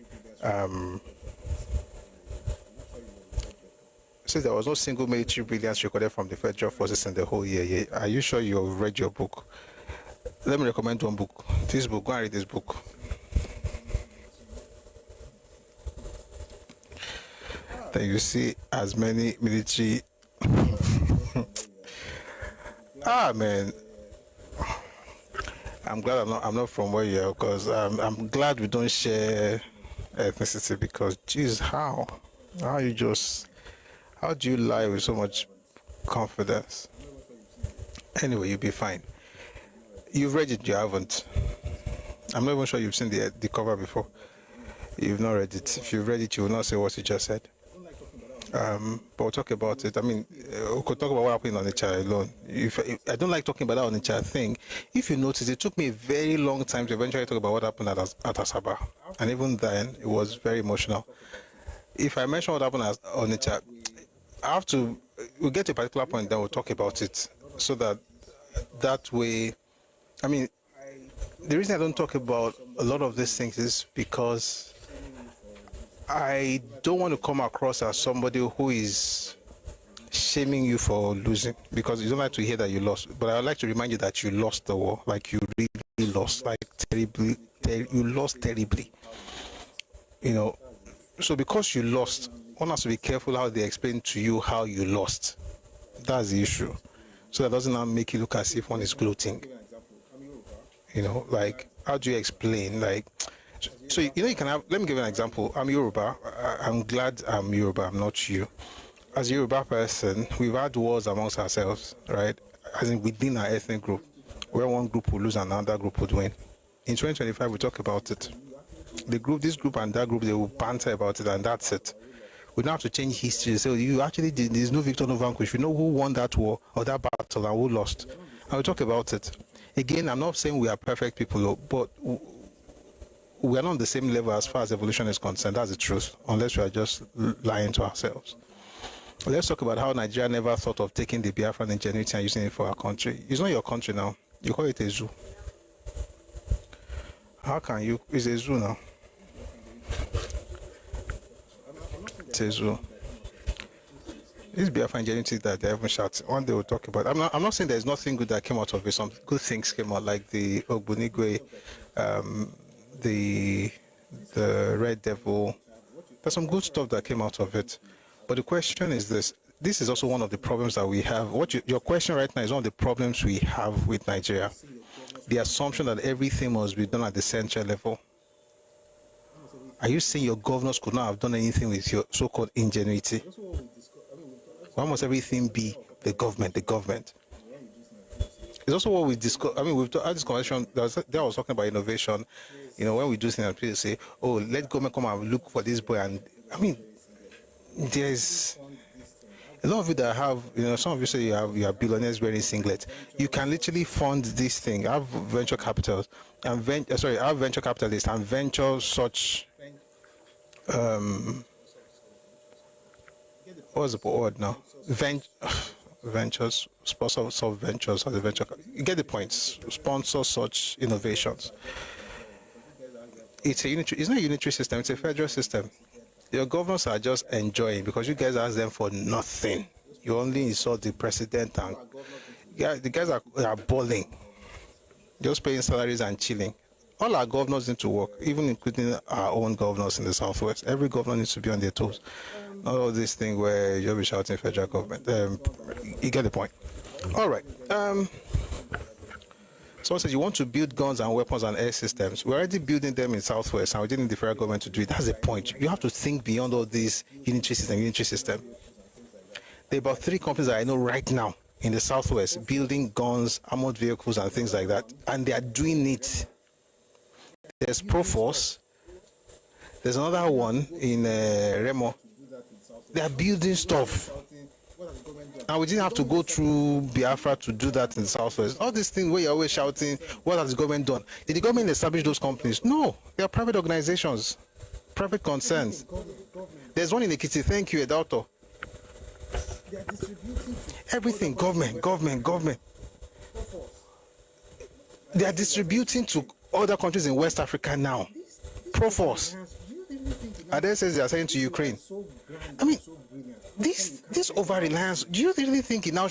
Since there was no single military brilliance recorded from the federal forces in the whole year, are you sure you read your book? Let me recommend one book. This book. Go and read this book. then you see as many military. Man, I'm glad I'm not from where you are, because I'm glad we don't share ethnicity, because geez, how do you lie with so much confidence? Anyway, you'll be fine. You've read it, you haven't. I'm not even sure you've seen the cover before. You've not read it. If you've read it, you will not say what you just said. But we'll talk about it. I mean, we could talk about what happened on Onitsha alone. If I don't like talking about that Onitsha thing. If you notice, it took me a very long time to eventually talk about what happened at Asaba. And even then, it was very emotional. If I mention what happened at Onitsha, we'll get to a particular point, then we'll talk about it. So that way, I mean, the reason I don't talk about a lot of these things is because I don't want to come across as somebody who is shaming you for losing, because you don't like to hear that you lost. But I would like to remind you that you lost the war, like you really lost, like terribly. You lost terribly. So because you lost, one has to be careful how they explain to you how you lost. That's the issue. So that doesn't now make you look as if one is gloating. Like, how do you explain? Like, so you can have. Let me give you an example. I'm Yoruba. I'm glad I'm Yoruba. I'm not you. As a Yoruba person, we've had wars amongst ourselves, right? As in within our ethnic group, where one group will lose and another group would win. In 2025, we talk about it. This group and that group, they will banter about it, and that's it. We don't have to change history. So you actually did. There's no victor, no vanquish. We know who won that war or that battle and who lost. And we talk about it. Again, I'm not saying we are perfect people, but we are not on the same level as far as evolution is concerned. That's the truth, unless we are just lying to ourselves. Let's talk about how Nigeria never thought of taking the Biafran ingenuity and using it for our country. It's not your country now. You call it a zoo. How can you? It's a zoo now. It's a zoo. This Biafran ingenuity that they haven't shot, one day we'll talk about. I'm not saying there's nothing good that came out of it. Some good things came out, like the Ogbunigwe, the Red Devil. There's some good stuff that came out of it. But the question is this. This is also one of the problems that we have. Your question right now is one of the problems we have with Nigeria. The assumption that everything must be done at the central level. Are you saying your governors could not have done anything with your so-called ingenuity? Why must everything be the government, the government? It's also what we discuss. I mean, we've had this conversation. There I was talking about innovation. When we do things and people say, oh, let government come and look for this boy. And I mean, there's a lot of you that have, some of you say you have billionaires wearing singlet. You can literally fund this thing. Have venture capitals and have venture capitalists and venture such. What's the word now? Ventures, sponsor some ventures or the venture. You get the points. Sponsor such innovations. It's not a unitary system. It's a federal system. Your governors are just enjoying because you guys ask them for nothing. You only insult the president, and the guys are balling, just paying salaries and chilling. All our governors need to work, even including our own governors in the southwest. Every governor needs to be on their toes. Not all this thing where you'll be shouting federal government. You get the point. All right. Someone says you want to build guns and weapons and air systems. We're already building them in southwest, and we didn't need the federal government to do it. That's the point. You have to think beyond all this unitary system. There are about 3 companies that I know right now in the southwest building guns, armored vehicles, and things like that, and they are doing it. There's Proforce. There's another one in Remo. They are building stuff. And we didn't have to go through Biafra to do that in the southwest. All these things where you're always shouting, what has the government done? Did the government establish those companies? No. They are private organizations, private concerns. There's one in Ekiti. Thank you, Edauto. Everything, government. They are distributing to other countries in West Africa now. Proforce. And then says they are saying to Ukraine. I mean, this over-reliance, do you really think it now,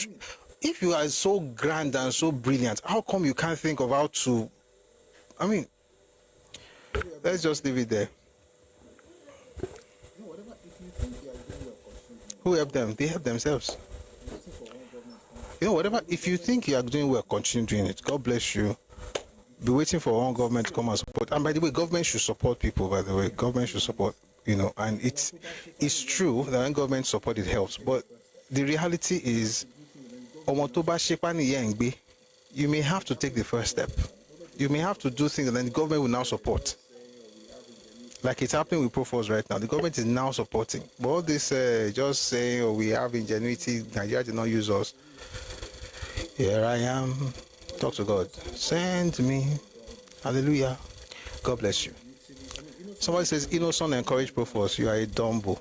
if you are so grand and so brilliant, how come you can't think of how to, I mean, let's just leave it there. Who help them? They help themselves. You know, whatever, if you think you are doing well, continue doing it. God bless you. Be waiting for one government to come and support. And by the way, government should support people, by the way. Government should support, you know, and it's true that when government support, it helps. But the reality is, you may have to take the first step. You may have to do things and then the government will now support. Like it's happening with Proforce right now. The government is now supporting. But all this just saying, oh, we have ingenuity, Nigeria did not use us. Here I am. Talk to God. Send me. Hallelujah. God bless you. Somebody says, Innocent encourage Proforce. You are a dumbo.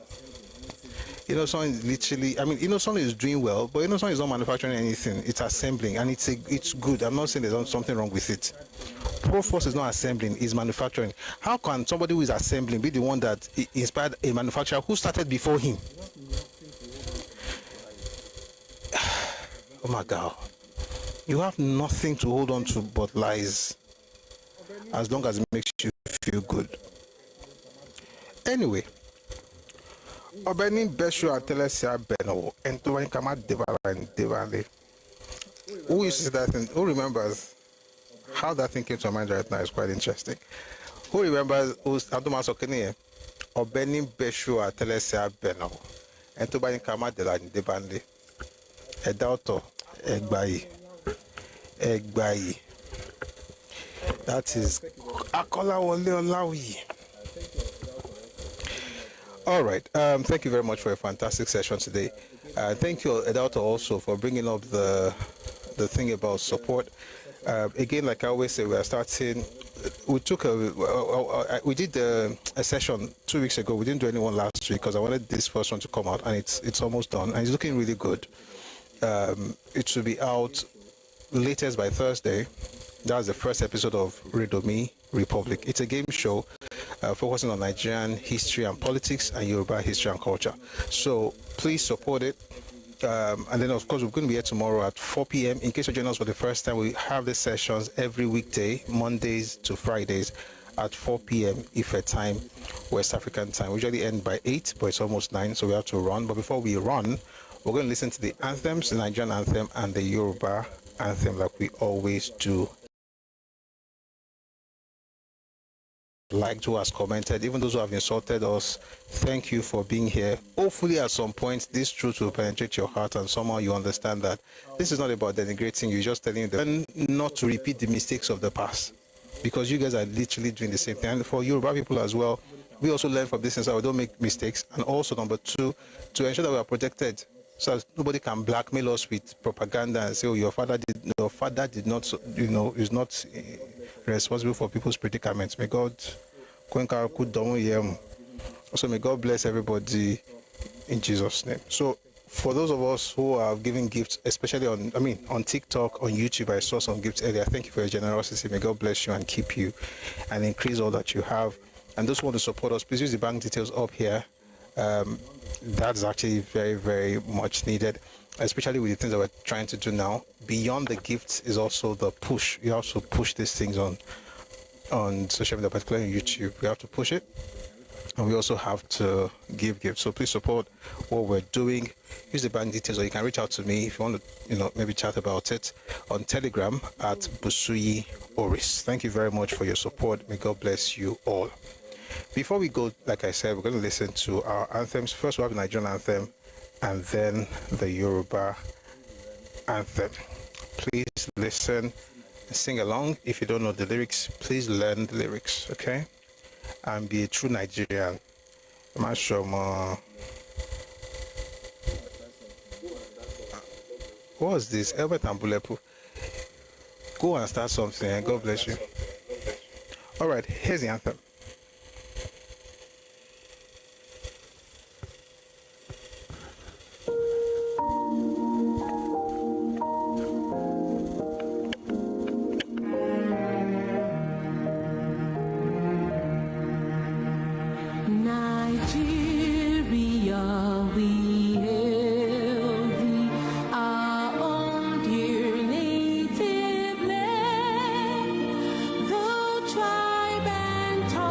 Innocent is literally, I mean, Innocent is doing well, but Innocent is not manufacturing anything. It's assembling, and it's good. I'm not saying there's something wrong with it. Proforce is not assembling, it's manufacturing. How can somebody who is assembling be the one that inspired a manufacturer who started before him? Oh my God. You have nothing to hold on to but lies, as long as it makes you feel good. Anyway, Obeni Beshu Atelesia Beno and Tuan Kama Devale. Who uses that thing? Who remembers how that thing came to mind right now? Is quite interesting. Who remembers who's Adumas Okene? Obeni Beshu Atelesia Beno and Tuan Kama Devale. A daughter, Egbai. That is Akola Wole Olawi. All right. Thank you very much for a fantastic session today. Thank you, Edalto, also for bringing up the thing about support. Again, like I always say, we are starting. We took we did a session 2 weeks ago. We didn't do anyone last week because I wanted this first one to come out, and it's almost done, and it's looking really good. It should be out latest by Thursday. That's the first episode of Redomi Republic. It's a game show focusing on Nigerian history and politics and Yoruba history and culture. So please support it. And then, of course, we're going to be here tomorrow at 4 p.m. In case you're joining us for the first time, we have the sessions every weekday, Mondays to Fridays at 4 p.m. Ife time, West African time. We usually end by 8, but it's almost 9, so we have to run. But before we run, we're going to listen to the anthems, the Nigerian anthem and the Yoruba anthem like we always do. Liked, who has commented, even those who have insulted us, thank you for being here. Hopefully at some point this truth will penetrate your heart and somehow you understand that this is not about denigrating you, just telling you not to repeat the mistakes of the past, because you guys are literally doing the same thing. And for Yoruba people as well, we also learn from this and so we don't make mistakes. And also, number 2, to ensure that we are protected, so nobody can blackmail us with propaganda and say, oh, your father did not, you know, is not responsible for people's predicaments. May God also may God bless everybody in Jesus' name. So for those of us who are giving gifts, especially on TikTok, on YouTube, I saw some gifts earlier. Thank you for your generosity. May God bless you and keep you and increase all that you have. And those who want to support us, please use the bank details up here. That's actually very, very much needed, especially with the things that we're trying to do now. Beyond the gifts is also the push. You have to push these things on social media, particularly on YouTube. We have to push it, and we also have to give gifts. So please support what we're doing. Use the bank details, or you can reach out to me if you want to, maybe chat about it on Telegram at Busuyi Oris. Thank you very much for your support. May God bless you all. Before we go, like I said, we're going to listen to our anthems. First, we have the Nigerian anthem, and then the Yoruba anthem. Please listen and sing along. If you don't know the lyrics, please learn the lyrics, okay? And be a true Nigerian. What was this? Elbert and Bulepu. Go and start something, and God bless you. All right, here's the anthem. Tribe and tongue.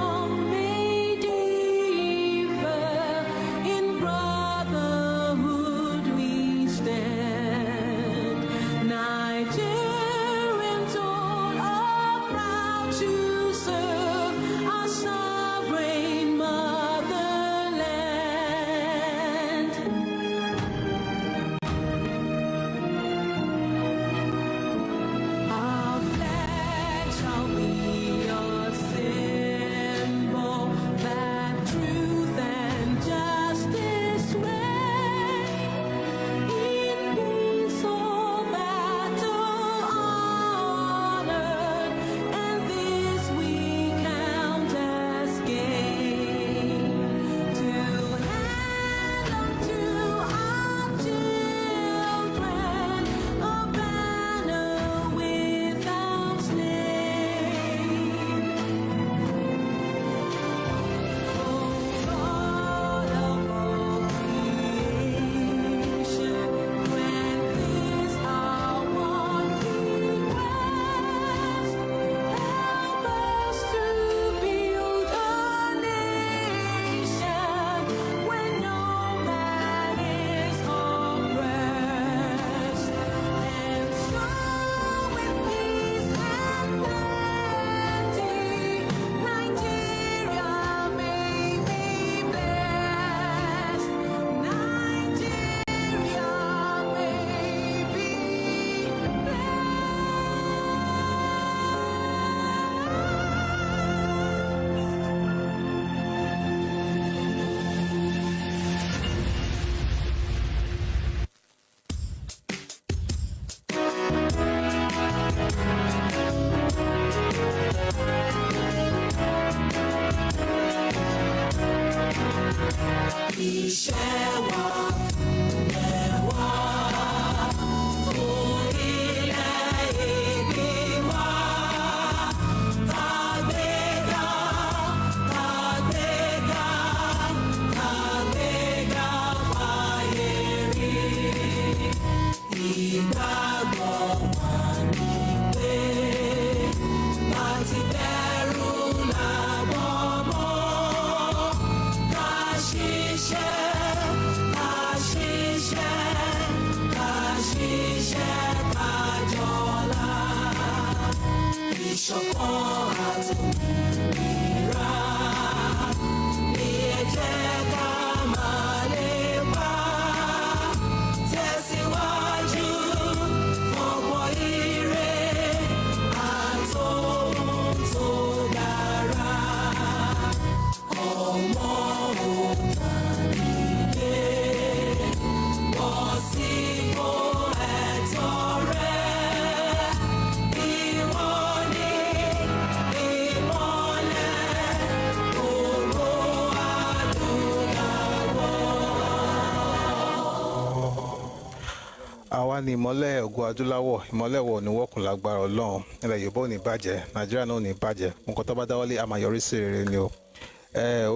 àwa ni ìmọ́lẹ̀ ògo adúláwọ̀ ìmọ́lẹ̀ wọ̀ ní wọ́kùn lágbára ọlọ́run ilẹ̀ yorùbá ò ní bàjẹ́ nàìjíríà náà ò ní bàjẹ́ nǹkan tó bá dáwọ́lé a máa yọrí sí rere ni o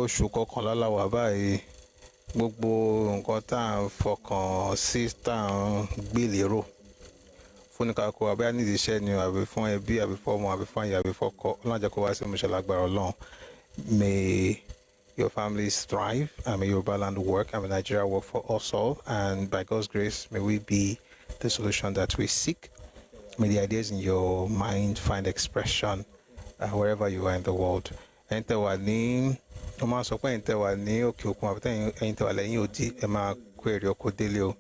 oṣù kọkànlá la wà báyìí gbogbo nǹkan tá à ń fọkàn sí tá à ń gbé lérò fún nìkàkọ àbí nídìí iṣẹ́ ni àbí fún ẹbí àbí fún ọmọ àbí fún àyè àbí fọ́kọ ọlọ́run jẹ́ kó wá sí ìmúṣẹ lágbára ọlọ́run may your families thrive and may Yoruba land work and may Nigeria work for us all, and by God's grace may we be the solution that we seek. May the ideas in your mind find expression wherever you are in the world. Ẹ̀yin tẹ́ wà ní ó máa sọ pé ẹ̀yin tẹ́ wà ní òkè òkun àbí ẹ̀yin tẹ́ wà lẹ́yìn odi ẹ máa kó èrè oko délé o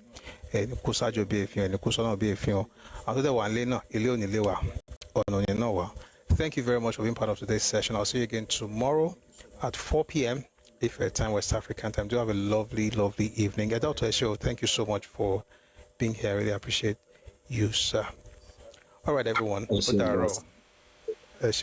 ẹni kó sájò bí èéfín ẹni kó sọ́nà bí èéfín o àwọn tó tẹ́ wà nílé náà ilé ò nílé wa ọ̀nà òní náà wà. Thank you very much for being part of today's session. I'll see you again tomorrow at 4 p.m. if time West African time. Do have a lovely evening. Dr. Esho, thank you so much for being here. I really appreciate you, sir. All right, everyone.